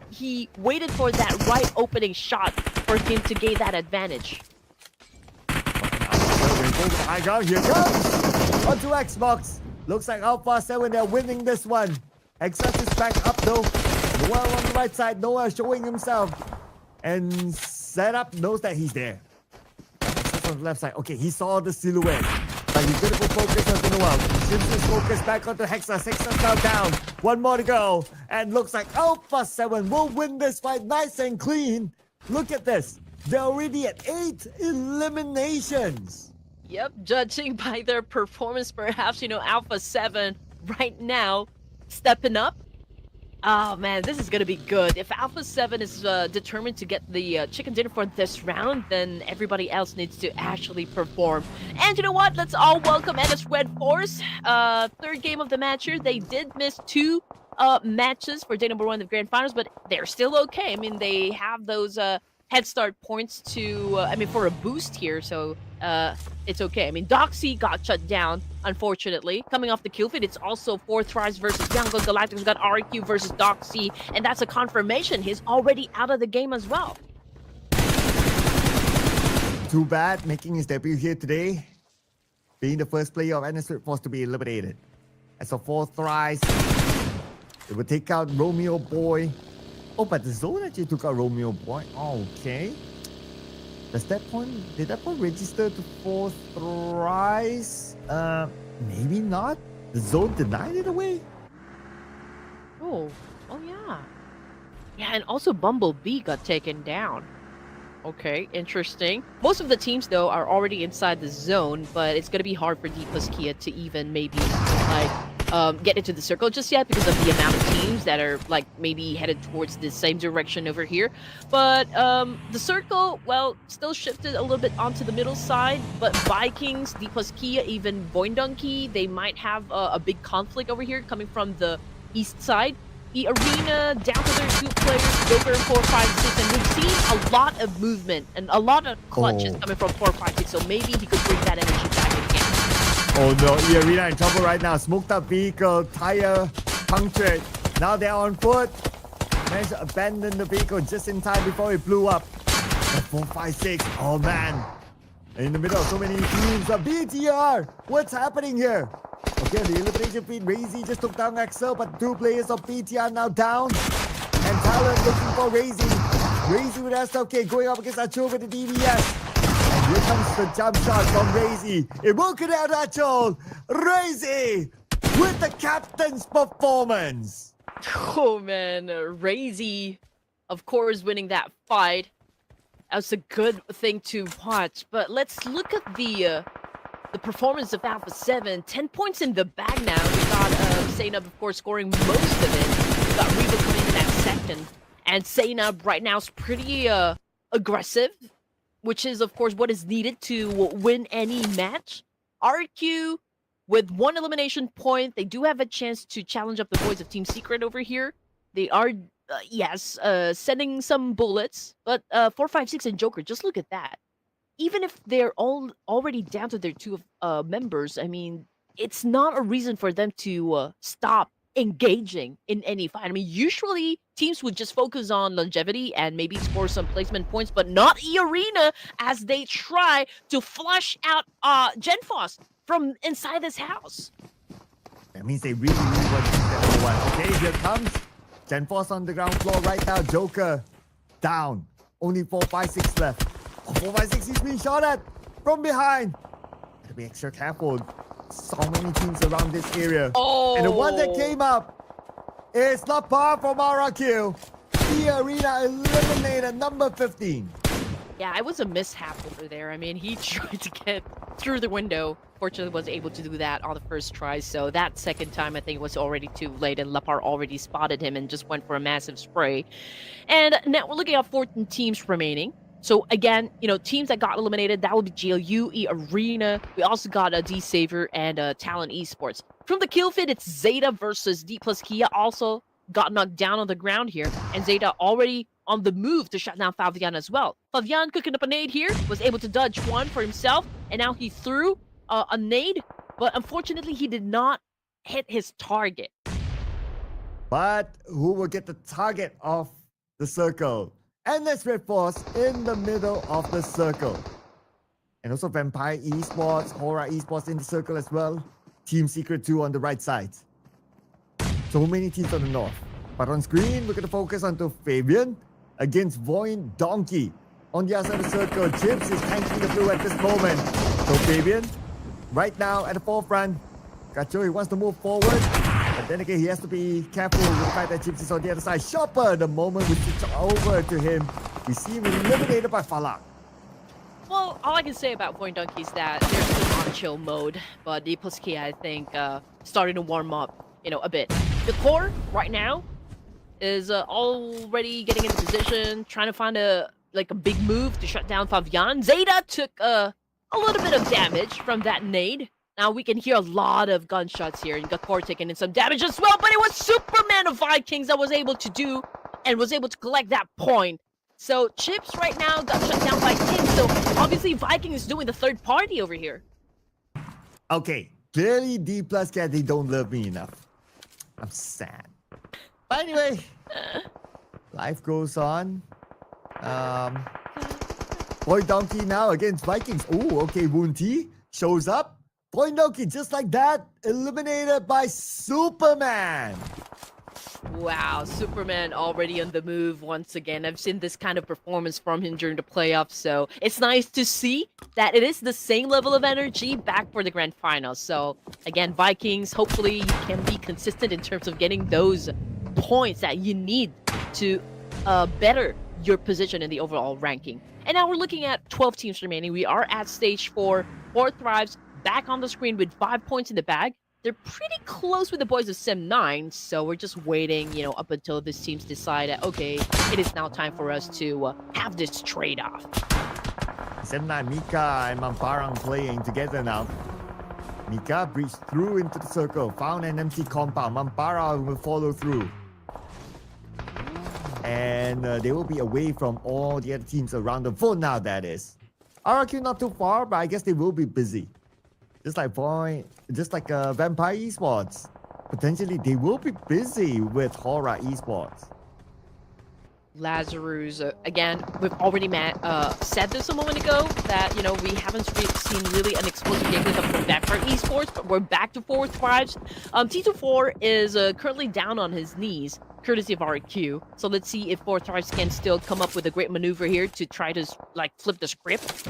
he waited for that right opening shot for him to gain that advantage. High ground, here comes! Onto Xbox. Looks like Alpha 7, they're winning this one. Exas is back up though. Noel on the right side, Noel showing himself. And Setup knows that he's there. Exas on the left side. Okay, he saw the silhouette. But he's gonna put focus on the well. Shifts his focus back onto Hexa. Hexa's now down. One more to go. And looks like Alpha 7 will win this fight nice and clean. Look at this. They're already at 8 eliminations. Yep, judging by their performance, perhaps, Alpha 7 right now stepping up. Oh man, this is gonna be good. If Alpha 7 is determined to get the chicken dinner for this round, then everybody else needs to actually perform. And you know what? Let's all welcome NS Red Force. Third game of the match here. They did miss 2 matches for day number 1 of the grand finals, but they're still okay. I mean, they have those head start points to, for a boost here, so it's okay. I mean, Doxy got shut down, unfortunately. Coming off the kill feed, it's also 4 tries versus Jungle Galactic, who's got RQ versus Doxy, and that's a confirmation. He's already out of the game as well. Too bad making his debut here today, being the first player of NS Red Force to be eliminated. As for 4 tries, it would take out Romeo Boy. Oh, but the zone actually took out Romeo Boy. Okay. Did that point register to 4 tries? Maybe not. The zone denied it away. Oh yeah. Yeah, and also Bumblebee got taken down. Okay, interesting. Most of the teams, though, are already inside the zone, but it's going to be hard for D plus Kia to even maybe, get into the circle just yet because of the amount of teams that are, maybe headed towards the same direction over here. But the circle, well, still shifted a little bit onto the middle side, but Vikings, D plus Kia, even Boindonkey, they might have a big conflict over here coming from the east side. The arena down to their 2 players, Joker 4, 5, 6, and we've seen a lot of movement and a lot of clutches coming from 4, 5, 6, so maybe he could bring that energy back again. Oh no, E-Arena in trouble right now. Smoked up vehicle, tire punctured. Now they're on foot. Managed to abandon the vehicle just in time before it blew up. 4, 5, 6, oh man. In the middle of so many teams of BTR. What's happening here? Okay, the elimination feed, Razy just took down Axel, but 2 players of BTR now down. And Talon looking for Razy. Razy with SLK going up against Achol with the DBS. And here comes the jump shot from Razy. It will get out Achol. Razy with the captain's performance. Oh man, Razy, of course, winning that fight. That's a good thing to watch. But let's look at the performance of Alpha 7. 10 points in the bag now. We got Zainab, of course, scoring most of it. We got Reba coming in at second. And Zainab right now is pretty aggressive, which is, of course, what is needed to win any match. RQ, with 1 elimination point, they do have a chance to challenge up the boys of Team Secret over here. They are, sending some bullets. But 4, 5, 6, and Joker, just look at that. Even if they're all already down to their 2 members, I mean, it's not a reason for them to stop engaging in any fight. I mean, usually teams would just focus on longevity and maybe score some placement points, but not E-Arena as they try to flush out Genfos from inside this house. That means they really want to get number 1. Okay, here comes Genforce on the ground floor right now. Joker down. Only 4, 5, 6 left. 4, 5, 6 is being shot at from behind. Gotta be extra careful. So many teams around this area. Oh. And the one that came up is not far from RRQ. E-Arena eliminated number 15. Yeah, it was a mishap over there. I mean, he tried to get through the window. Fortunately, was able to do that on the first try. So that second time, I think, was already too late. And Lapar already spotted him and just went for a massive spray. And now we're looking at 14 teams remaining. So again, teams that got eliminated, that would be GLU, E-Arena. We also got a D-Saver and Talon Esports. From the kill feed, it's Zeta versus D plus Kia. Also got knocked down on the ground here. And Zeta already on the move to shut down Fabian as well. Fabian cooking up a nade here, was able to dodge one for himself. And now he threw a nade, but unfortunately he did not hit his target. But who will get the target of the circle? NS Red Force in the middle of the circle. And also Vampire Esports, Hora Esports in the circle as well. Team Secret 2 on the right side. So many teams on the north. But on screen, we're going to focus onto Fabian against Void Donkey. On the other side of the circle, Chips is tanking the blue at this moment. So Fabian right now at the forefront. Gacho, he wants to move forward. But then again, he has to be careful with the fact that Chips is on the other side. Chopper, the moment we switch over to him, we see him eliminated by Falak. Well, all I can say about Void Donkey is that they're still on chill mode, but Deepleski, I think, starting to warm up, a bit. The core right now is already getting into position, trying to find a big move to shut down Fabian. Zeta took a little bit of damage from that nade. Now we can hear a lot of gunshots here, and Gakor taking in some damage as well, but it was Superman of Vikings that was able to do and was able to collect that point. So Chips right now got shut down by King, so obviously Viking is doing the third party over here. Okay, clearly D plus cat, they don't love me enough. I'm sad. But anyway, life goes on. Boy Donkey now against Vikings. Oh, okay, Woonty shows up. Boy Donkey, just like that, eliminated by Superman. Wow, Superman already on the move once again. I've seen this kind of performance from him during the playoffs, so it's nice to see that it is the same level of energy back for the grand finals. So again, Vikings, hopefully you can be consistent in terms of getting those points that you need to better your position in the overall ranking. And now we're looking at 12 teams remaining. We are at stage 4. 4 Thrives back on the screen with 5 points in the bag. They're pretty close with the boys of Sim 9, so we're just waiting, up until these teams decide that, okay, it is now time for us to have this trade-off. Sim 9, Mika and Mamparang playing together now. Mika breached through into the circle, found an empty compound. Mamparang will follow through. And they will be away from all the other teams around them for now, that is. RRQ not too far, but I guess they will be busy. Just like Vampire Esports. Potentially, they will be busy with Horror Esports. Lazarus, again, we've already said this a moment ago, that, we haven't seen really an explosive gameplay from Vampire Esports, but we're back to 4 Thrives. T24 is currently down on his knees, courtesy of RQ. So let's see if 4 Thrives can still come up with a great maneuver here to try to, flip the script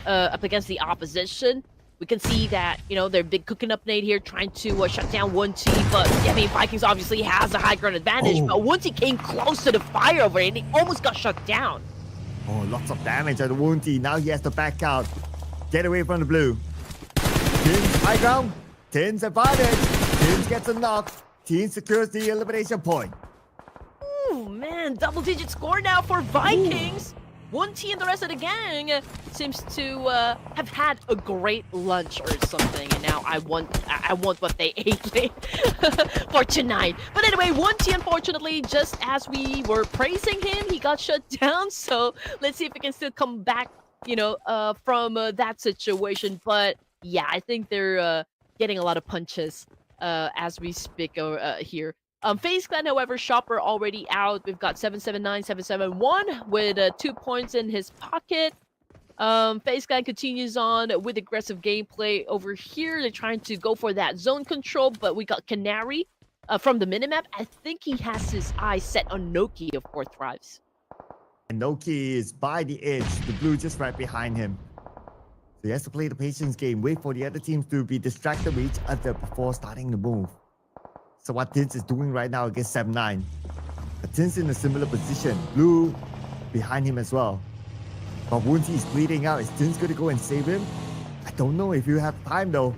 up against the opposition. We can see that, they're big cooking up nade here, trying to shut down 1T, but, Vikings obviously has a high ground advantage, but 1T came close to the fire over it, and he almost got shut down. Oh, lots of damage on the Woonty. Now he has to back out. Get away from the blue. Teens high ground. Teens advantage. Teens gets a knock. Teens secures the elimination point. Ooh, man, double-digit score now for Vikings. 1T and the rest of the gang seems to have had a great lunch or something, and now I want what they ate for tonight. But anyway, 1T, unfortunately, just as we were praising him, he got shut down. So let's see if he can still come back, from that situation. But yeah, I think they're getting a lot of punches as we speak here. FaZe Clan, however, Shopper already out. We've got 779, 771 with 2 points in his pocket. FaZe Clan continues on with aggressive gameplay over here. They're trying to go for that zone control, but we got Canary from the minimap. I think he has his eyes set on Noki of 4 Thrives. And Noki is by the edge. The blue just right behind him. So he has to play the patience game. Wait for the other teams to be distracted with each other before starting the move. So what Tins is doing right now against 7-9. Tins in a similar position. Blue behind him as well. But Woonty is bleeding out. Is Tins going to go and save him? I don't know if you have time though.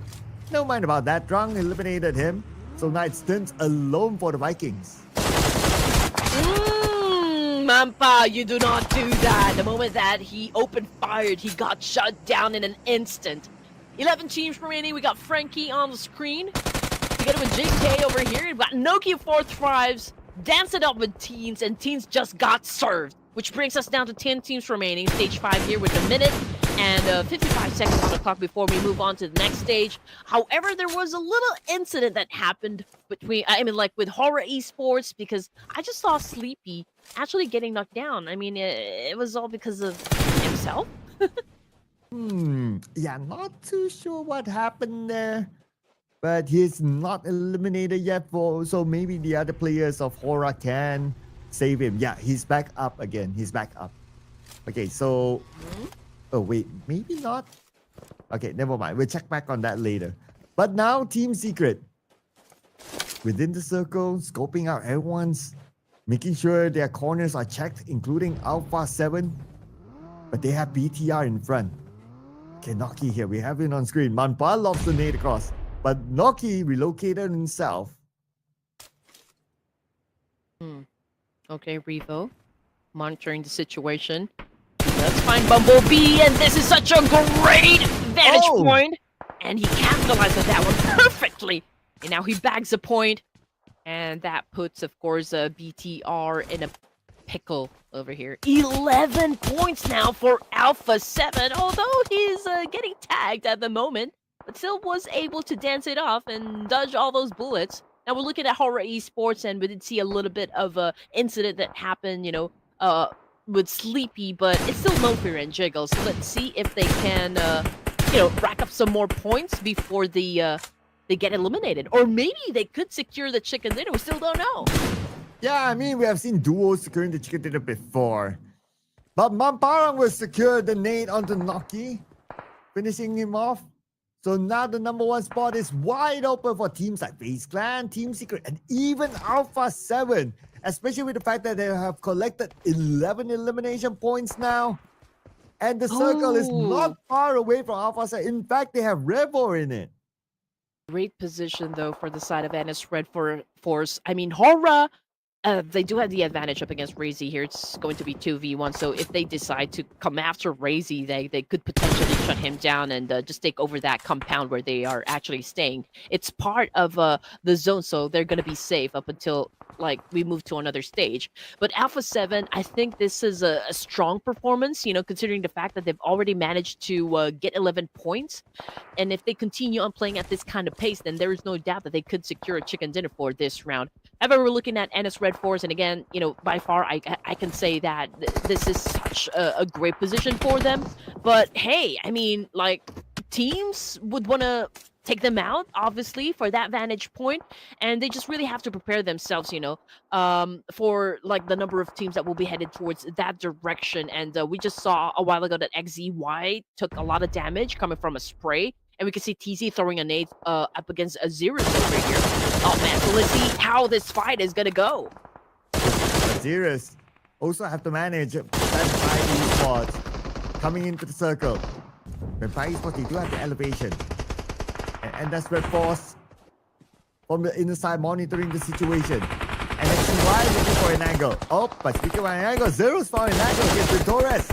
No mind about that. Drang eliminated him. So now it's Tins alone for the Vikings. Mampa, you do not do that. The moment that he opened fired, he got shut down in an instant. 11 teams remaining. We got Frankie on the screen. Together with JK over here. We've got Nokia 4 Thrives. Dance it up with Teens, and Teens just got served. Which brings us down to 10 teams remaining. Stage 5 here with a minute and 55 seconds on the clock before we move on to the next stage. However, there was a little incident that happened between, with Horror Esports, because I just saw Sleepy actually getting knocked down. It was all because of himself. Yeah, not too sure what happened there. But he's not eliminated yet, so maybe the other players of Horror can save him. Yeah, he's back up again. He's back up. Okay, so... Oh, wait. Maybe not. Okay, never mind. We'll check back on that later. But now, Team Secret. Within the circle, scoping out everyone's, making sure their corners are checked, including Alpha 7. But they have BTR in front. Okay, Noki here. We have it on screen. Manpa lobs the nade across. But Noki relocated himself. Okay, Revo. Monitoring the situation. Let's find Bumblebee, and this is such a great vantage point. And he capitalized on that one perfectly. And now he bags a point. And that puts, of course, BTR in a pickle over here. 11 points now for Alpha 7, although he's getting tagged at the moment, but still was able to dance it off and dodge all those bullets. Now we're looking at Horror Esports, and we did see a little bit of a incident that happened, with Sleepy, but it's still no fear and Jiggle. So let's see if they can, rack up some more points before they get eliminated, or maybe they could secure the chicken dinner. We still don't know. Yeah, I mean, we have seen duos securing the chicken dinner before. But Mamparang will secure the nade onto Noki, finishing him off. So now the number 1 spot is wide open for teams like FaZe Clan, Team Secret, and even Alpha 7. Especially with the fact that they have collected 11 elimination points now. And the circle is not far away from Alpha 7. In fact, they have Revo in it. Great position, though, for the side of NS Red Force. I mean, Horror, they do have the advantage up against Razy here. It's going to be 2v1, so if they decide to come after Razy, they could potentially shut him down and just take over that compound where they are actually staying. It's part of the zone, so they're going to be safe up until we move to another stage. But Alpha 7, I think this is a strong performance, considering the fact that they've already managed to get 11 points. And if they continue on playing at this kind of pace, then there is no doubt that they could secure a chicken dinner for this round. However, we're looking at NS Red Force, and again, by far, I can say that this is such a great position for them. But hey, I mean, teams would want to take them out, obviously, for that vantage point, and they just really have to prepare themselves, for the number of teams that will be headed towards that direction. And we just saw a while ago that XZY took a lot of damage coming from a spray, and we can see TZ throwing a nade up against Azirus over here. Oh man, so let's see how this fight is gonna go. Azirus also have to manage Vampire Esports coming into the circle. Vampire Esports, they do have the elevation. And that's Red Force from the inner side monitoring the situation. And XY looking for an angle. Oh, but speaking of an angle, Zero's found an angle against Torres.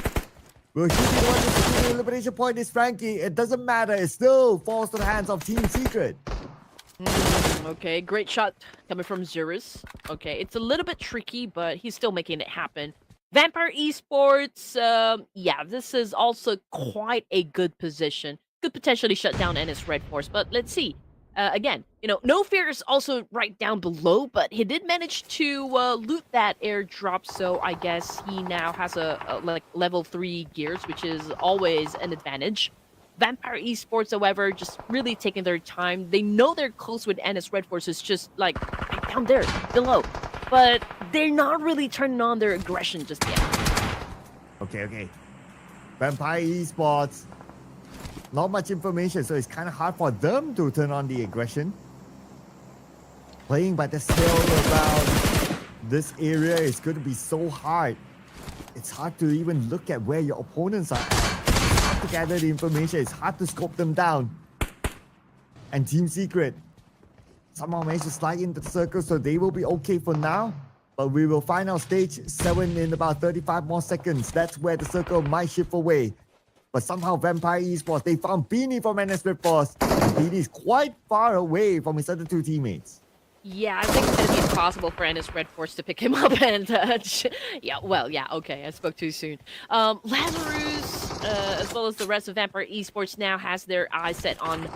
Will he be the one to secure the elimination point? Is Frankie? It doesn't matter. It still falls to the hands of Team Secret. Okay, great shot coming from Zerus. Okay, it's a little bit tricky, but he's still making it happen. Vampire Esports, yeah, this is also quite a good position. Could potentially shut down NS Red Force, but let's see. Again, No Fear is also right down below, but he did manage to loot that airdrop, so I guess he now has a level 3 gears, which is always an advantage. Vampire Esports, however, just really taking their time. They know they're close with NS Red Force. It's just right down there, below. But they're not really turning on their aggression just yet. Okay. Vampire Esports, not much information, so it's kind of hard for them to turn on the aggression. Playing by the scale around this area is going to be so hard. It's hard to even look at where your opponents are at. It's hard to gather the information. It's hard to scope them down. And Team Secret somehow managed to slide into the circle, so they will be okay for now. But we will find out stage 7 in about 35 more seconds. That's where the circle might shift away. But somehow Vampire Esports, they found Beanie from NS Red Force. Beanie is quite far away from his other 2 teammates. Yeah, I think it's going to be impossible for NS Red Force to pick him up and, okay, I spoke too soon. Lazarus, as well as the rest of Vampire Esports now has their eyes set on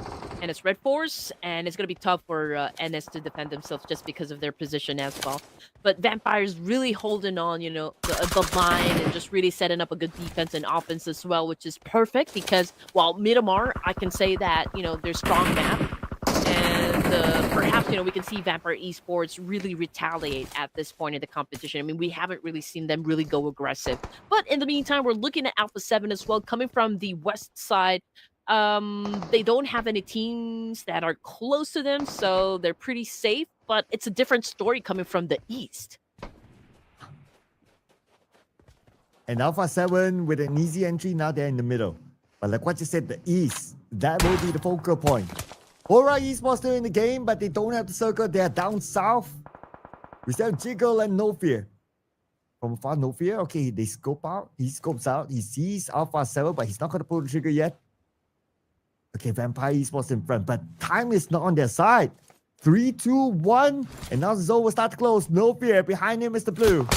NS Red Force, and it's going to be tough for NS to defend themselves just because of their position as well. But Vampire's really holding on, the line and just really setting up a good defense and offense as well, which is perfect because, while Miramar, I can say that, they're strong map. And perhaps, we can see Vampire Esports really retaliate at this point in the competition. I mean, we haven't really seen them really go aggressive. But in the meantime, we're looking at Alpha 7 as well, coming from the west side. They don't have any teams that are close to them, so they're pretty safe. But it's a different story coming from the East. And Alpha 7 with an easy entry, now they're in the middle. But like what you said, the East, that will be the focal point. Aura Esports still in the game, but they don't have the circle. They're down south. We still have Jiggle and No Fear. From afar, No Fear. Okay, they scope out. He scopes out. He sees Alpha 7, but he's not going to pull the trigger yet. Okay, Vampire Esports in front, but time is not on their side. 3, 2, 1. And now the zone will start to close. No Fear. Behind him is the blue.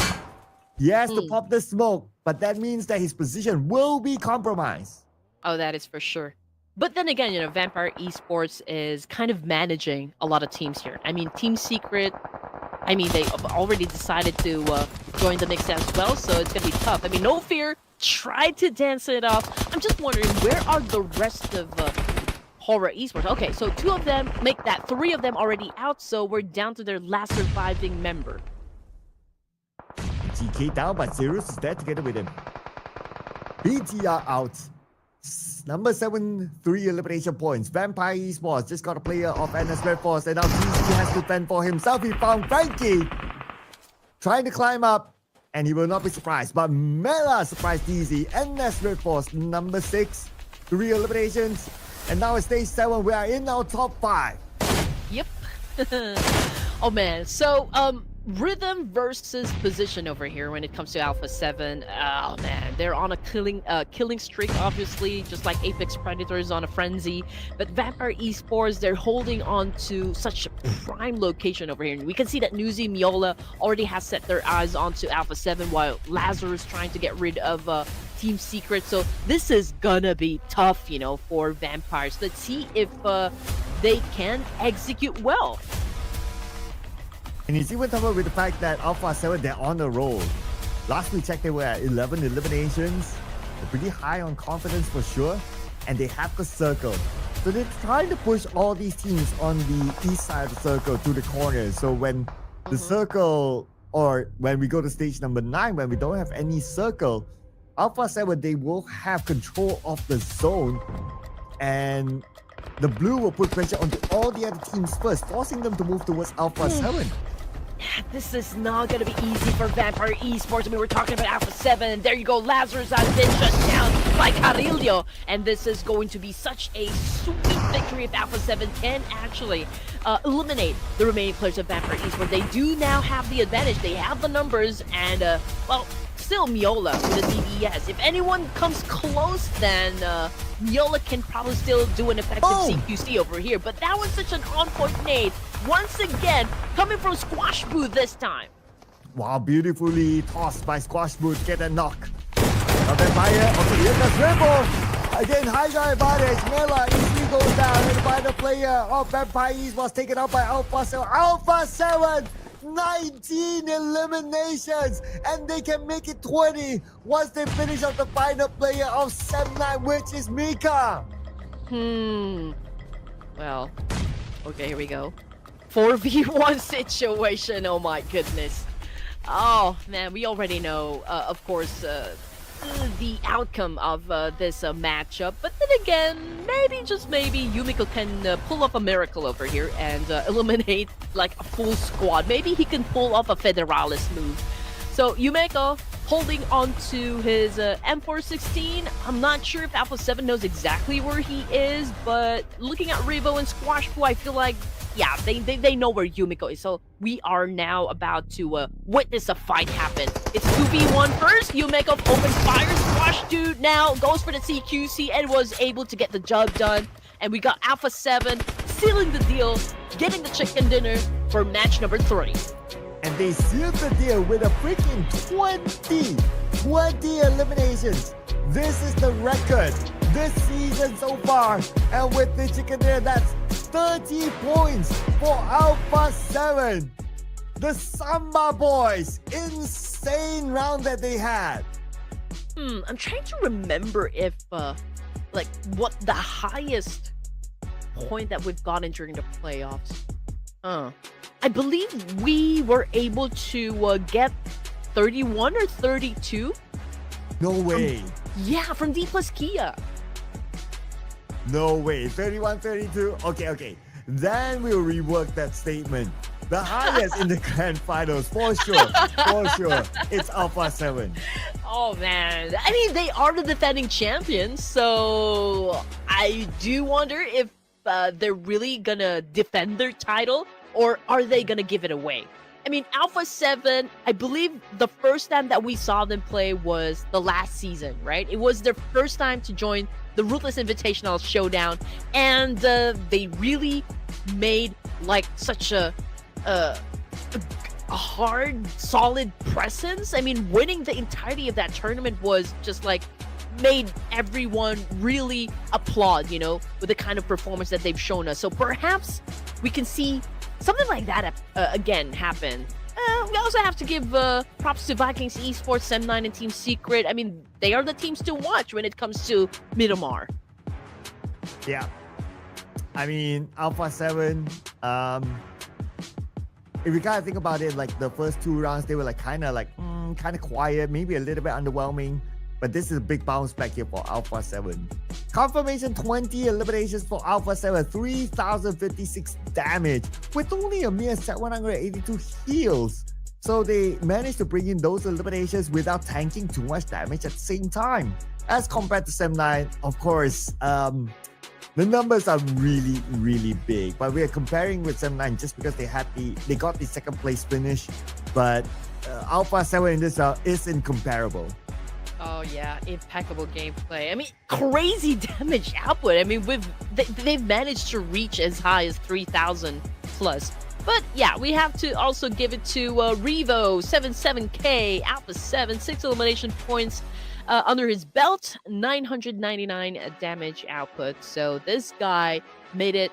He has to pop the smoke, but that means that his position will be compromised. Oh, that is for sure. But then again, Vampire Esports is kind of managing a lot of teams here. I mean, Team Secret, they already decided to join the mix as well, so it's going to be tough. I mean, No Fear tried to dance it off. I'm just wondering, where are the rest of Horror Esports? Okay, so 2 of them make that, 3 of them already out, so we're down to their last surviving member. GK down, but Sirius is there together with him. BTR out. Number 7, 3 elimination points. Vampire Esports just got a player of NS Red Force, and now TC has to fend for himself. He found Frankie trying to climb up, and he will not be surprised. But Mela surprised TC. NS Red Force, number 6, 3 eliminations, and now it's stage 7. We are in our top 5. Yep. Oh man. So rhythm versus position over here when it comes to Alpha 7. Oh man, they're on a killing streak, obviously, just like Apex Predators on a frenzy. But Vampire Esports, they're holding on to such a prime location over here. And we can see that Nuzi Miola already has set their eyes onto Alpha 7, while Lazarus trying to get rid of Team Secret. So this is gonna be tough, for Vampires. Let's see if they can execute well. And it's even tougher with the fact that Alpha 7, they're on a roll. Last we checked, they were at 11 eliminations. They're pretty high on confidence for sure. And they have the circle. So they're trying to push all these teams on the east side of the circle to the corners. So when the circle, or when we go to stage number 9, when we don't have any circle, Alpha 7, they will have control of the zone. And the blue will put pressure onto all the other teams first, forcing them to move towards Alpha 7. This is not going to be easy for Vampire Esports. We're talking about Alpha 7. There you go, Lazarus has been shut down by Carillo. And this is going to be such a sweet victory if Alpha 7 can actually eliminate the remaining players of Vampire Esports. They do now have the advantage. They have the numbers, and, still Miola with the DBS. If anyone comes close, then Miola can probably still do an effective CQC over here. But that was such an on-point nade. Once again, coming from Squash Booth this time. Wow, beautifully tossed by Squash Booth. Get a knock. Now Vampire, okay, here's the dribble. Again, high guy advantage. Mela easily goes down, and the final player of Vampire was taken out by Alpha 7. Alpha 7! 19 eliminations, and they can make it 20 once they finish off the final player of Sem9, which is Mika. Well, okay, here we go. 4v1 situation, oh my goodness. Oh man, we already know, of course, the outcome of this matchup. But then again, maybe, just maybe, Yumiko can pull off a miracle over here and eliminate like a full squad. Maybe he can pull off a Federalis move. So Yumiko holding on to his M416. I'm not sure if Alpha 7 knows exactly where he is, but looking at Revo and Squash Poo, I feel like, yeah, they know where Yumiko is. So we are now about to witness a fight happen. It's 2v1 first. Yumiko opens fire. Squash Dude now goes for the CQC and was able to get the job done. And we got Alpha 7 sealing the deal, getting the chicken dinner for match number 3. And they sealed the deal with a freaking 20 eliminations. This is the record this season so far. And with the chicken dinner, that's 30 points for Alpha 7. The Samba Boys, insane round that they had. I'm trying to remember if, like, what the highest point that we've gotten during the playoffs. I believe we were able to get 31 or 32. No way. Yeah, from D plus Kia. No way. 31-32. Okay. Then we'll rework that statement. The highest in the grand finals, for sure. It's Alpha 7. Oh man, I mean they are the defending champions, so I do wonder if they're really gonna defend their title or are they gonna give it away? I mean, Alpha 7, I believe the first time that we saw them play was the last season, right? It was their first time to join the Ruthless Invitational Showdown, and they really made like such a hard, solid presence. I mean, winning the entirety of that tournament was just like made everyone really applaud, with the kind of performance that they've shown us. So perhaps we can see something like that again happen. We also have to give props to Vikings Esports, M9, and Team Secret. I mean, they are the teams to watch when it comes to Miramar. Yeah. I mean, Alpha 7, if you kind of think about it, like the first 2 rounds, they were like kind of quiet, maybe a little bit underwhelming. But this is a big bounce back here for Alpha 7. Confirmation 20 eliminations for Alpha 7, 3,056 damage with only a mere 782 heals. So they managed to bring in those eliminations without tanking too much damage at the same time. As compared to Sem9, of course, the numbers are really, really big. But we are comparing with Sem9 just because they got the second place finish. But Alpha 7 in this round is incomparable. Oh yeah, impeccable gameplay. I mean, crazy damage output. I mean, they've managed to reach as high as 3,000 plus. But yeah, we have to also give it to Revo, 77k, Alpha 7, 6 elimination points under his belt, 999 damage output. So this guy made it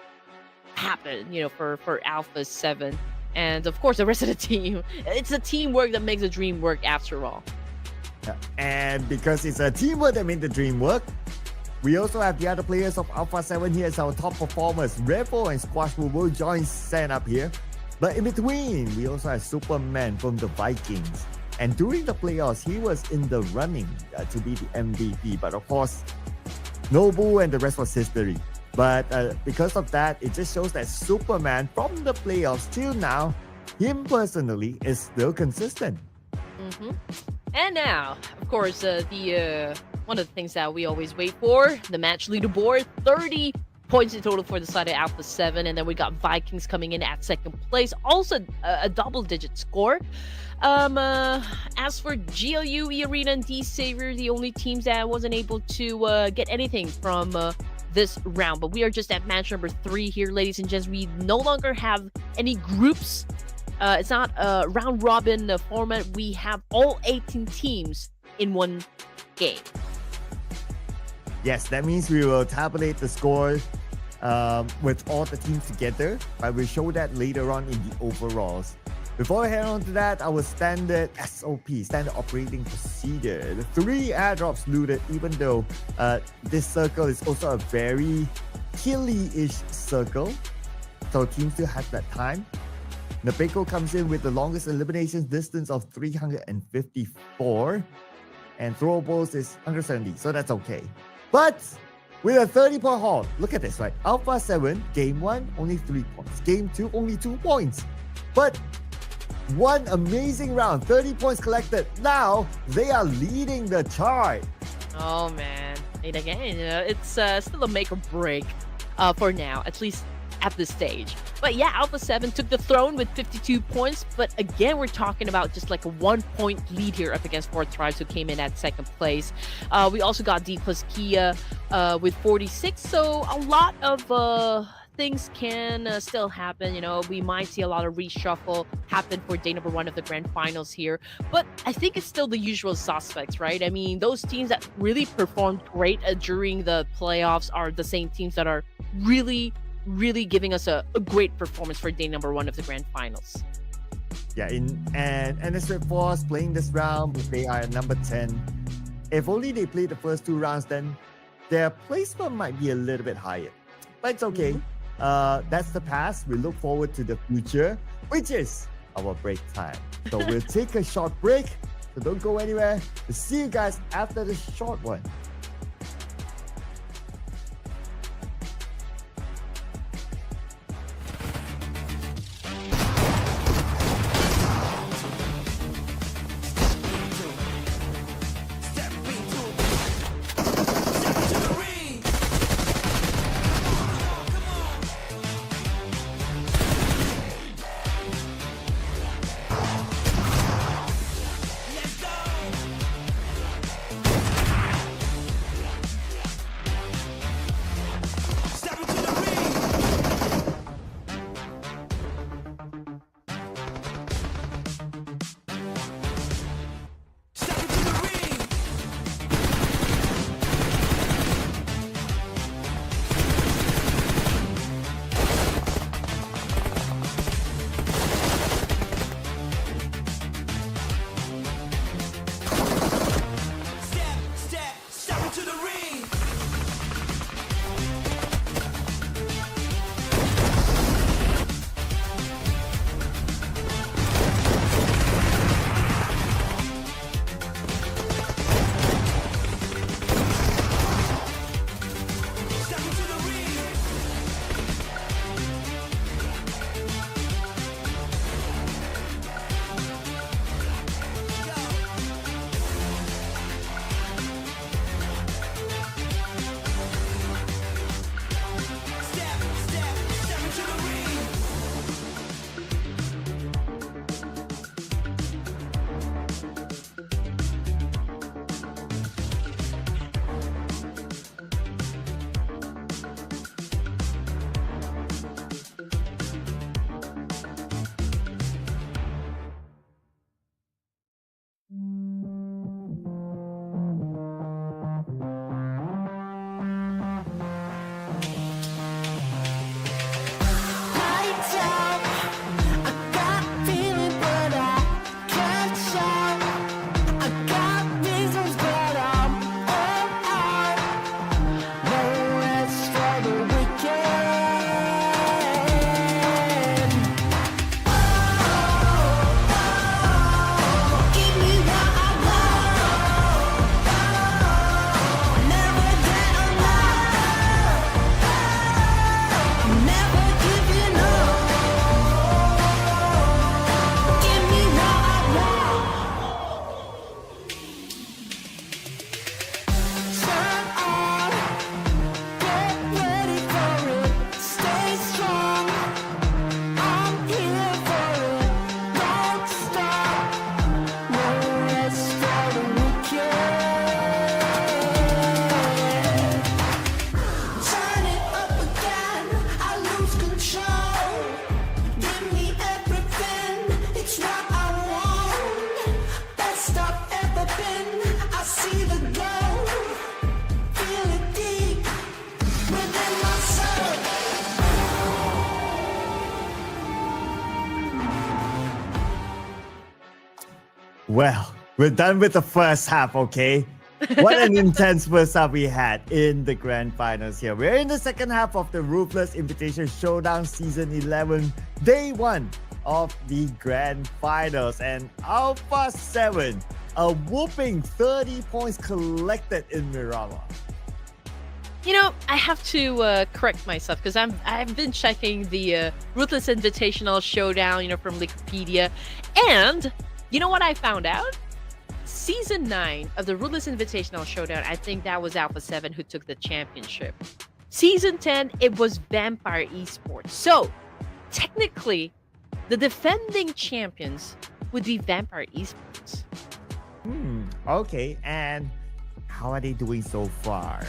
happen, for Alpha 7. And of course, the rest of the team. It's the teamwork that makes the dream work after all. And because it's a teamwork that made the dream work, we also have the other players of Alpha 7 here as our top performers. Revo and Squash will join stand up here. But in between, we also have Superman from the Vikings. And during the playoffs, he was in the running to be the MVP. But of course, Nobu and the rest was history. But because of that, it just shows that Superman from the playoffs till now, him personally is still consistent. Mm-hmm. And now, of course, the one of the things that we always wait for, the match leaderboard, 30 points in total for the side of Alpha 7, and then we got Vikings coming in at second place, also a double-digit score. As for GLU, E-Arena, and D-Savior, the only teams that wasn't able to get anything from this round, but we are just at match number 3 here, ladies and gents. We no longer have any groups. It's not a round robin format. We have all 18 teams in one game. Yes, that means we will tabulate the score with all the teams together, but we'll show that later on in the overalls. Before I head on to that, our standard SOP, standard operating procedure. The 3 airdrops looted, even though this circle is also a very killy-ish circle. So teams still have that time. Napeko comes in with the longest eliminations distance of 354. And throwables is 170, so that's okay. But with a 30-point haul, look at this, right? Alpha 7, game 1, only 3 points. Game 2, only 2 points. But one amazing round, 30 points collected. Now, they are leading the chart. Oh, man. And again, it's still a make or break for now, at least at this stage. But yeah, Alpha 7 took the throne with 52 points, but again, we're talking about just like a 1-point lead here up against Fourth Tribes, who came in at second place. We also got D plus Kia with 46, so a lot of things can still happen. We might see a lot of reshuffle happen for day number 1 of the grand finals here, but I think it's still the usual suspects, right? I mean, those teams that really performed great during the playoffs are the same teams that are really giving us a great performance for day number 1 of the grand finals. Yeah, and NS Force playing this round, they are at number 10. If only they played the first 2 rounds, then their placement might be a little bit higher. But it's okay. That's the past. We look forward to the future, which is our break time. So we'll take a short break. So don't go anywhere. We'll see you guys after the short one. Well, we're done with the first half, okay? What an intense first half we had in the grand finals here. We're in the second half of the Ruthless Invitational Showdown Season 11, Day 1 of the grand finals. And Alpha 7, a whooping 30 points collected in Miramar. You know, I have to correct myself because I've been checking the Ruthless Invitational Showdown, from Wikipedia, and you know what I found out? Season 9 of the Ruthless Invitational Showdown, I think that was Alpha 7 who took the championship. Season 10, it was Vampire Esports. So, technically, the defending champions would be Vampire Esports. Okay, and how are they doing so far?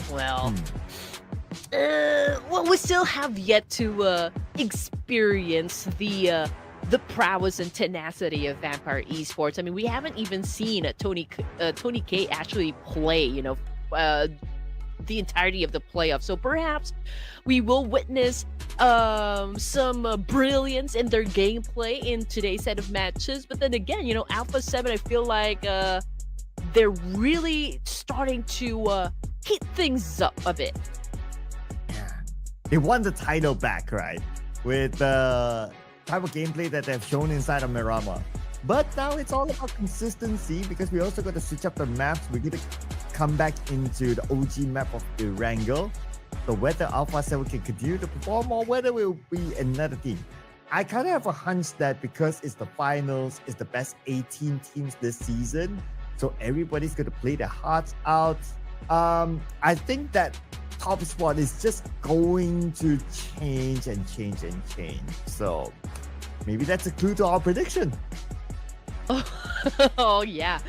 Well, we still have yet to experience the prowess and tenacity of Vampire Esports. I mean, we haven't even seen Tony K actually play, the entirety of the playoffs. So perhaps we will witness some brilliance in their gameplay in today's set of matches. But then again, Alpha 7, I feel like they're really starting to heat things up a bit. Yeah. They won the title back, right? With the type of gameplay that they've shown inside of Miramar. But now it's all about consistency because we also got to switch up the maps. We're going to come back into the OG map of Erangel. So whether Alpha 7 can continue to perform or whether it will be another team. I kind of have a hunch that because it's the finals, it's the best 18 teams this season. So everybody's going to play their hearts out. I think that top spot is just going to change and change and change. So maybe that's a clue to our prediction. Oh, yeah.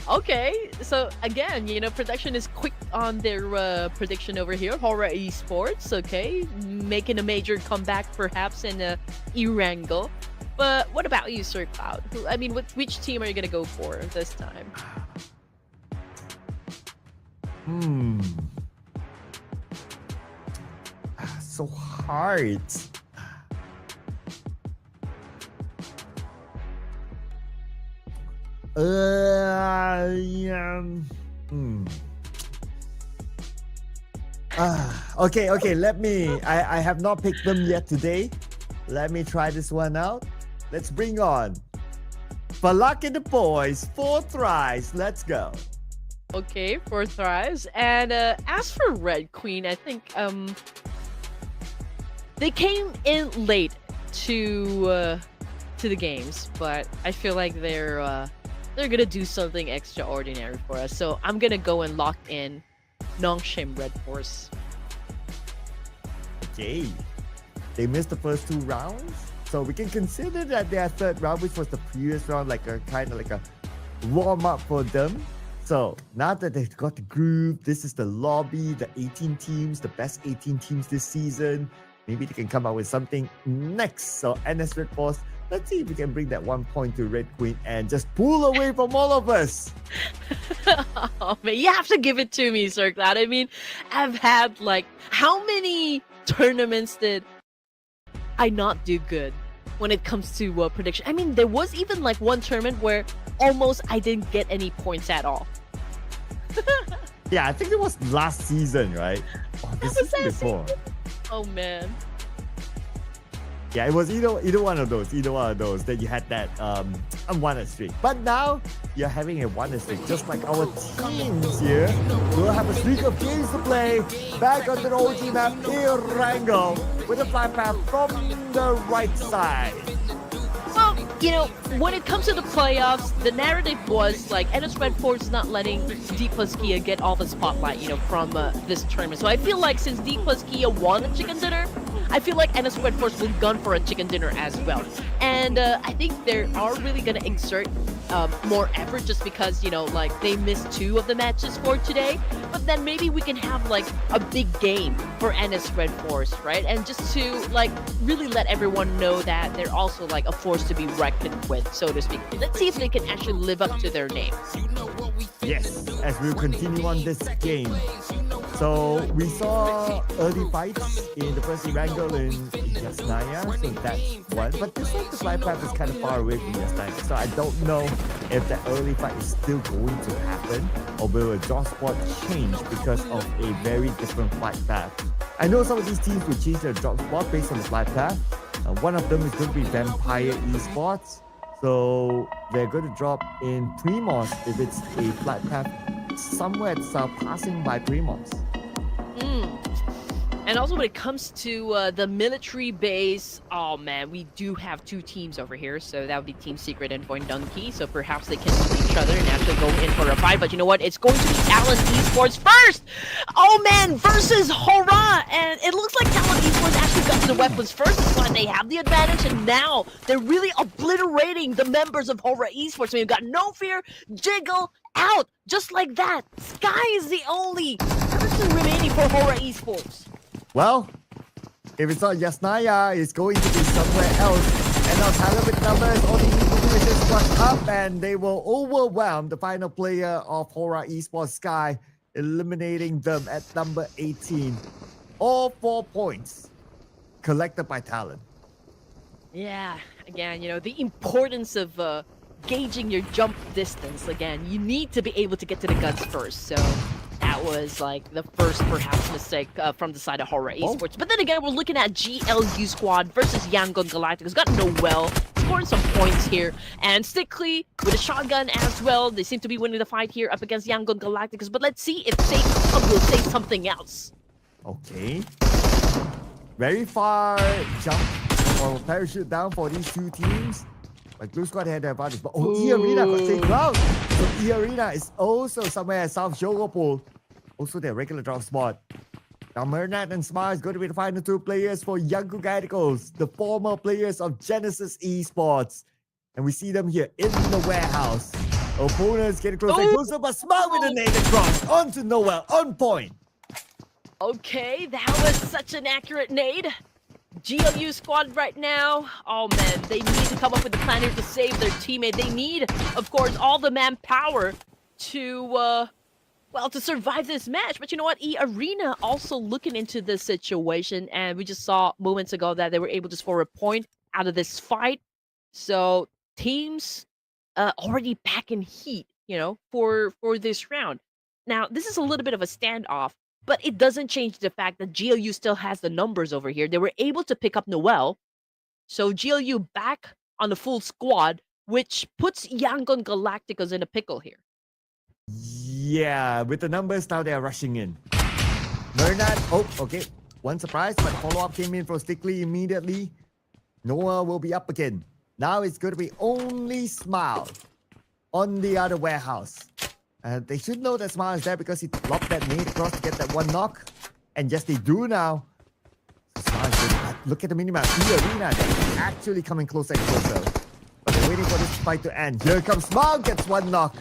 Okay, so again, production is quick on their prediction over here. Horror Esports, okay, making a major comeback perhaps in Erangel. But what about you, Sir Cloud? Which team are you gonna go for this time? So hard. Okay, let me. I have not picked them yet today. Let me try this one out. Let's bring on Balak and the boys, 4 tries. Let's go. Okay, 4 tries. And as for Red Queen, I think they came in late to the games, but I feel like they're gonna do something extraordinary for us. So I'm gonna go and lock in Nongshim Red Force. Okay, they missed the first 2 rounds, so we can consider that their third round, which was the previous round, like a kind of like a warm up for them. So now that they've got the groove, this is the lobby, the 18 teams, the best 18 teams this season. Maybe they can come up with something next. So NS Red Force, let's see if we can bring that 1 point to Red Queen and just pull away from all of us. Oh man, you have to give it to me, Sir Cloud. I've had how many tournaments did I not do good when it comes to prediction? There was even one tournament where almost I didn't get any points at all. Yeah, I think it was last season, right? Oh, this was season that before. season? Oh man. Yeah, it was either one of those that you had that one streak. But now you're having a one streak, just like our teams here. We'll have a streak of games to play. Back on the OG map, Erangel, with a fly path from the right side. Well, when it comes to the playoffs, the narrative was NS Red Force not letting D plus Kia get all the spotlight, from this tournament. So I feel like since D plus Kia won a chicken dinner, I feel like NS Red Force will gun for a chicken dinner as well. And I think they are really going to exert more effort just because, they missed 2 of the matches for today. But then maybe we can have a big game for NS Red Force, right? And just to really let everyone know that they're also a force to be reckoned with, so to speak. Let's see if they can actually live up to their name. Yes, as we continue on this game. So we saw early fights in the first Erangel in Yasnaya, so that's one. But this one, the flight path is kind of far away from Yasnaya, so I don't know if that early fight is still going to happen, or will a draw spot change because of a very different flight path. I know some of these teams will change their drop spot based on the flight path. One of them is going to be Vampire Esports, so they're going to drop in Primos if it's a flight path somewhere it's passing by Primos. And also when it comes to the military base, oh man, we do have two teams over here. So that would be Team Secret and Void Donkey. So perhaps they can see each other and actually go in for a fight. But you know what? It's going to be Talon Esports first! Oh man, versus Hora! And it looks like Talon Esports actually got to the weapons first. That's why they have the advantage. And now they're really obliterating the members of Hora Esports. So you've got No Fear, Jiggle, out! Just like that. Sky is the only person remaining for Hora Esports. Well, if it's not Yasnaya, it's going to be somewhere else. And now Talon with numbers, all they need to do is just rush up and they will overwhelm the final player of Hora Esports Sky, eliminating them at number 18. All 4 points collected by Talon. Yeah, again, you know, the importance of gauging your jump distance. Again, you need to be able to get to the guns first, so that was like the first perhaps mistake from the side of Hora Esports. But then again, we're looking at GLU squad versus Yangon Galacticos. Got Noel scoring some points here, and Stickley with a shotgun as well. They seem to be winning the fight here up against Yangon Galacticos. But let's see if Safe will say something else. Okay. Very far jump or parachute down for these two teams. But Blue Squad had the advantage. But E-Arena got taken out. So E-Arena is also somewhere at South Jogopol. Also their regular drop spot. Now Mernat and Smart is going to be the final two players for Yangon Galacticos, the former players of Genesis Esports. And we see them here in the warehouse. Opponents getting closer and closer, but Smart with a nade across. On to Noel, on point. Okay, that was such an accurate nade. GLU squad right now, oh man, they need to come up with a plan here to save their teammate. They need, of course, all the manpower to, well, to survive this match. But you know what? E-Arena also looking into this situation, and we just saw moments ago that they were able to score a point out of this fight. So teams already back in heat, you know, for this round. Now, this is a little bit of a standoff, but it doesn't change the fact that GLU still has the numbers over here. They were able to pick up Noel. So GLU back on the full squad, which puts Yangon Galacticos in a pickle here. Yeah, with the numbers now they are rushing in. Bernard, oh, okay. One surprise, but follow-up came in from Stickley immediately. Noah will be up again. Now it's going to be only Smile on the other warehouse. They should know that Smile is there because he lobbed that nade across to get that one knock. And yes, they do now. Smile is good. Look at the minimap. E-Arena, they're actually coming closer and closer. But they're waiting for this fight to end. Here comes Smile, gets one knock.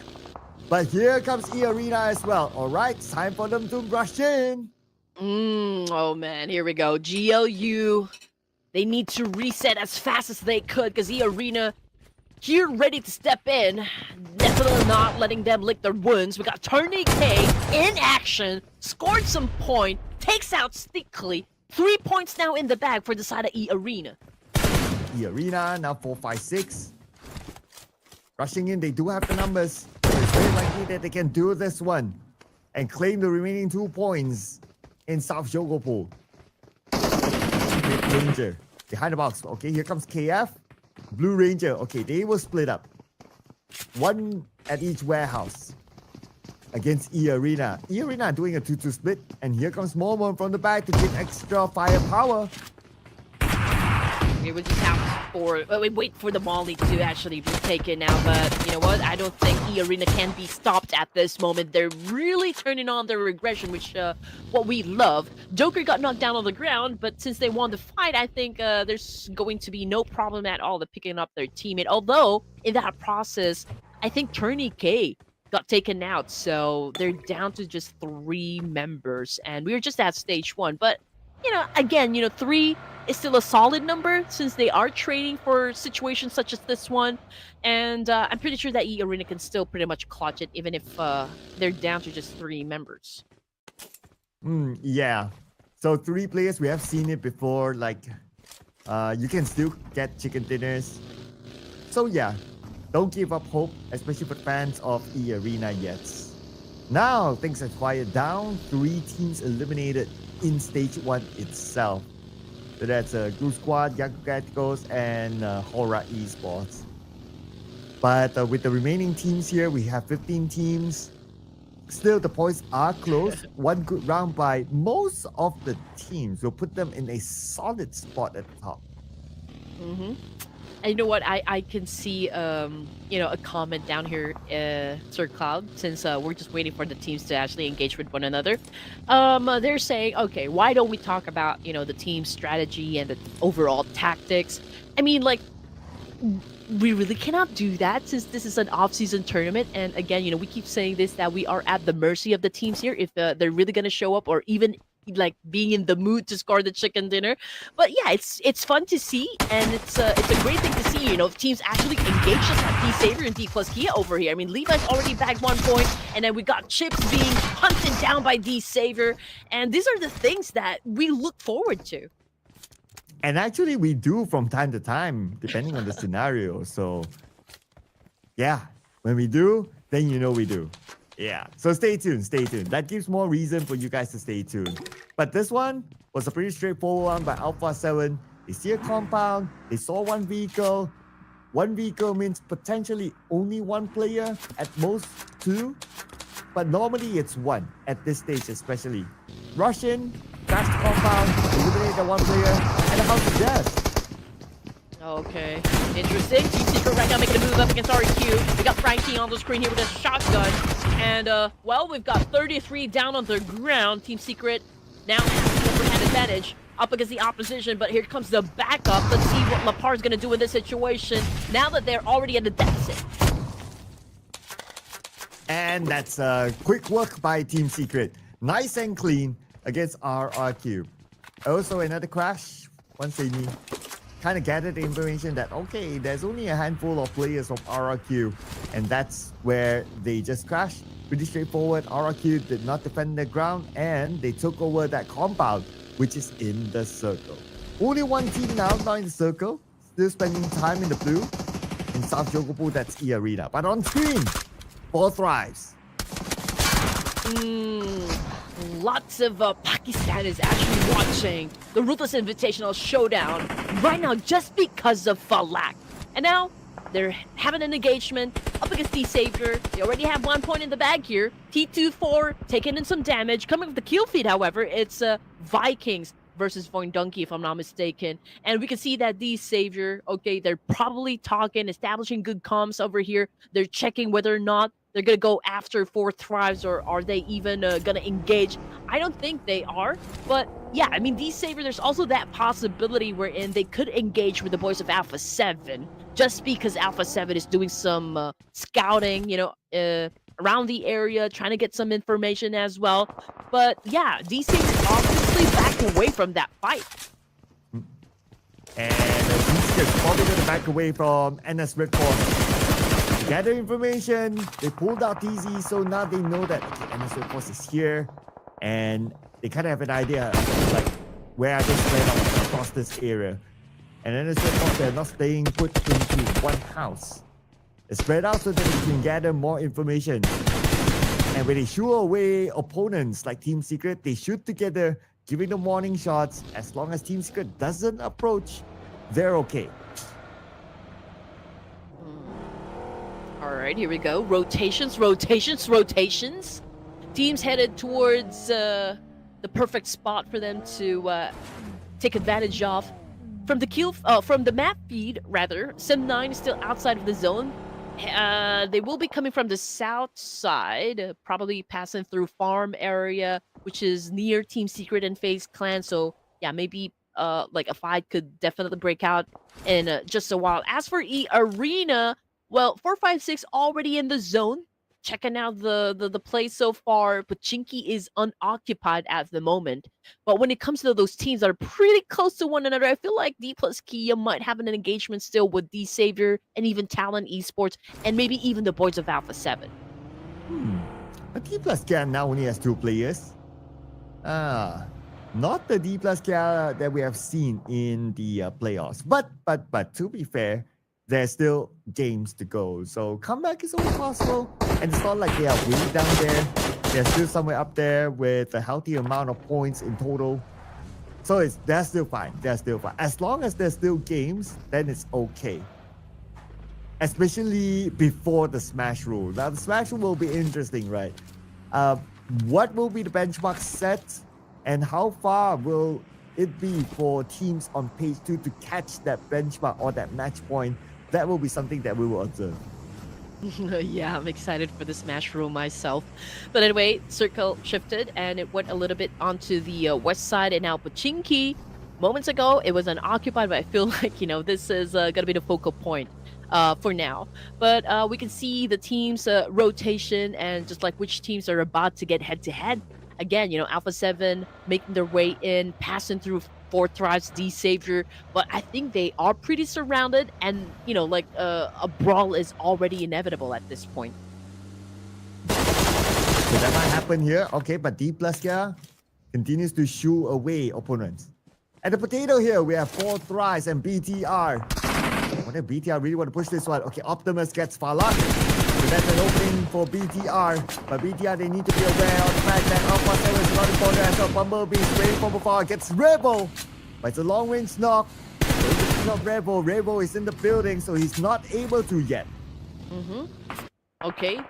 But here comes E-Arena as well. All right, time for them to rush in. Oh man, here we go. GLU, they need to reset as fast as they could because E-Arena here ready to step in. Definitely not letting them lick their wounds. We got Turney K in action, scored some point, takes out Stickley. 3 points now in the bag for the side of E-Arena. E-Arena now 4-5-6. Rushing in, they do have the numbers. It's very likely that they can do this one and claim the remaining 2 points in South Jogopol. Ranger behind the box. Okay, here comes KF. Blue Ranger. Okay, they will split up. One at each warehouse against E-Arena. E-Arena doing a 2-2 split. And here comes Momon from the back to give extra firepower. We would just have for wait for the Molly to actually be taken now, but you know what? I don't think E-Arena can be stopped at this moment. They're really turning on their regression, which what we love. Joker got knocked down on the ground, but since they won the fight, I think there's going to be no problem at all to picking up their teammate. Although in that process, I think Turney K got taken out, so they're down to just 3 members, and we were just at stage 1, but. You know, again, 3 is still a solid number since they are trading for situations such as this one. And I'm pretty sure that E-Arena can still pretty much clutch it even if they're down to just 3 members. Yeah. So 3 players, we have seen it before. Like, you can still get chicken dinners. So yeah, don't give up hope, especially for fans of E Arena yet. Now things have quieted down. 3 teams eliminated in stage 1 itself. So that's Glue Squad, Yaku Gaticos, and Hora Esports. But with the remaining teams here, we have 15 teams. Still, the points are close. One good round by most of the teams will put them in a solid spot at the top. Mm-hmm. And you know what? I can see a comment down here, Sir Cloud, since we're just waiting for the teams to actually engage with one another. They're saying, okay, why don't we talk about the team strategy and the overall tactics? I mean, like, we really cannot do that since this is an off-season tournament. And again, we keep saying this, that we are at the mercy of the teams here if they're really going to show up, or even like being in the mood to score the chicken dinner. But yeah, it's fun to see, and it's a great thing to see. If teams actually engage just like D Savior and D plus Kia over here. I mean, Levi's already bagged 1 point, and then we got Chips being hunted down by D Savior, and these are the things that we look forward to. And actually, we do from time to time, depending on the scenario. So, yeah, when we do, then we do. Yeah, so stay tuned, stay tuned. That gives more reason for you guys to stay tuned. But this one was a pretty straightforward one by Alpha 7. They see a compound, they saw 1 vehicle. 1 vehicle means potentially only 1 player, at most 2. But normally it's 1 at this stage especially. Rush in, crash the compound, eliminate the 1 player, and a house of death. Okay, interesting. Team Secret right now making a move up against RQ. We got Frankie on the screen here with a shotgun. And, well, we've got 33 down on the ground. Team Secret now has the upper hand advantage up against the opposition. But here comes the backup. Let's see what Lapar's going to do in this situation now that they're already at a deficit. And that's quick work by Team Secret. Nice and clean against RRQ. Also, another crash. Once they kind of gathered the information that, okay, there's only a handful of players of RRQ, and that's where they just crashed. Pretty straightforward. RRQ did not defend the ground, and they took over that compound, which is in the circle. Only 1 team now, not in the circle. Still spending time in the blue. In South Jogopu, that's E Arena. But on screen, 4 thrives. Lots of Pakistanis actually watching the Ruthless Invitational Showdown right now just because of Falak. And now they're having an engagement up against D Savior. They already have 1 point in the bag here. T24 taking in some damage. Coming with the kill feed, however, it's Vikings versus Voindunky, if I'm not mistaken. And we can see that D Savior, okay, they're probably talking, establishing good comms over here. They're checking whether or not they're going to go after 4 thrives, or are they even going to engage? I don't think they are. But yeah, I mean, D Savior, there's also that possibility wherein they could engage with the boys of Alpha 7 just because Alpha 7 is doing some scouting, around the area, trying to get some information as well. But yeah, D Savior obviously backed away from that fight. And Secret's probably going to back away from NS Red Force. Gather information, they pulled out TZ, so now they know that, okay, NS Red Force is here, and they kind of have an idea of, like, where are they spread out across this area. And NS Red Force, they're not staying put into one house. They spread out so that they can gather more information. And when they shoo away opponents like Team Secret, they shoot together, giving them warning shots. As long as Team Secret doesn't approach, they're okay. All right, here we go. Rotations, rotations, rotations. Teams headed towards the perfect spot for them to take advantage of. From the map feed, rather, Sim9 is still outside of the zone. They will be coming from the south side, probably passing through farm area, which is near Team Secret and FaZe Clan. So yeah, maybe like a fight could definitely break out in just a while. As for E Arena, well, 456 already in the zone. Checking out the play so far, but Chinky is unoccupied at the moment. But when it comes to those teams that are pretty close to one another, I feel like D plus Kia might have an engagement still with D Savior and even Talon Esports, and maybe even the boys of Alpha 7. But D plus Kia now only has 2 players. Ah, not the D plus Kia that we have seen in the playoffs. But to be fair, there's still games to go. So comeback is always possible. And it's not like they are way down there. They're still somewhere up there with a healthy amount of points in total. So they're still fine. They're still fine. As long as there's still games, then it's okay. Especially before the Smash rule. Now the Smash rule will be interesting, right? What will be the benchmark set, and how far will it be for teams on page 2 to catch that benchmark or that match point? That will be something that we will observe. Yeah, I'm excited for the Smash Room myself. But anyway, circle shifted and it went a little bit onto the west side, and now Pachinki. Moments ago, it was unoccupied, but I feel like, this is going to be the focal point for now. But we can see the teams' rotation and just like which teams are about to get head to head. Again, Alpha 7 making their way in, passing through Fourth Thrive's D Savior, but I think they are pretty surrounded, and a brawl is already inevitable at this point. So that might happen here. Okay, but D plus here continues to shoo away opponents. At the potato here, we have Fourth Thrive and BTR. I wonder if BTR really want to push this one. Okay, Optimus gets Falak. So that's an opening for BTR. But BTR, they need to be aware of the fact that Alpha 7 is not important as well. Bumblebee is waiting for before gets Rebel. But it's a long range knock. So it's not Rebel. Rebel is in the building, so he's not able to yet. Okay.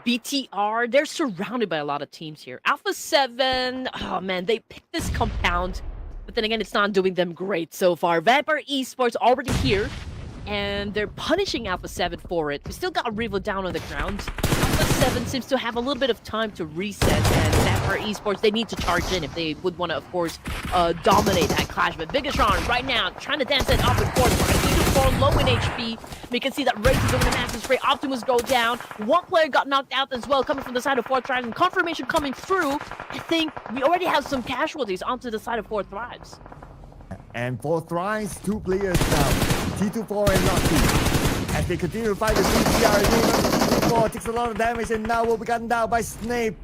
BTR, they're surrounded by a lot of teams here. Alpha 7, oh man, they picked this compound. But then again, it's not doing them great so far. Vampire Esports already here. And they're punishing Alpha 7 for it. We still got Revo down on the ground. Alpha 7 seems to have a little bit of time to reset, and Vampire Esports, they need to charge in if they would want to, of course, dominate that clash. But Bigatron right now trying to dance it up and forth. 3-4 low in HP. We can see that Race is doing a massive spray. Optimus go down. One player got knocked out as well, coming from the side of Fourth Thrives, and confirmation coming through. I think we already have some casualties onto the side of Fourth Thrives. And Fourth Thrives, 2 players down. T24 and Lucky. As they continue to fight with BTR, T24 takes a lot of damage and now will be gotten down by Snape.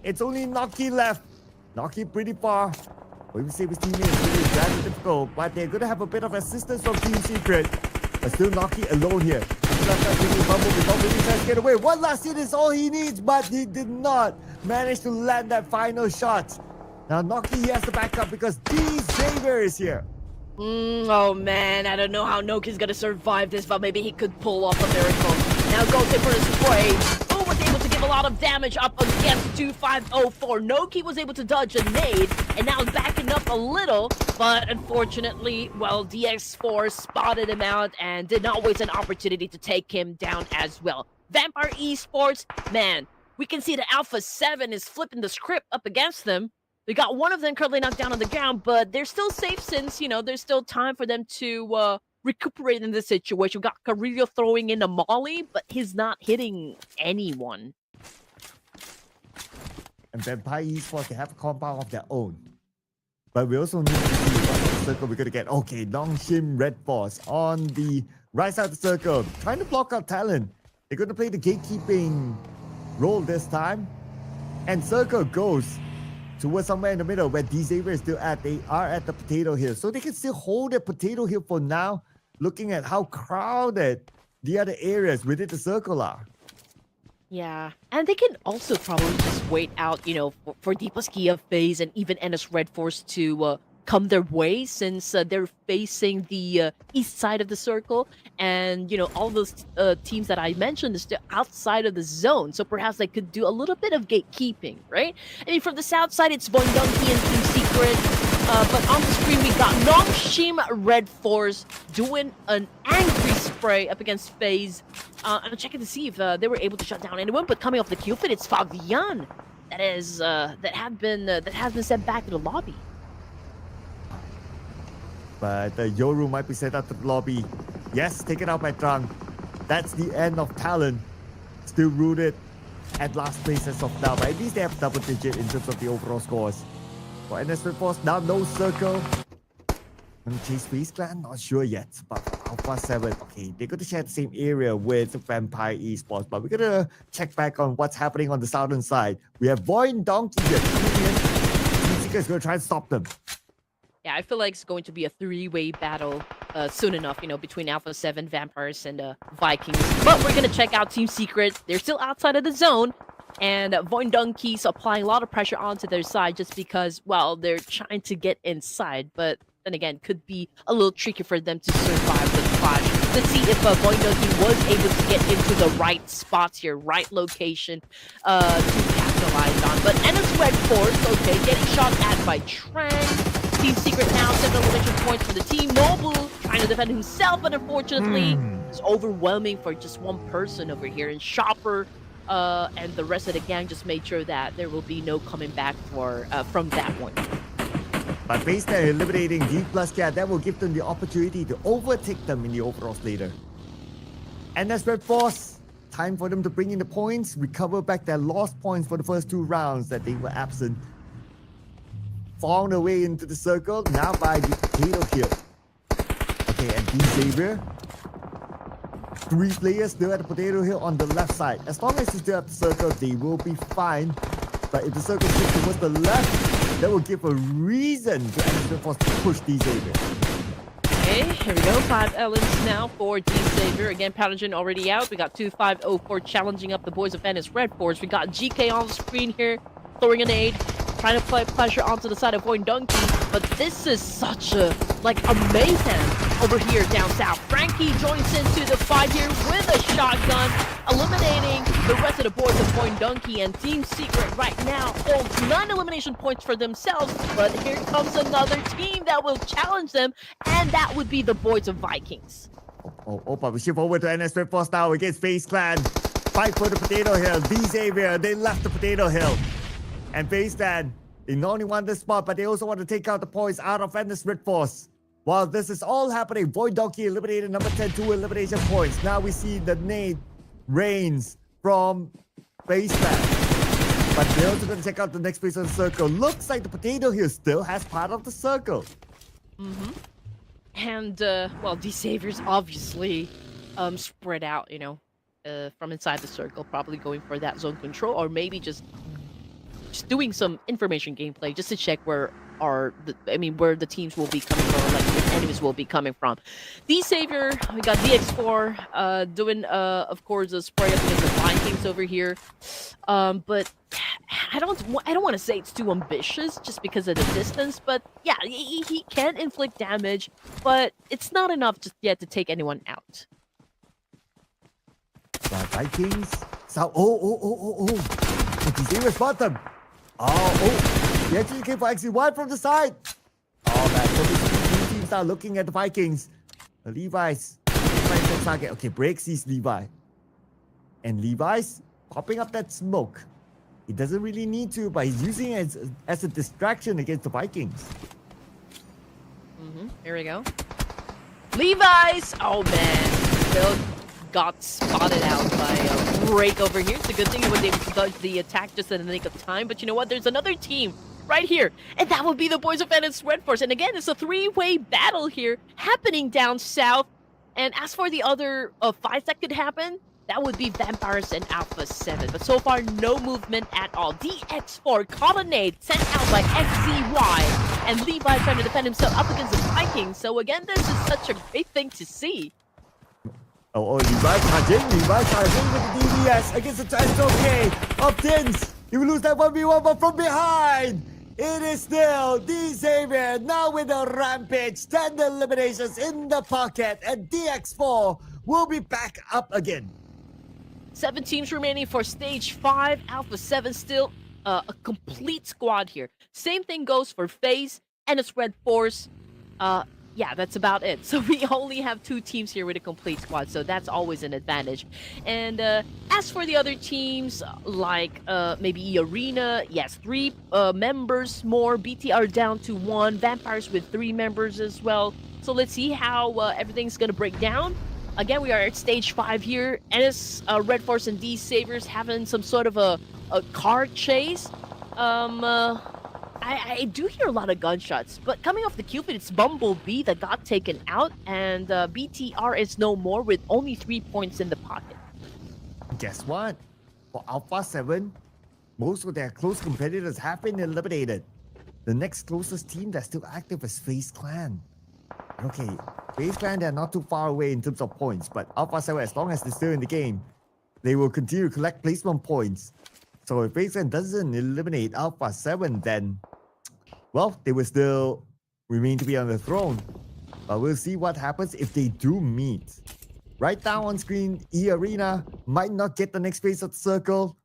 It's only Noki left. Noki pretty far. We will see his teammates really very difficult, but they're going to have a bit of assistance from Team Secret. But still Noki alone here. Bumblebee tries to get away. One last hit is all he needs, but he did not manage to land that final shot. Now Noki, he has to back up because D Savior is here. Oh man, I don't know how Noki's gonna survive this, but maybe he could pull off a miracle. Now goes in for the spray. Oh, was able to give a lot of damage up against 2504. Noki was able to dodge a nade, and now backing up a little, but unfortunately, well, DX4 spotted him out and did not waste an opportunity to take him down as well. Vampire Esports, man, we can see that Alpha 7 is flipping the script up against them. We got one of them currently knocked down on the ground, but they're still safe since, there's still time for them to recuperate in this situation. We got Carrillo throwing in a molly, but he's not hitting anyone. And Vampire Esports, they have a compound of their own. But we also need to see what circle we're going to get. Okay, Nongshim Red Force on the right side of the circle, trying to block out Talon. They're going to play the gatekeeping role this time. And circle goes towards somewhere in the middle where D-Savior is still at. They are at the potato hill. So they can still hold the potato hill for now, looking at how crowded the other areas within the circle are. Yeah, and they can also probably just wait out, for Deepa's Kia phase and even NS Red Force to come their way, since they're facing the east side of the circle, and all those teams that I mentioned is still outside of the zone, so perhaps they could do a little bit of gatekeeping, right? I mean, from the south side, it's Von Donkey and Team Secret, but on the screen we got Nongshim Red Force doing an angry spray up against FaZe. I'm checking to see if they were able to shut down anyone, but coming off the Cupid, it's Fabian that has been sent back to the lobby. But Yoru might be sent out to the lobby. Yes, taken out by Trang. That's the end of Talon. Still rooted at last place as of now. But at least they have double digit in terms of the overall scores. For NS Red Force, now no circle. Gonna chase FaZe Clan? Not sure yet. But Alpha 7, okay, they're going to share the same area with Vampire Esports. But we're going to check back on what's happening on the southern side. We have Void Donkey here. Teamseeker is going to try and stop them. Yeah, I feel like it's going to be a three-way battle soon enough, between Alpha 7, Vampires, and Vikings. But we're going to check out Team Secret. They're still outside of the zone. And Void Donkey's applying a lot of pressure onto their side just because, well, they're trying to get inside. But then again, could be a little tricky for them to survive the clash. Let's see if Void Donkey was able to get into the right spots here, right location to capitalize on. But NS Red Force, okay, getting shot at by Trang. Team Secret now 7 elimination points for the team. Noble trying to defend himself, but unfortunately, it's overwhelming for just one person over here. And Chopper and the rest of the gang just made sure that there will be no coming back from that one. But based on eliminating D plus Cat, that will give them the opportunity to overtake them in the overalls later. And that's Red Force. Time for them to bring in the points, recover back their lost points for the first 2 rounds that they were absent. Found their way into the circle, now by the potato hill. Okay, and D Xavier. 3 players still at the potato hill on the left side. As long as they still have the circle, they will be fine. But if the circle shifts towards the left, that will give a reason to NS Force to push D Xavier. Okay, here we go. 5 Ellens now for D Xavier. Again, Pathogen already out. We got 2504 challenging up the boys of NS Red Force. We got GK on the screen here, throwing a nade. Trying to play pressure onto the side of Void Donkey, but this is such a mayhem over here down south. Frankie joins into the fight here with a shotgun, eliminating the rest of the boys of Void Donkey, and Team Secret right now holds 9 elimination points for themselves, but here comes another team that will challenge them, and that would be the boys of Vikings. But we shift over to NS Red Force now against FaZe Clan. Fight for the potato hill. D Xavier, they left the potato hill. And FaZe Clan, they not only want this spot, but they also want to take out the points out of NS Red Force. While this is all happening, Void Donkey eliminated number 10, 2 elimination points. Now we see the nade rains from FaZe Clan. But they're also going to check out the next place of the circle. Looks like the potato hill still has part of the circle. And, well, D Xavier's obviously spread out, from inside the circle, probably going for that zone control, or maybe just doing some information gameplay just to check where the teams will be coming from, like the enemies will be coming from. D Xavier, we got DX4 doing of course a spray up against the Vikings over here. But I don't want to say it's too ambitious just because of the distance, but yeah, he can inflict damage, but it's not enough just yet to take anyone out. The Vikings. So, D Xavier spot them. He actually came for XC1 from the side. Man, so these teams are looking at the Vikings. The Levi's finds the target. Okay, Break sees Levi. And Levi's popping up that smoke. He doesn't really need to, but he's using it as a distraction against the Vikings. Here we go. Levi's! Oh man, still got spotted out by a Break over here. It's a good thing he was able to dodge the attack just in the nick of time. But you know what? There's another team right here, and that would be the boys of NS Red Force. And again, it's a 3-way battle here happening down south. And as for the other fights that could happen, that would be Vampires and Alpha 7. But so far, no movement at all. DX4 colonnade sent out by XZY, and Levi trying to defend himself up against the Vikings. So again, this is such a great thing to see. Levi charging with the DBS against the SOK of Tins. He will lose that 1v1, but from behind, it is still D Xavier now with a rampage. 10 eliminations in the pocket, and DX4 will be back up again. 7 teams remaining for stage 5. Alpha 7 still a complete squad here. Same thing goes for FaZe and its Red Force. Yeah, that's about it. So we only have 2 teams here with a complete squad, so that's always an advantage. And as for the other teams, like maybe Arena, yes, 3 members more. BTR down to 1. Vampires with 3 members as well. So let's see how everything's gonna break down. Again, we are at stage 5 here. NS Red Force and D Xavier's having some sort of a car chase. I do hear a lot of gunshots, but coming off the Cupid, it's Bumblebee that got taken out, and BTR is no more with only 3 points in the pocket. Guess what? For Alpha 7, most of their close competitors have been eliminated. The next closest team that's still active is FaZe Clan. Okay, FaZe Clan, they're not too far away in terms of points, but Alpha 7, as long as they're still in the game, they will continue to collect placement points. So if FaZe Clan doesn't eliminate Alpha 7, then, well, they will still remain to be on the throne. But we'll see what happens if they do meet. Right now on screen, E Arena might not get the next phase of the circle.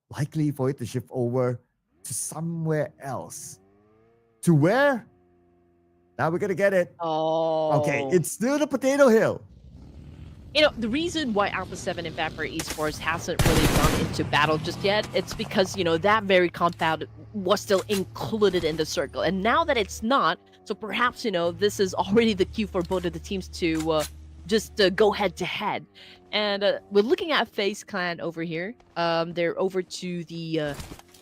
Likely for it to shift over to somewhere else. To where? Now we're gonna get it. Oh. Okay, it's still the Potato Hill. You know, the reason why Alpha 7 and Vampire Esports hasn't really gone into battle just yet, it's because, you know, that very compound was still included in the circle. And now that it's not, so perhaps, you know, this is already the cue for both of the teams to just go head to head. And we're looking at FaZe Clan over here. They're over to the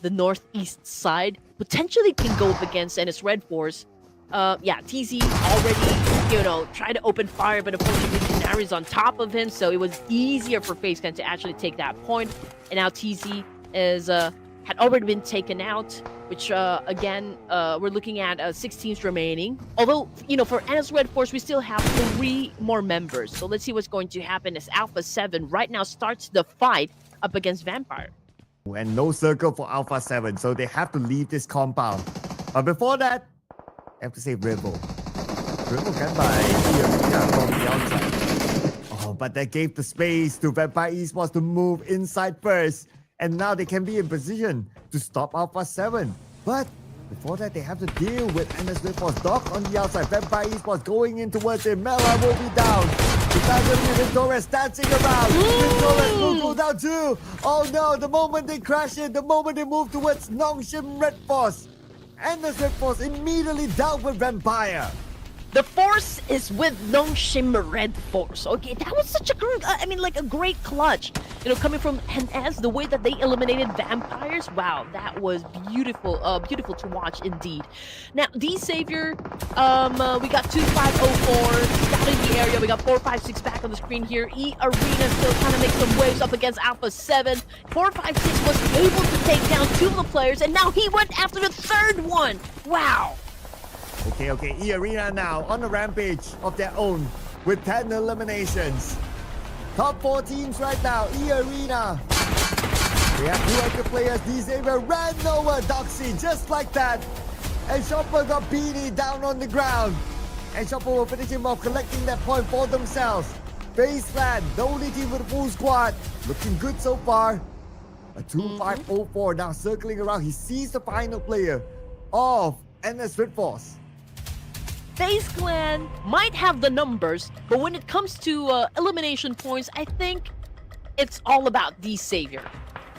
northeast side. Potentially can go up against NS Red Force. Yeah, TZ already, you know, tried to open fire, but unfortunately Canary's on top of him, so it was easier for FaZe Clan to actually take that point. And now TZ is had already been taken out, which again, we're looking at 6 teams remaining. Although, you know, for NS Red Force, we still have 3 more members. So let's see what's going to happen as Alpha 7 right now starts the fight up against Vampire. And no circle for Alpha 7, so they have to leave this compound. But before that, I have to say Rivel. Rivel got by Arena from the outside. Oh, but that gave the space to Vampire Esports to move inside first. And now they can be in position to stop Alpha 7. But before that, they have to deal with NS Red Force Doc on the outside. Vampire Esports going in towards him. Mela will be down. The Torres dancing around. Torres will go down too. Oh no, the moment they crash it, the moment they move towards Nongshim Red Force. NS Red Force immediately down with Vampire. The force is with Nongshim Red Force. Okay, that was such a great, I mean, like a great clutch. You know, coming from NS, the way that they eliminated vampires, wow, that was beautiful, beautiful to watch indeed. Now, D Savior, we got 2504 down in the area. We got 456 back on the screen here. E Arena still trying to make some waves up against Alpha 7. 456 was able to take down 2 of the players, and now he went after the 3rd one. Wow. Okay, E Arena now on a rampage of their own with 10 eliminations. Top 4 teams right now, E Arena. They have 2 active players. D-Saber ran over Doxy just like that. And Chopper got Beanie down on the ground. And Chopper will finish him off collecting that point for themselves. FaZe Clan, the only team with a full squad. Looking good so far. A 2-5-0-4 now circling around. He sees the final player of NS Red Force. FaZe Clan might have the numbers, but when it comes to elimination points, I think it's all the D Savior.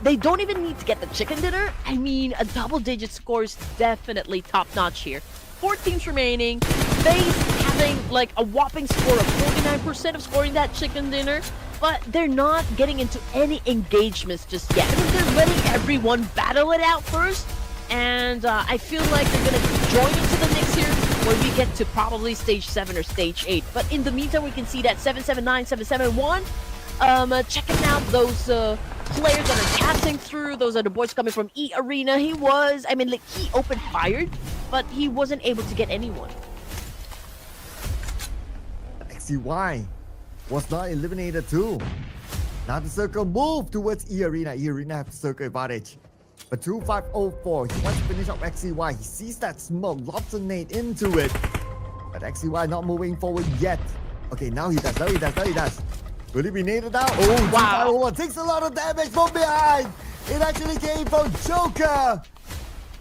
They don't even need to get the chicken dinner. I mean, a double-digit score is definitely top-notch here. 4 teams remaining. FaZe having like a whopping score of 49% of scoring that chicken dinner, but they're not getting into any engagements just yet. I mean, they're letting everyone battle it out first, and I feel like they're gonna join into the mix here when we get to probably stage 7 or stage 8. But in the meantime, we can see that 779, 771, checking out those players that are passing through. Those are the boys coming from E Arena. He open fired, but he wasn't able to get anyone. XCY was not eliminated too. Now the circle moved towards E Arena. E Arena have the circle advantage. But 2504, he wants to finish up XCY. He sees that smoke, lobs a nade into it. But XCY not moving forward yet. Okay, now he does. Will he be naded out? Oh, wow. 2501 takes a lot of damage from behind. It actually came from Joker.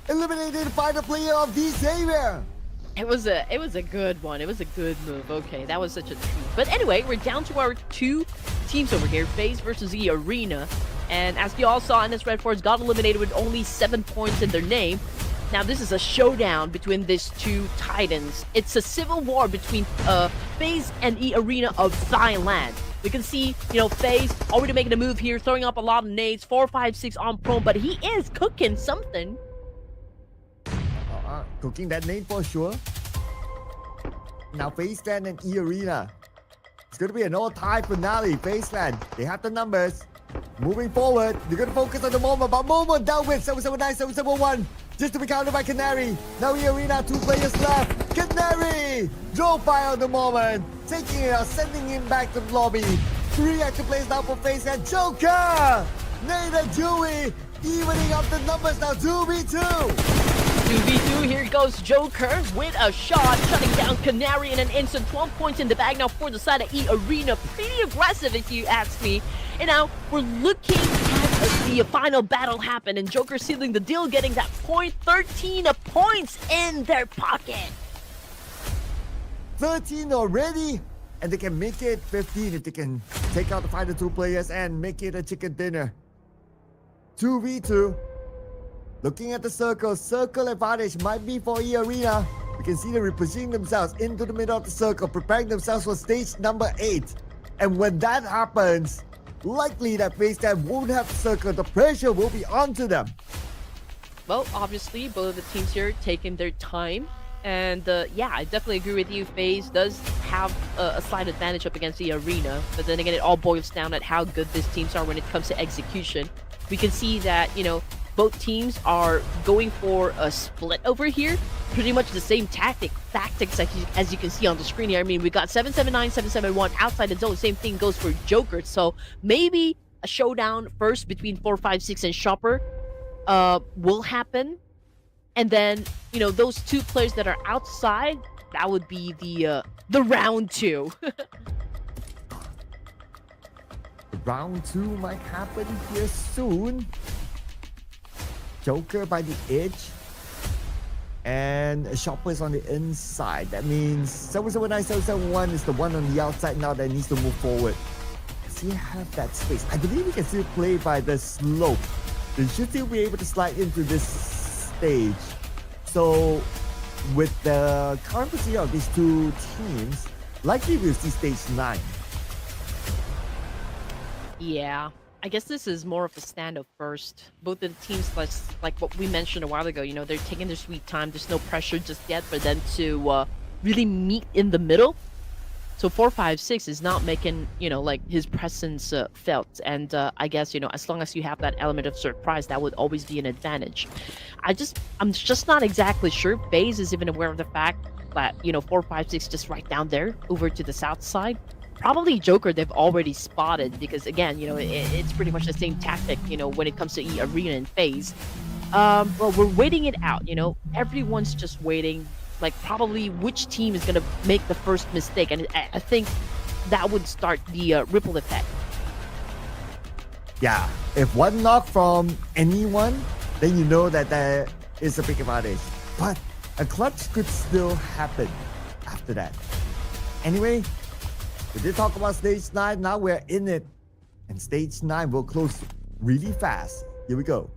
Eliminated the final player of D Savior. It was a good one. It was a good move. Okay, that was such a treat. But anyway, we're down to our 2 teams over here, FaZe versus E Arena. And as you all saw, NS Red Force got eliminated with only 7 points in their name. Now this is a showdown between these 2 titans. It's a civil war between FaZe and E Arena of Thailand. We can see, you know, FaZe already making a move here, throwing up a lot of nades, 456 on prone, but he is cooking something. Cooking that nade for sure. Now FaZe Clan and E Arena. It's going to be an all-time finale. FaZe Clan, they have the numbers. Moving forward, they're going to focus on the moment, but moment down with 779, 771. Just to be countered by Canary. Now the arena, 2 players left. Canary! Drove by on the moment. Taking it out, sending him back to the lobby. 3 active players down for face and Joker! Nate and Dewey evening up the numbers now, 2v2. 2v2, here goes Joker with a shot, shutting down Canary in an instant. 12 points in the bag now for the side of E Arena. Pretty aggressive if you ask me. And now we're looking at the final battle happen, and Joker sealing the deal, getting that point. 13 points in their pocket. 13 already, and they can make it 15 if they can take out the final 2 players and make it a chicken dinner. 2v2. Looking at the circle advantage might be for E Arena. We can see them repositioning themselves into the middle of the circle, preparing themselves for stage number 8. And when that happens, likely that FaceTime won't have the circle. The pressure will be onto them. Well, obviously, both of the teams here taking their time. And yeah, I definitely agree with you. FaZe does have a slight advantage up against the Arena. But then again, it all boils down at how good these teams are when it comes to execution. We can see that, you know, both teams are going for a split over here. Pretty much the same tactics as you can see on the screen here. I mean, we got 779, 771 outside the zone. Same thing goes for Joker. So maybe a showdown first between 456 and Shopper will happen. And then, you know, those 2 players that are outside, that would be the round 2. Round 2 might happen here soon. Joker by the edge. And Shopper's on the inside. That means 779, 771 is the one on the outside now that needs to move forward. Does he have that space? I believe he can still play by the slope. They should still be able to slide into this stage. So with the current position of these 2 teams, likely we'll see stage 9. Yeah, I guess this is more of a standoff first. Both of the teams, like what we mentioned a while ago, you know, they're taking their sweet time. There's no pressure just yet for them to really meet in the middle. So 456 is not making, you know, like his presence felt. And I guess, you know, as long as you have that element of surprise, that would always be an advantage. I'm just not exactly sure. FaZe is even aware of the fact that, you know, 456 just right down there over to the south side. Probably Joker they've already spotted because, again, you know, it's pretty much the same tactic, you know, when it comes to E Arena and FaZe. But we're waiting it out, you know. Everyone's just waiting. Like, probably which team is going to make the first mistake. And I think that would start the ripple effect. Yeah, if one knock from anyone, then you know that there is a big advantage. But a clutch could still happen after that. Anyway, we did talk about stage 9. Now we're in it. And stage 9 will close really fast. Here we go.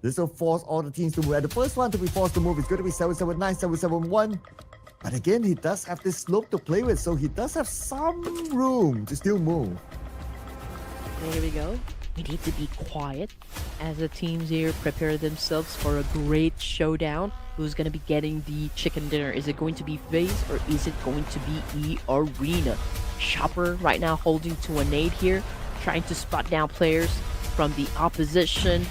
This will force all the teams to move. And the first one to be forced to move is going to be 779, 771. But again, he does have this slope to play with, so he does have some room to still move. There we go. We need to be quiet as the teams here prepare themselves for a great showdown. Who's going to be getting the chicken dinner? Is it going to be FaZe or is it going to be E Arena? Shopper right now holding to a nade here, trying to spot down players from the opposition.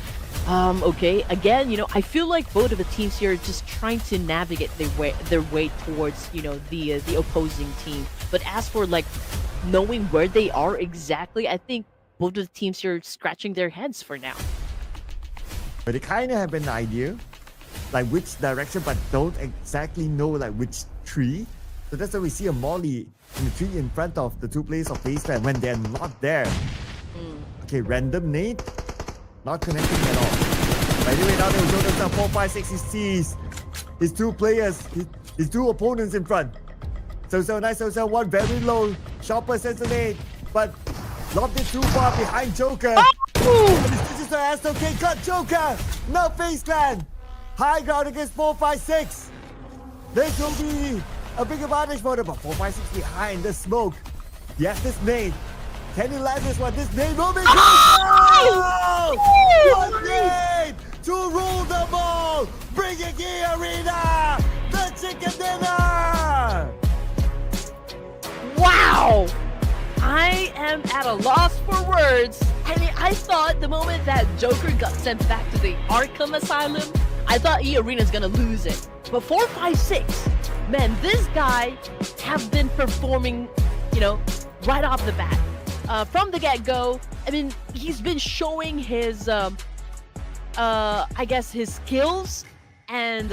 Okay, again, you know, I feel like both of the teams here are just trying to navigate their way towards, you know, the opposing team. But as for like knowing where they are exactly, I think both of the teams here are scratching their heads for now. But they kind of have an idea, like which direction, but don't exactly know like which tree. So that's why we see a molly in the tree in front of the 2 players of FaZe when they're not there. Okay, random nade. Not connecting at all. By the way, now they will show themselves 456. He sees his 2 players, his 2 opponents in front. 779, 771, very low. Shopper sends a nade, but lobbed it too far behind Joker. This is the ass. Okay, cut Joker. Now FaZe Clan. High ground against 456. This will be a big advantage for them, but 456 behind the smoke. Yes, this nade. Can he land this one? This nade will be crucial! One nade to rule the ball! Bringing E Arena the chicken dinner! Wow! I am at a loss for words. I mean, I thought the moment that Joker got sent back to the Arkham Asylum, I thought E Arena's gonna lose it. But 456, man, this guy have been performing, right off the bat. From the get-go, I mean, he's been showing his, I guess, his skills and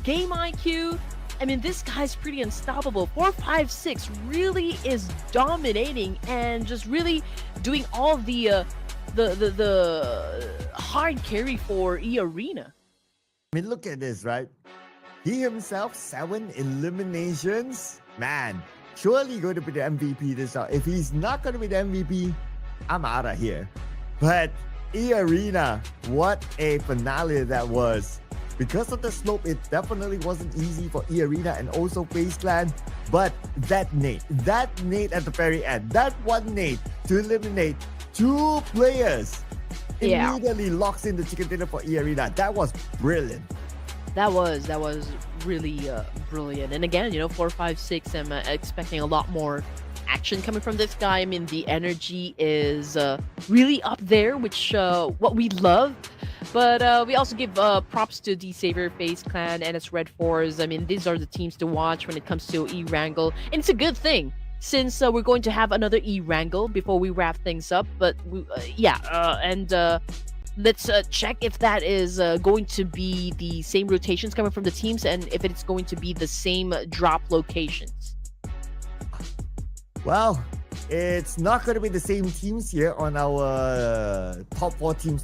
game IQ. I mean, this guy's pretty unstoppable. 456 really is dominating and just really doing all the hard carry for E Arena. I mean, look at this, right? He himself, 7 eliminations. Man, surely going to be the MVP this time. If he's not going to be the MVP, I'm out of here. But E Arena, what a finale that was. Because of the slope, it definitely wasn't easy for E Arena and also FaZe Clan. But that nade at the very end, that one nade to eliminate 2 players, immediately locks in the chicken dinner for E Arena. That was brilliant. That was really brilliant. And again, 456, I'm expecting a lot more action coming from this guy. I mean, the energy is really up there, which what we love. But we also give props to D-Saver, FaZe Clan, and its Red Force. I mean, these are the teams to watch when it comes to E-Wrangle. And it's a good thing, since we're going to have another E-Wrangle before we wrap things up. But let's check if that is going to be the same rotations coming from the teams and if it's going to be the same drop locations. Well, it's not going to be the same teams here on our top 4 teams to